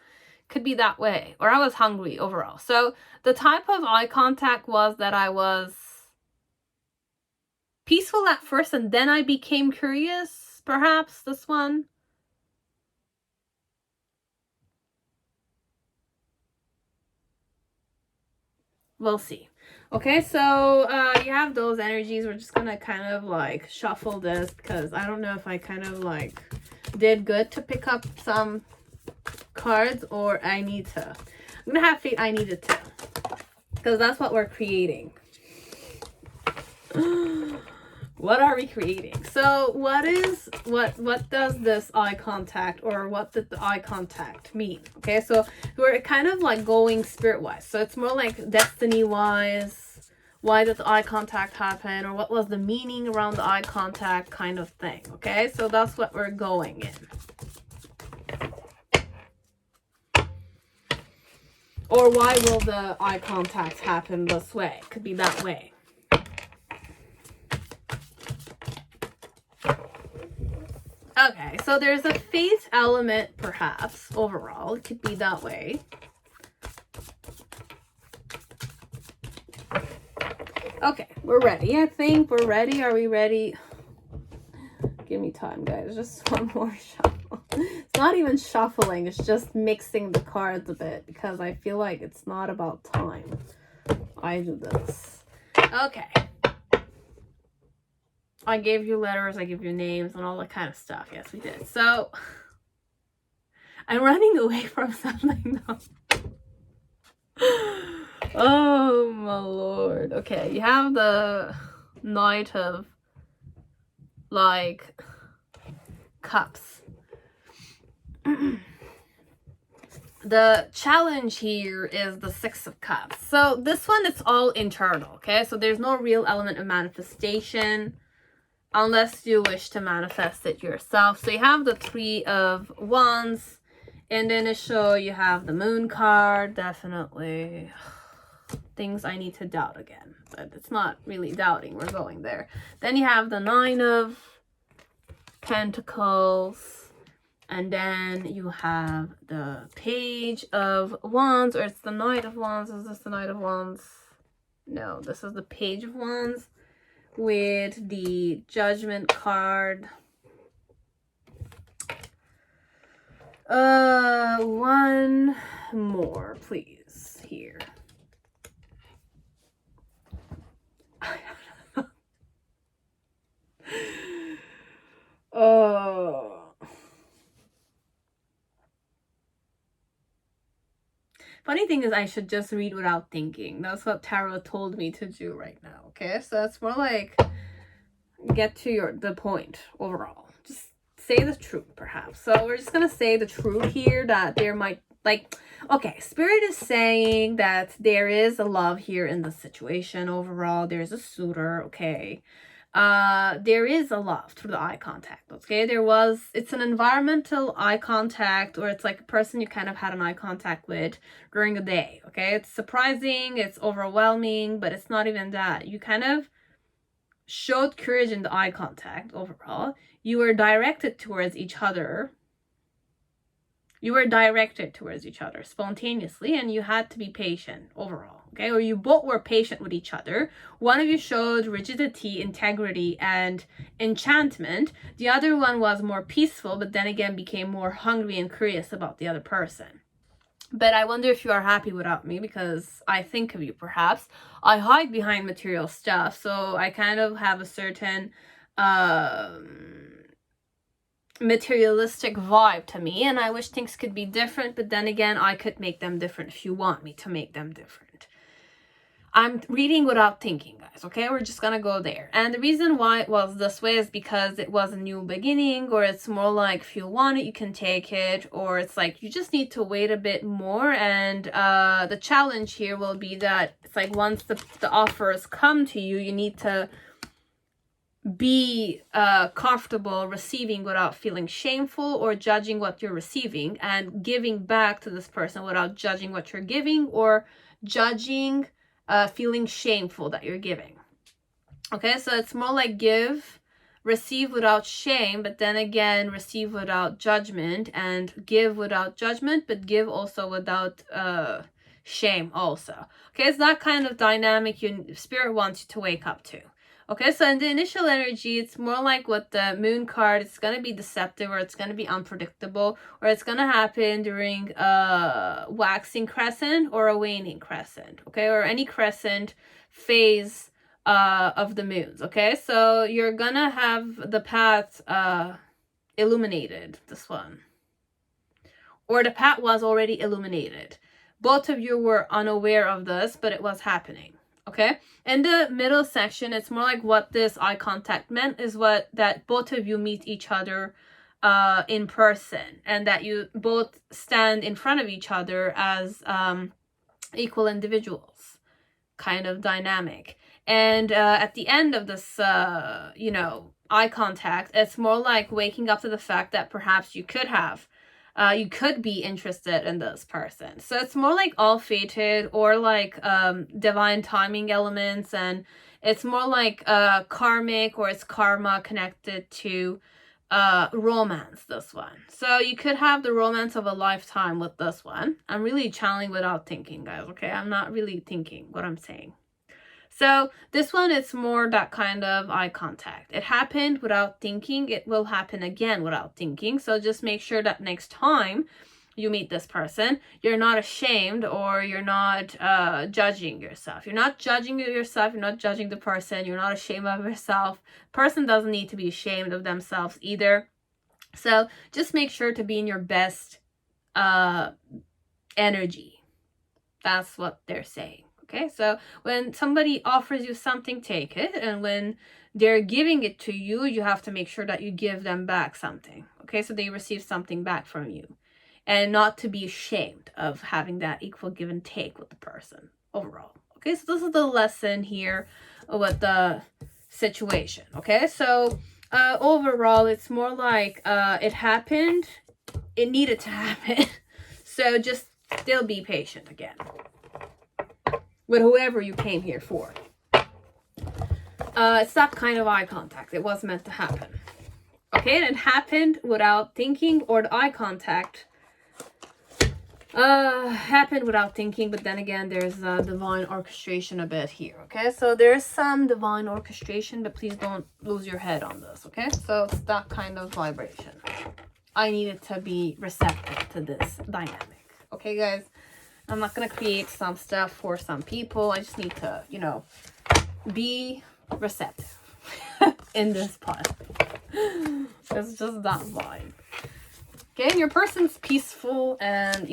Could be that way, or I was hungry overall. So the type of eye contact was that I was peaceful at first and then I became curious, perhaps this one. We'll see. Okay, so you have those energies. We're just gonna kind of like shuffle this because I don't know if I kind of like did good to pick up some cards, or I need to. I'm gonna have faith I needed to. because that's what we're creating. What are we creating? So what does this eye contact, or what did the eye contact mean? Okay, so we're kind of like going spirit wise, so it's more like destiny wise. Why did the eye contact happen, or what was the meaning around the eye contact kind of thing? Okay, so that's what we're going in. Or why will the eye contact happen this way? Could be that way. Okay, so there's a fate element, perhaps, overall. It could be that way. Okay, we're ready. I think we're ready. Are we ready? Give me time, guys. Just one more shuffle. It's not even shuffling. It's just mixing the cards a bit, because I feel like it's not about time. I do this. Okay. I gave you letters, I give you names, and all that kind of stuff. Yes, we did. So, I'm running away from something, though. Oh, my lord. Okay, you have the Knight of, like, Cups. The challenge here is the Six of Cups. So, this one, it's all internal, okay? So, there's no real element of manifestation, unless you wish to manifest it yourself. So you have the Three of Wands. In the initial, you have the Moon card. Definitely things I need to doubt again. But it's not really doubting. We're going there. Then you have the Nine of Pentacles. And then you have the Page of Wands. Or it's the Knight of Wands. Is this the Knight of Wands? No, this is the Page of Wands. With the Judgment card. One more, please, here. Oh. Funny thing is, I should just read without thinking. That's what tarot told me to do right now, okay? So it's more like, get to the point overall. Just say the truth, perhaps. So we're just gonna say the truth here, that there might, like, okay, Spirit is saying that there is a love here in the situation overall. There's a suitor, okay? There is a love through the eye contact, okay? It's an environmental eye contact, or it's like a person you kind of had an eye contact with during the day, okay? It's surprising, it's overwhelming, but it's not even that. You kind of showed courage in the eye contact overall. You were directed towards each other. You were directed towards each other spontaneously, and you had to be patient overall, okay? Or you both were patient with each other. One of you showed rigidity, integrity, and enchantment. The other one was more peaceful, but then again became more hungry and curious about the other person. But I wonder if you are happy without me, because I think of you, perhaps. I hide behind material stuff, so I kind of have a certain materialistic vibe to me, and I wish things could be different, but then again, I could make them different if you want me to make them different. I'm reading without thinking, guys, okay? We're just gonna go there. And the reason why it was this way is because it was a new beginning, or it's more like if you want it, you can take it, or it's like you just need to wait a bit more. And the challenge here will be that it's like once the offers come to you, you need to be comfortable receiving without feeling shameful or judging what you're receiving, and giving back to this person without judging what you're giving, or judging feeling shameful that you're giving. Okay, so it's more like receive without shame, but then again receive without judgment, and give without judgment, but give also without shame also. Okay, it's that kind of dynamic Spirit wants you to wake up to. Okay, so in the initial energy, it's more like what the Moon card, it's going to be deceptive, or it's going to be unpredictable, or it's going to happen during a waxing crescent or a waning crescent, okay, or any crescent phase of the moons, okay? So you're going to have the path illuminated, this one. Or the path was already illuminated. both of you were unaware of this, but it was happening. Okay, in the middle section, it's more like what this eye contact meant is that both of you meet each other in person, and that you both stand in front of each other as equal individuals, kind of dynamic. And at the end of this, eye contact, it's more like waking up to the fact that perhaps you could be interested in this person. So it's more like all fated, or like divine timing elements, and it's more like karmic, or it's karma connected to romance, this one. So you could have the romance of a lifetime with this one. I'm really channeling without thinking, guys, okay? I'm not really thinking what I'm saying. So this one, it's more that kind of eye contact. It happened without thinking. It will happen again without thinking. So just make sure that next time you meet this person, you're not ashamed, or you're not judging yourself. You're not judging yourself. You're not judging the person. You're not ashamed of yourself. Person doesn't need to be ashamed of themselves either. So just make sure to be in your best energy. That's what they're saying. Okay, so when somebody offers you something, take it. And when they're giving it to you, you have to make sure that you give them back something. Okay, so they receive something back from you. And not to be ashamed of having that equal give and take with the person overall. Okay, so this is the lesson here with the situation. Okay, so overall, it's more like it happened. It needed to happen. So just still be patient again with whoever you came here for. It's that kind of eye contact. It was meant to happen. Okay, and it happened without thinking, or the eye contact happened without thinking, but then again, there's divine orchestration a bit here. Okay, so there's some divine orchestration, but please don't lose your head on this. Okay, so it's that kind of vibration. I needed to be receptive to this dynamic. Okay, guys, I'm not gonna create some stuff for some people. I just need to, be receptive in this part. It's just that vibe. Okay, and your person's peaceful and,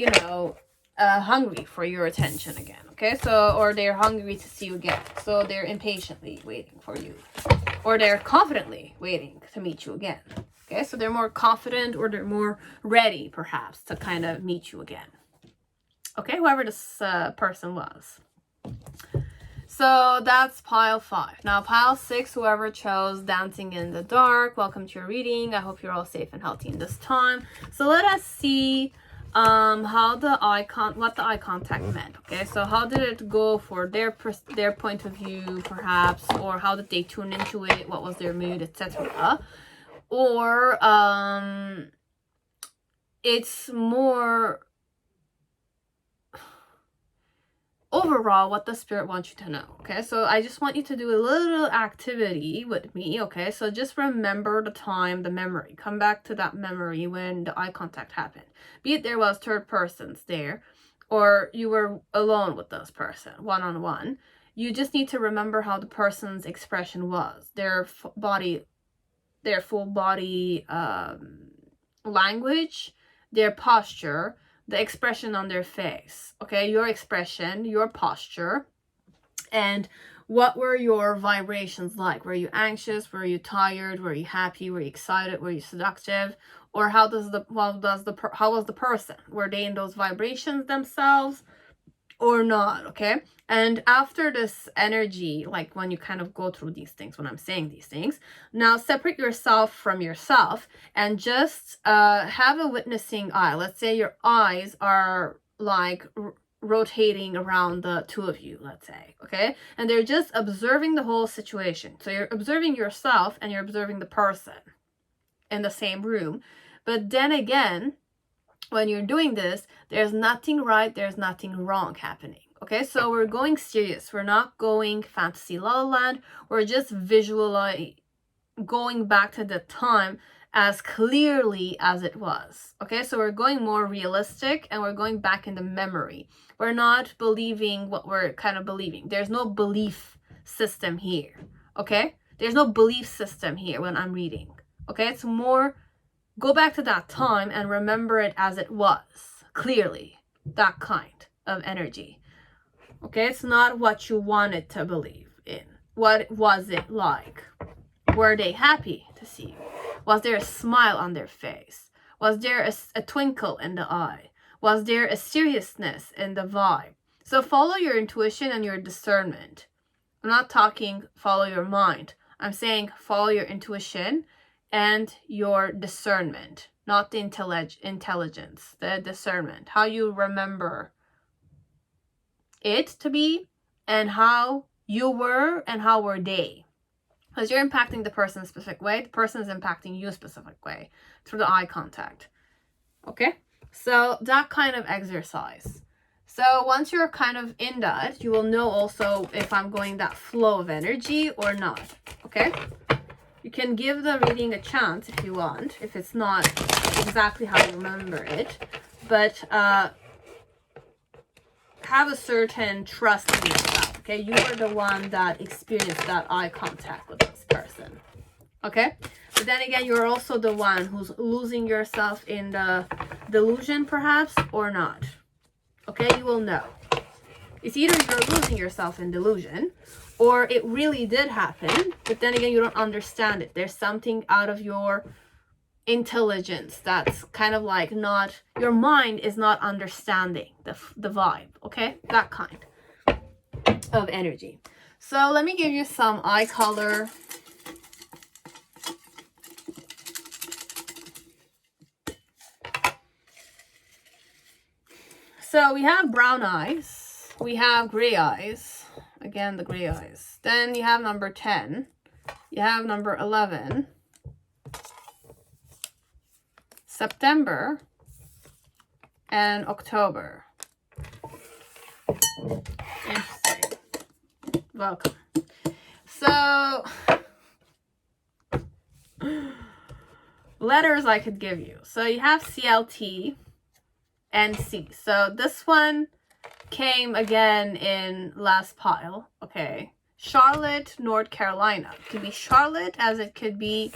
hungry for your attention again. Okay, so, or they're hungry to see you again. So they're impatiently waiting for you. Or they're confidently waiting to meet you again. Okay, so they're more confident, or they're more ready, perhaps, to kind of meet you again. Okay, whoever this person was. So that's pile 5. Now pile 6, whoever chose Dancing in the Dark, welcome to your reading. I hope you're all safe and healthy in this time. So let us see what the eye contact meant. Okay, so how did it go for their point of view, perhaps, or how did they tune into it? What was their mood, etc. Or it's more overall what the spirit wants you to know. Okay, so I just want you to do a little activity with me. Okay, so just remember the time, the memory. Come back to that memory when the eye contact happened. Be it there was third persons there, or you were alone with this person, one-on-one. You just need to remember how the person's expression was, their full body language, their posture, the expression on their face. Okay, your expression, your posture, and what were your vibrations like? Were you anxious? Were you tired? Were you happy? Were you excited? Were you seductive? Or how was the person? Were they in those vibrations themselves or not? Okay, and after this energy, like when you kind of go through these things, when I'm saying these things, now separate yourself from yourself and just have a witnessing eye. Let's say your eyes are like rotating around the two of you, let's say, okay, and they're just observing the whole situation. So you're observing yourself and you're observing the person in the same room. But then again, when you're doing this, there's nothing right, there's nothing wrong happening. Okay, so we're going serious. We're not going fantasy la la land. We're just visualizing, going back to the time as clearly as it was. Okay, so we're going more realistic, and we're going back in the memory. We're not believing what we're kind of believing. There's no belief system here. Okay, there's no belief system here when I'm reading. Okay, it's more go back to that time and remember it as it was, clearly, that kind. of energy. Okay, it's not what you wanted to believe in. What was it like? Were they happy to see you? Was there a smile on their face? Was there a twinkle in the eye? Was there a seriousness in the vibe? So follow your intuition and your discernment. I'm not talking follow your mind. I'm saying follow your intuition and your discernment, not the intelligence, the discernment. How you remember it to be and how you were and how were they. Because you're impacting the person a specific way, the person is impacting you a specific way through the eye contact. Okay? So that kind of exercise. So once you're kind of in that, you will know also if I'm going that flow of energy or not. Okay? You can give the reading a chance if you want, if it's not exactly how you remember it. But have a certain trust in yourself. Okay? You are the one that experienced that eye contact with this person. Okay? But then again, you're also the one who's losing yourself in the delusion, perhaps, or not. Okay? You will know. It's either you're losing yourself in delusion, or it really did happen, but then again, you don't understand it. There's something out of your intelligence that's kind of like not, your mind is not understanding the vibe. Okay? That kind of energy. So let me give you some eye color. So we have brown eyes, we have gray eyes, again the gray eyes. Then you have number 10, you have number 11, September, and October. Interesting. Welcome. So, letters I could give you. So you have CLT and C. So this one came again in last pile. Okay. Charlotte, North Carolina. It could be Charlotte, as it could be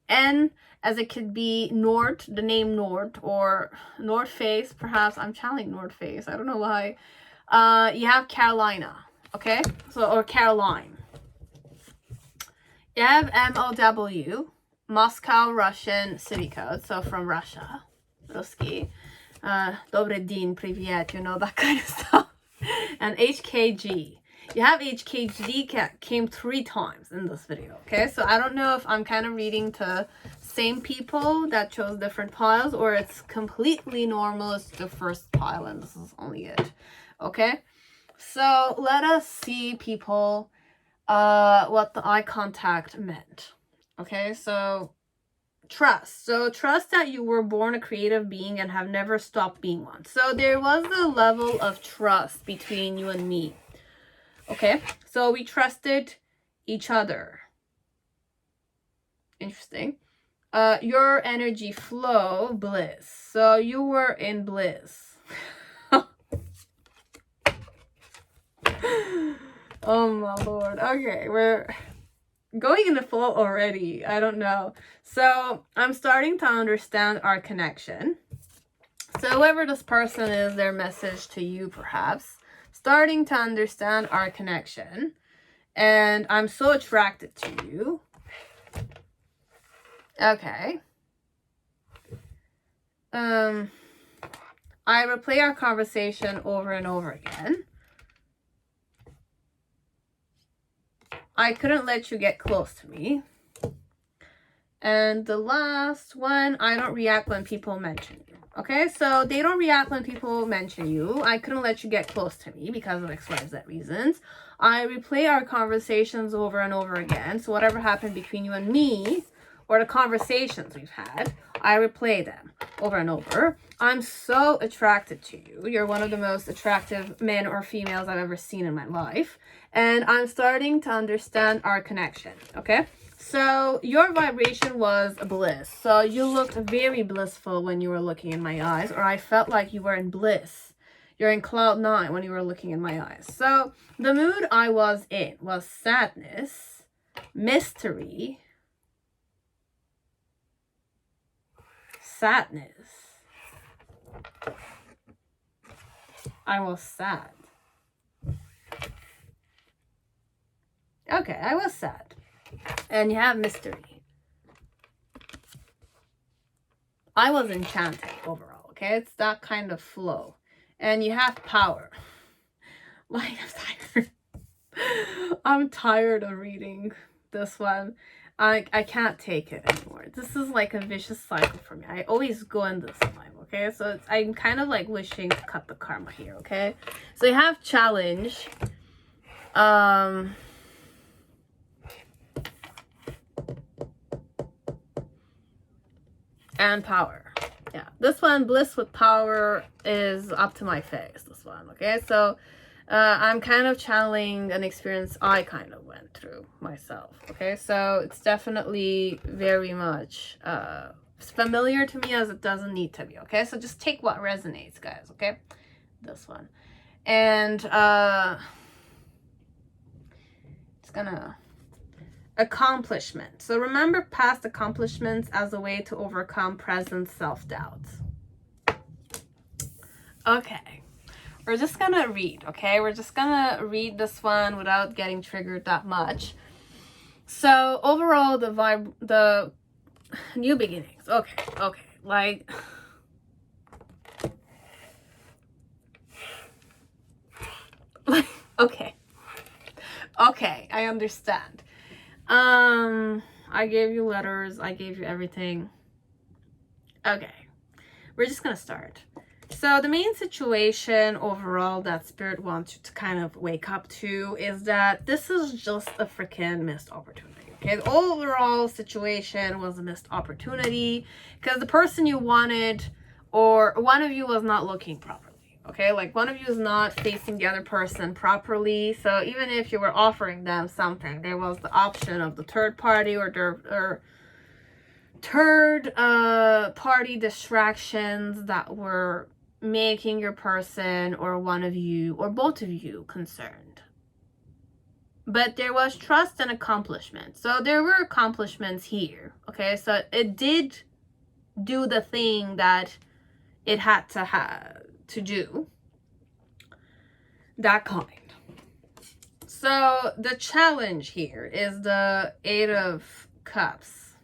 N, as it could be North, the name North, or North Face, perhaps. I'm channeling North Face. I don't know why. You have Carolina. Okay? So, or Caroline. You have MOW, Moscow, Russian city code. So from Russia. Ruski. Dobry din, privyet, you know, that kind of stuff. And HKG. You have HKG came 3 times in this video, okay? So I don't know if I'm kind of reading to same people that chose different piles, or it's completely normal. It's the first pile and this is only it, okay? So let us see, people, what the eye contact meant, okay? So trust. So trust that you were born a creative being and have never stopped being one. So there was a level of trust between you and me. Okay, so we trusted each other. Interesting. Your energy flow, bliss. So you were in bliss. Oh my lord. Okay, we're going in the flow already. I don't know. So I'm starting to understand our connection. So whoever this person is, their message to you, perhaps. Starting to understand our connection, and I'm so attracted to you. Okay. I replay our conversation over and over again. I couldn't let you get close to me. And the last one, I don't react when people mention you. Okay, so they don't react when people mention you. I couldn't let you get close to me because of XYZ reasons. I replay our conversations over and over again. So whatever happened between you and me, or the conversations we've had, I replay them over and over. I'm so attracted to you. You're one of the most attractive men or females I've ever seen in my life. And I'm starting to understand our connection, okay? So your vibration was bliss. So you looked very blissful when you were looking in my eyes, or I felt like you were in bliss. You're in cloud 9 when you were looking in my eyes. So the mood I was in was sadness, mystery, sadness, I was sad. Okay, I was sad. And you have mystery. I was enchanted overall, okay? It's that kind of flow. And you have power. Like, I'm tired. I'm tired of reading this one. I can't take it anymore. This is like a vicious cycle for me. I always go in this line, okay? So I'm kind of like wishing to cut the karma here, okay? So you have challenge. And power. Yeah, this one, bliss with power, is up to my face, this one, okay? So I'm kind of channeling an experience I kind of went through myself, okay? So it's definitely very much familiar to me, as it doesn't need to be, okay? So just take what resonates, guys, okay? This one. And it's gonna... accomplishment. So remember past accomplishments as a way to overcome present self-doubt. Okay. We're just gonna read, okay? We're just gonna read this one without getting triggered that much. So overall, the new beginnings. Okay. Like, okay, I understand. I gave you letters, I gave you everything. Okay, we're just gonna start. So the main situation overall that Spirit wants you to kind of wake up to is that this is just a freaking missed opportunity. Okay, the overall situation was a missed opportunity because the person you wanted, or one of you, was not looking properly. Okay, like one of you is not facing the other person properly. So even if you were offering them something, there was the option of the third party or third party distractions that were making your person or one of you or both of you concerned. But there was trust and accomplishment. So there were accomplishments here. Okay, so it did do the thing that it had to do. That kind. So the challenge here is the 8 of Cups.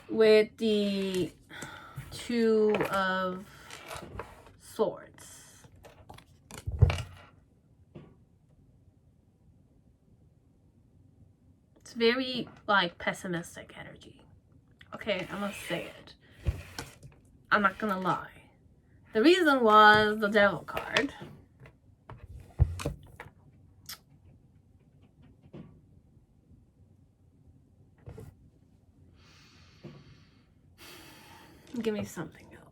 With the 2 of Swords. It's very like pessimistic energy. Okay, I must say it. I'm not gonna lie. The reason was the Devil card. Give me something else.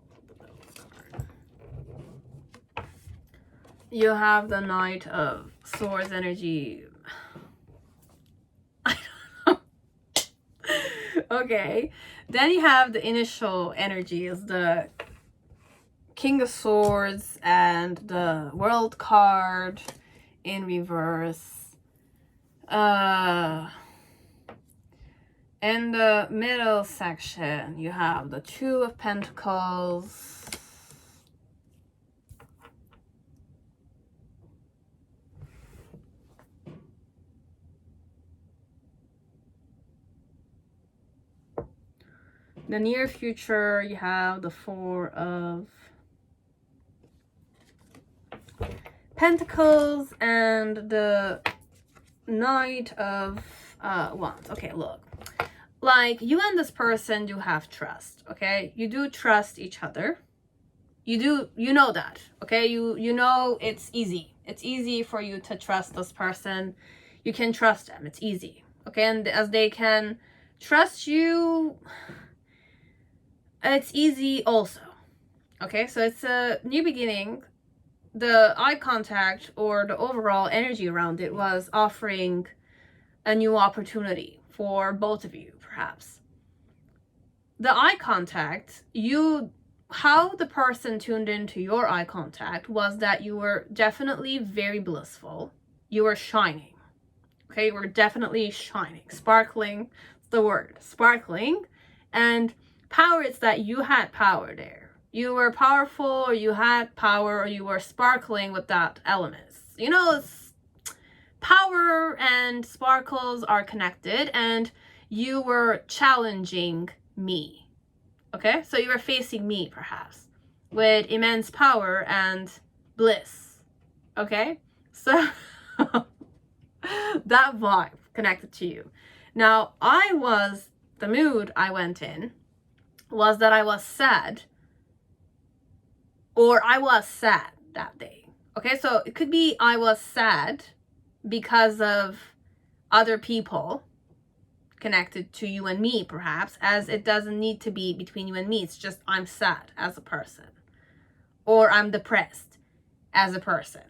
You have the Knight of Swords energy. I don't know. Okay. Then you have the initial energy is the King of Swords and the World card in reverse. In the middle section, you have the 2 of Pentacles. The near future, you have the 4 of Pentacles and the Knight of Wands. Okay, look. Like, you and this person do have trust, okay? You do trust each other. You know that, okay? You know it's easy. It's easy for you to trust this person. You can trust them. It's easy, okay? And as they can trust you, it's easy also, okay? So it's a new beginning. The eye contact or the overall energy around it was offering a new opportunity for both of you, perhaps. The eye contact, how the person tuned into your eye contact was that you were definitely very blissful. You were shining. Okay, you were definitely shining, sparkling. It's the word, sparkling. And power is that you had power there. You were powerful, or you had power, or you were sparkling with that elements. You know, power and sparkles are connected, and you were challenging me. Okay, so you were facing me perhaps with immense power and bliss. Okay, so that vibe connected to you. Now, the mood I went in was that I was sad, or I was sad that day. Okay, so it could be I was sad because of other people connected to you and me, perhaps, as it doesn't need to be between you and me. It's just I'm sad as a person, or I'm depressed as a person.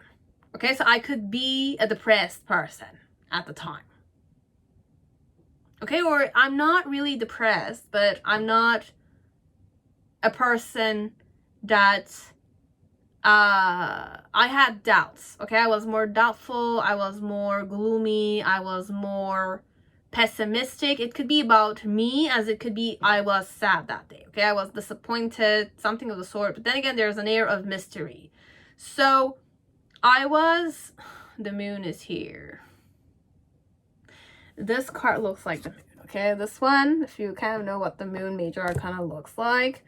Okay, so I could be a depressed person at the time. Okay, or I'm not really depressed, but I'm not a person that I had doubts. Okay, I was more doubtful, I was more gloomy, I was more pessimistic. It could be about me, as it could be I was sad that day. Okay, I was disappointed, something of the sort. But then again, there's an air of mystery. So the moon is here. This card looks like the moon. Okay, this one, if you kind of know what the moon major arcana looks like,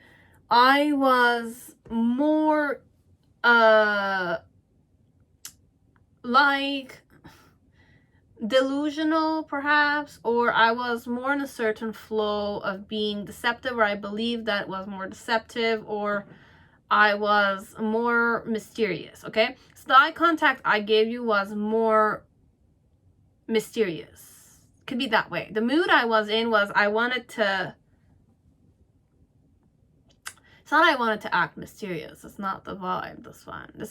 I was more like delusional perhaps, or I was more in a certain flow of being deceptive, or I believed that it was more deceptive, or I was more mysterious. Okay, so the eye contact I gave you was more mysterious. Could be that way. The mood I was in was it's not I wanted to act mysterious. It's not the vibe, this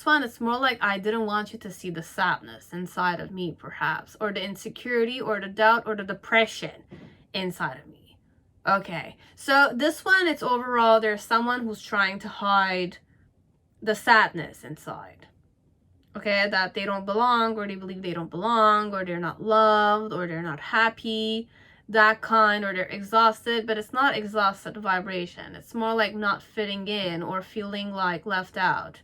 one it's more like I didn't want you to see the sadness inside of me, perhaps, or the insecurity, or the doubt, or the depression inside of me. Okay, so this one, it's overall there's someone who's trying to hide the sadness inside. Okay, that they don't belong, or they believe they don't belong, or they're not loved, or they're not happy, that kind, or they're exhausted. But it's not exhausted vibration. It's more like not fitting in, or feeling like left out.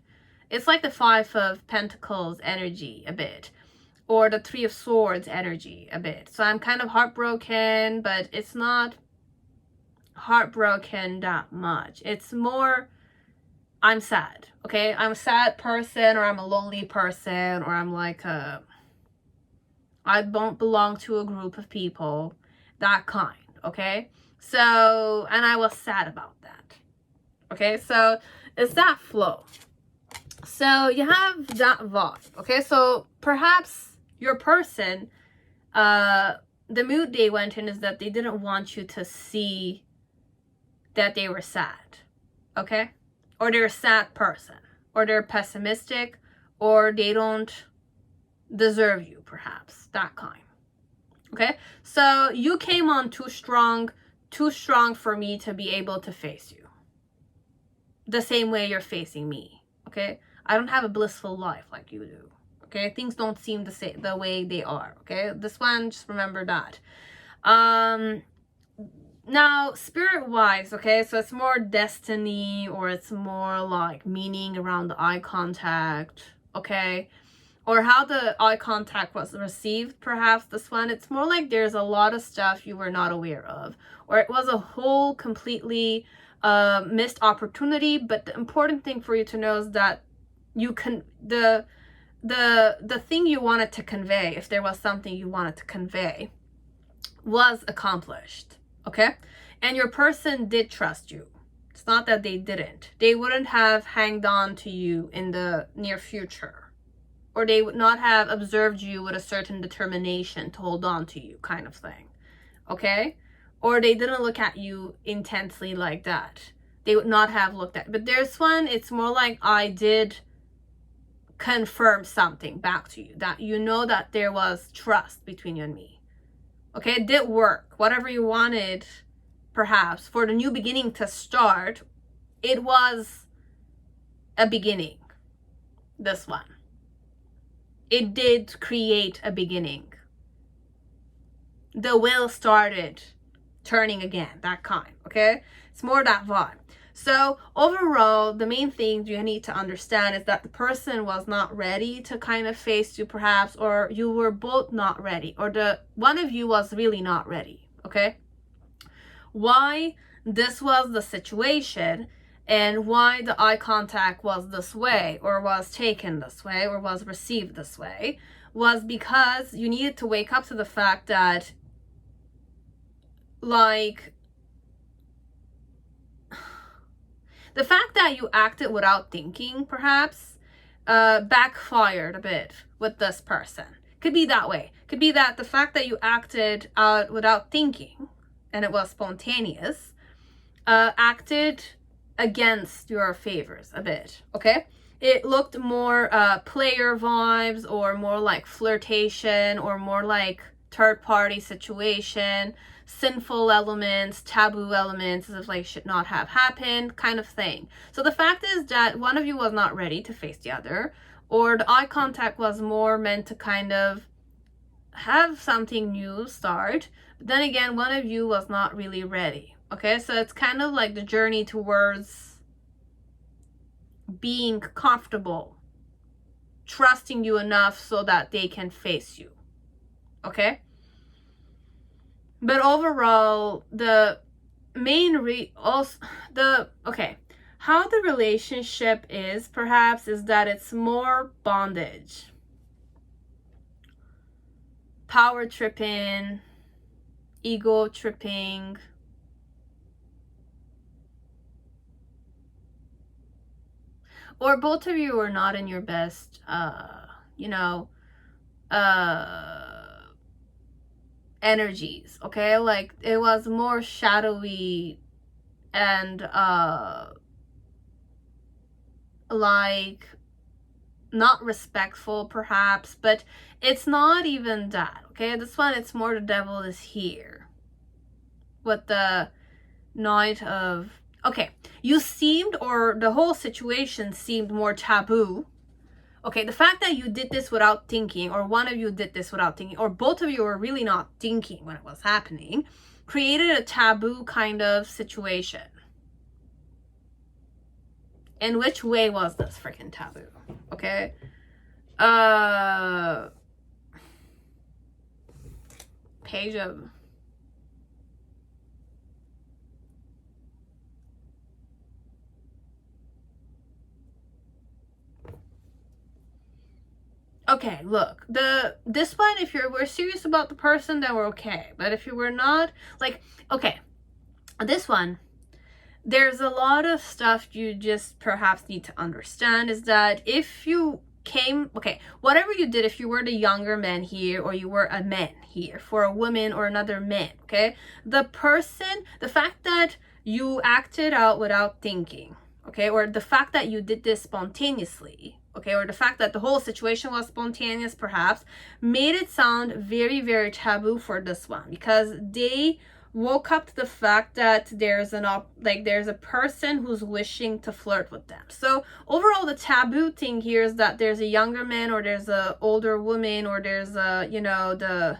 It's like the Five of Pentacles energy a bit, or the Three of Swords energy a bit. So I'm kind of heartbroken, but it's not heartbroken that much. It's more I'm sad. Okay, I'm a sad person, or I'm a lonely person, or I'm like I don't belong to a group of people, that kind. Okay, so, and I was sad about that. Okay, so it's that flow. So you have that vibe. Okay, so perhaps your person, the mood they went in is that they didn't want you to see that they were sad. Okay, or they're a sad person, or they're pessimistic, or they don't deserve you, perhaps, that kind. Okay, so you came on too strong for me to be able to face you the same way you're facing me. Okay, I don't have a blissful life like you do. Okay, things don't seem the way they are. Okay, this one, just remember that. Now, spirit-wise, okay, so it's more destiny, or it's more like meaning around the eye contact, okay, or how the eye contact was received, perhaps. This one, it's more like there's a lot of stuff you were not aware of, or it was a whole completely missed opportunity. But the important thing for you to know is that you can, the thing you wanted to convey, if there was something you wanted to convey, was accomplished. Okay, and your person did trust you. It's not that they didn't. They wouldn't have hanged on to you in the near future, or they would not have observed you with a certain determination to hold on to you, kind of thing. Okay, or they didn't look at you intensely like that. They would not have looked at. But there's one, it's more like I did confirm something back to you, that you know that there was trust between you and me. Okay, it did work. Whatever you wanted, perhaps, for the new beginning to start, it was a beginning. This one. It did create a beginning. The will started turning again, that kind, okay? It's more that vibe. So overall, the main thing you need to understand is that the person was not ready to kind of face you perhaps, or you were both not ready, or the one of you was really not ready, okay? Why this was the situation and why the eye contact was this way, or was taken this way, or was received this way, was because you needed to wake up to the fact that, like, the fact that you acted without thinking, perhaps, backfired a bit with this person. Could be that way. Could be that the fact that you acted out without thinking, and it was spontaneous, acted against your favors a bit, okay? It looked more player vibes, or more like flirtation, or more like third-party situation, sinful elements, taboo elements, as if like should not have happened kind of thing. So the fact is that one of you was not ready to face the other, or the eye contact was more meant to kind of have something new start, but then again, one of you was not really ready, okay? So it's kind of like the journey towards being comfortable, trusting you enough so that they can face you, okay? But overall, the main how the relationship is perhaps is that it's more bondage, power tripping, ego tripping, or both of you are not in your best energies, okay? Like, it was more shadowy and like not respectful perhaps, but it's not even that, okay? This one, it's more the devil is here with the Knight of, okay, you seemed, or the whole situation seemed more taboo. Okay, the fact that you did this without thinking, or one of you did this without thinking, or both of you were really not thinking when it was happening, created a taboo kind of situation. In which way was this freaking taboo? Okay? Page of... Okay, look, this one, if we're serious about the person, then we're okay. But if you were not, like, okay, this one, there's a lot of stuff you just perhaps need to understand, is that if you came, okay, whatever you did, if you were the younger man here, or you were a man here for a woman or another man, okay, the fact that you acted out without thinking, okay, or the fact that you did this spontaneously, okay, or the fact that the whole situation was spontaneous perhaps, made it sound very, very taboo for this one, because they woke up to the fact that there's a person who's wishing to flirt with them. So overall, the taboo thing here is that there's a younger man, or there's a older woman, or there's a, the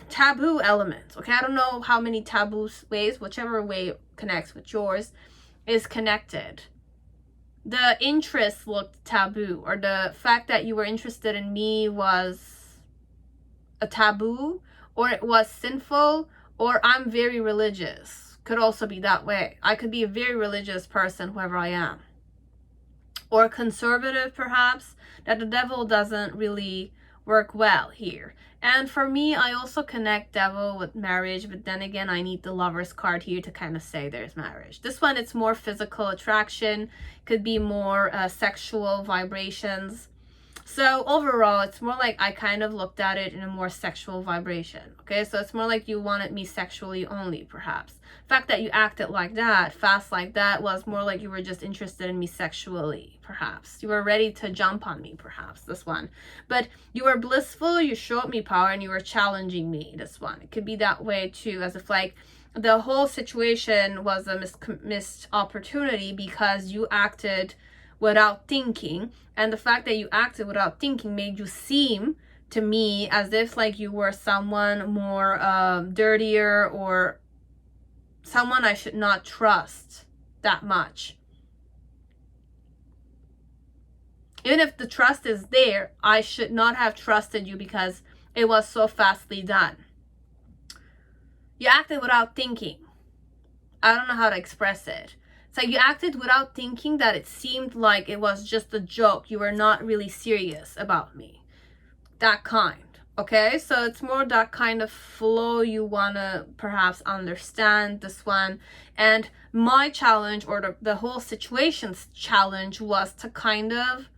taboo elements, okay? I don't know how many taboo ways, whichever way connects with yours is connected. The interest looked taboo, or the fact that you were interested in me was a taboo, or it was sinful, or I'm very religious. Could also be that way. I could be a very religious person, whoever I am. Or conservative, perhaps, that the devil doesn't really work well here. And for me, I also connect devil with marriage, but then again, I need the Lover's card here to kind of say there's marriage. This one, it's more physical attraction, could be more sexual vibrations. So overall, it's more like I kind of looked at it in a more sexual vibration, okay? So it's more like you wanted me sexually only, perhaps. The fact that you acted like that, fast like that, was more like you were just interested in me sexually, perhaps. You were ready to jump on me, perhaps, this one. But you were blissful, you showed me power, and you were challenging me, this one. It could be that way too, as if like the whole situation was a missed opportunity because you acted without thinking, and the fact that you acted without thinking made you seem to me as if like you were someone more dirtier, or someone I should not trust that much. Even if the trust is there, I should not have trusted you because it was so fastly done. You acted without thinking. I don't know how to express it. So you acted without thinking, that it seemed like it was just a joke. You were not really serious about me. That kind. Okay, so it's more that kind of flow you want to perhaps understand this one. And my challenge, or the whole situation's challenge, was to kind of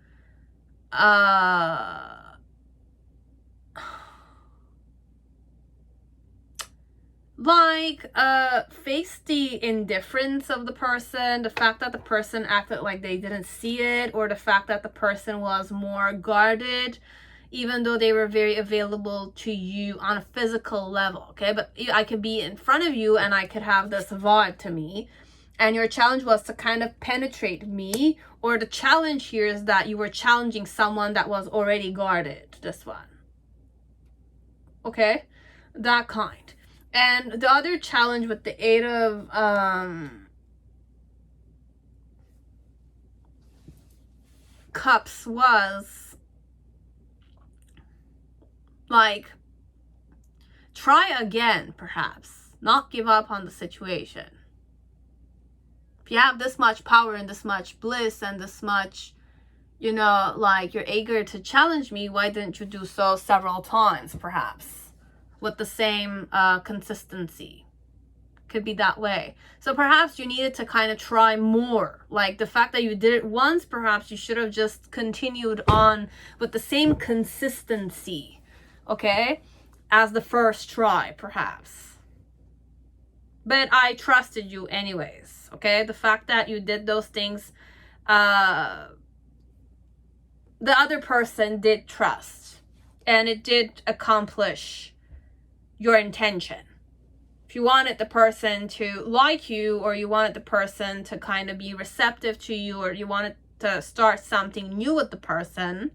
face the indifference of the person, the fact that the person acted like they didn't see it, or the fact that the person was more guarded, even though they were very available to you on a physical level. Okay, but I could be in front of you and I could have this vibe to me, and your challenge was to kind of penetrate me, or the challenge here is that you were challenging someone that was already guarded. This one. Okay, that kind. And the other challenge with the Eight of Cups was like, try again, perhaps. Not give up on the situation. If you have this much power and this much bliss and this much, you know, like, you're eager to challenge me, why didn't you do so several times, perhaps? With the same consistency. Could be that way. So perhaps you needed to kind of try more. Like, the fact that you did it once, perhaps you should have just continued on with the same consistency, okay, as the first try, perhaps. But I trusted you anyways, okay? The fact that you did those things, the other person did trust, and it did accomplish your intention. If you wanted the person to like you, or you wanted the person to kind of be receptive to you, or you wanted to start something new with the person,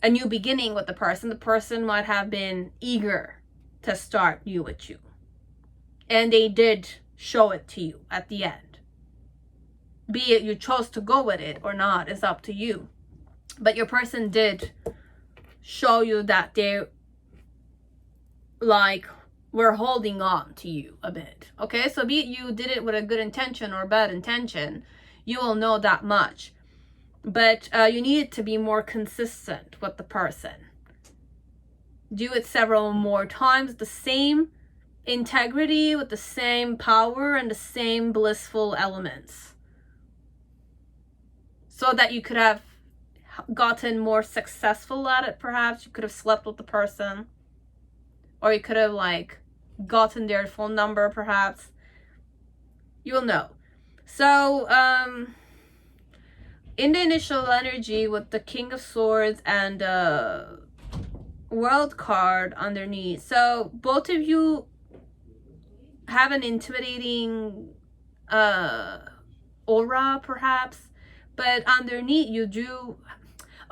a new beginning with the person might have been eager to start new with you. And they did show it to you at the end. Be it you chose to go with it or not is up to you. But your person did show you that they like we're holding on to you a bit. Okay, so be it you did it with a good intention or bad intention, you will know that much. But you need to be more consistent with the person. Do it several more times, the same integrity, with the same power and the same blissful elements, so that you could have gotten more successful at it. Perhaps you could have slept with the person, or you could have like gotten their phone number, perhaps. You will know. So in the initial energy with the King of Swords and World card underneath, so both of you have an intimidating aura, perhaps, but underneath you do,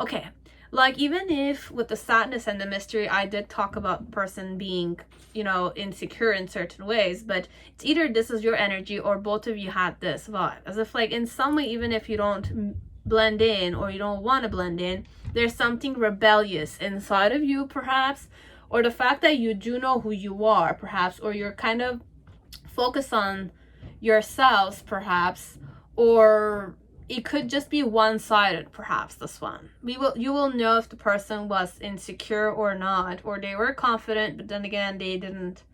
okay, like, even if with the sadness and the mystery, I did talk about the person being, you know, insecure in certain ways, but it's either this is your energy or both of you had this vibe. As if, like, in some way, even if you don't blend in or you don't want to blend in, there's something rebellious inside of you, perhaps, or the fact that you do know who you are, perhaps, or you're kind of focused on yourselves, perhaps, or it could just be one-sided, perhaps, this one. You will know if the person was insecure or not, or they were confident, but then again, they didn't,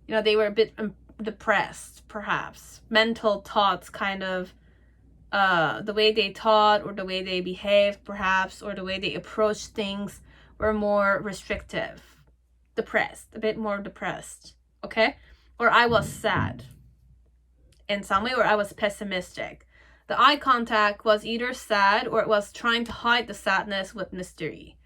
you know, they were a bit depressed, perhaps. Mental thoughts, kind of, the way they thought or the way they behaved, perhaps, or the way they approached things were more restrictive. Depressed, a bit more depressed, okay? Or I was sad in some way, or I was pessimistic. The eye contact was either sad or it was trying to hide the sadness with mystery.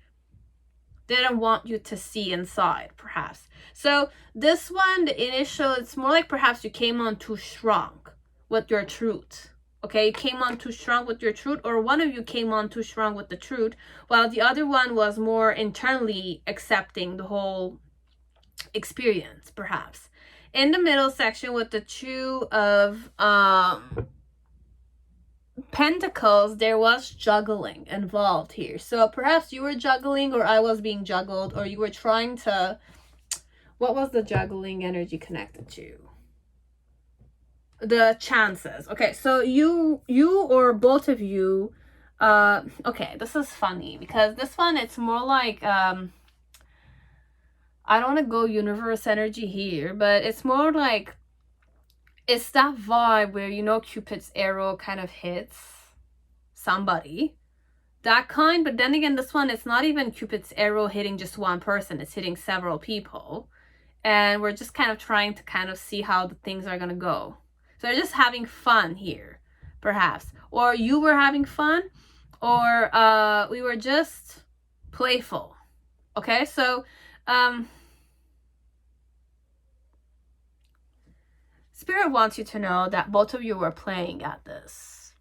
They didn't want you to see inside, perhaps. So this one, the initial, it's more like perhaps you came on too strong with your truth. Okay, you came on too strong with your truth, or one of you came on too strong with the truth, while the other one was more internally accepting the whole experience, perhaps. in the middle section with the Two of Pentacles, there was juggling involved here. So perhaps you were juggling, or I was being juggled, or you were trying to... What was the juggling energy connected to? The chances. Okay, so you or both of you... okay, this is funny because this one, it's more like... I don't want to go universe energy here, but it's more like... It's that vibe where, you know, Cupid's arrow kind of hits somebody. That kind. But then again, this one, it's not even Cupid's arrow hitting just one person. It's hitting several people. And we're just kind of trying to kind of see how the things are going to go. So they're just having fun here, perhaps. Or you were having fun. Or we were just playful. Okay, so... Spirit wants you to know that both of you were playing at this.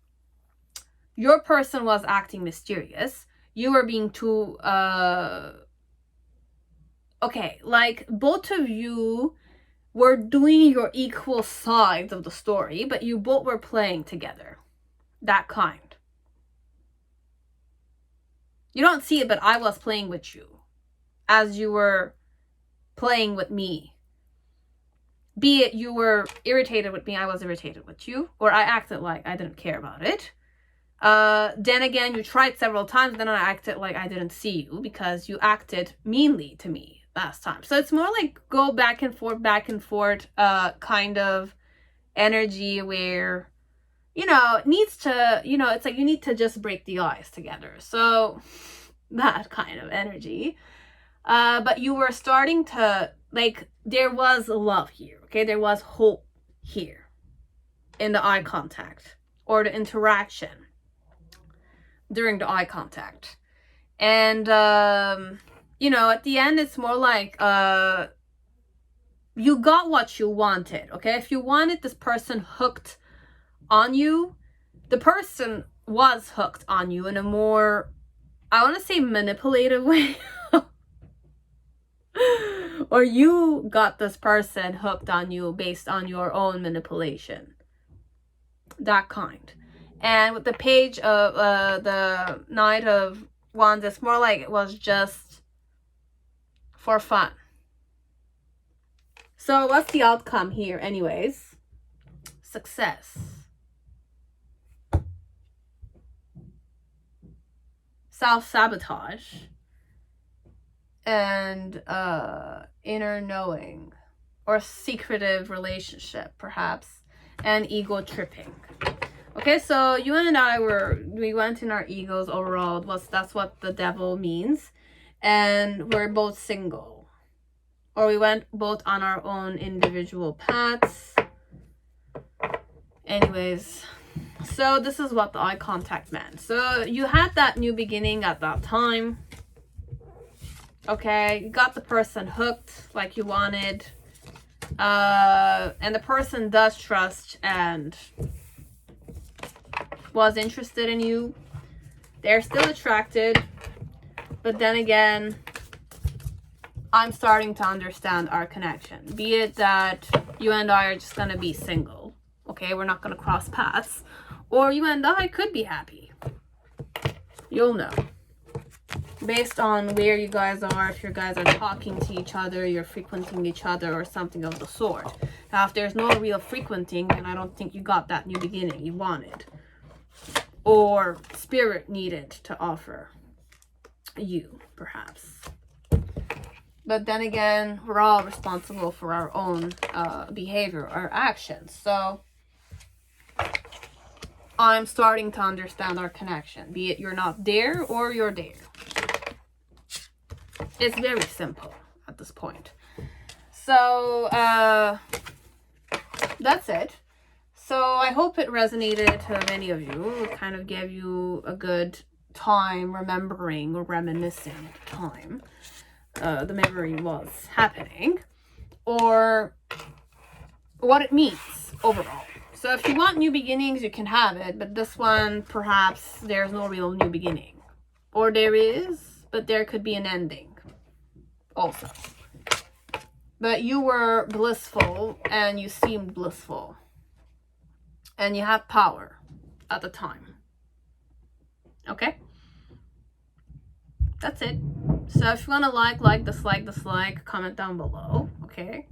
Your person was acting mysterious. You were being too... okay, like both of you were doing your equal sides of the story, but you both were playing together. That kind. You don't see it, but I was playing with you as you were playing with me. Be it you were irritated with me, I was irritated with you, or I acted like I didn't care about it. Then again, you tried several times, then I acted like I didn't see you because you acted meanly to me last time. So it's more like go back and forth, kind of energy where, you know, it needs to, you know, it's like you need to just break the ice together. So that kind of energy. But you were starting to, like, there was love here, okay? There was hope here in the eye contact or the interaction during the eye contact. And, you know, at the end, it's more like you got what you wanted, okay? If you wanted this person hooked on you, the person was hooked on you in a more, I want to say, manipulative way. Or you got this person hooked on you based on your own manipulation. That kind. And with the page of the Knight of Wands, it's more like it was just for fun. So what's the outcome here anyways? Success. Self-sabotage. And inner knowing, or secretive relationship perhaps, and ego tripping. Okay, so you and I we went in our egos overall. That's what the devil means, and we're both single, or we went both on our own individual paths. Anyways, so this is what the eye contact meant. So you had that new beginning at that time. Okay, you got the person hooked like you wanted. And the person does trust and was interested in you. They're still attracted. But then again, I'm starting to understand our connection. Be it that you and I are just going to be single. Okay, we're not going to cross paths. Or you and I could be happy. You'll know. Based on where you guys are, if you guys are talking to each other, you're frequenting each other, or something of the sort. Now, if there's no real frequenting, then I don't think you got that new beginning you wanted. Or spirit needed to offer you, perhaps. But then again, we're all responsible for our own behavior, our actions. So I'm starting to understand our connection. Be it you're not there or you're there. It's very simple at this point. So that's it. So I hope it resonated to many of you. It kind of gave you a good time remembering or reminiscing time. The memory was happening. Or what it means overall. So if you want new beginnings, you can have it. But this one, perhaps there's no real new beginning. Or there is, but there could be an ending also. but you were blissful and you seemed blissful and you had power at the time. Okay, that's it. So if you want to like, dislike, comment down below. Okay,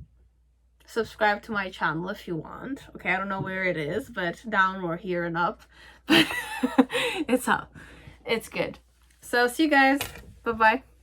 subscribe to my channel if you want. Okay, I don't know where it is, but down or here and up, but it's up. It's good. So see you guys. Bye bye.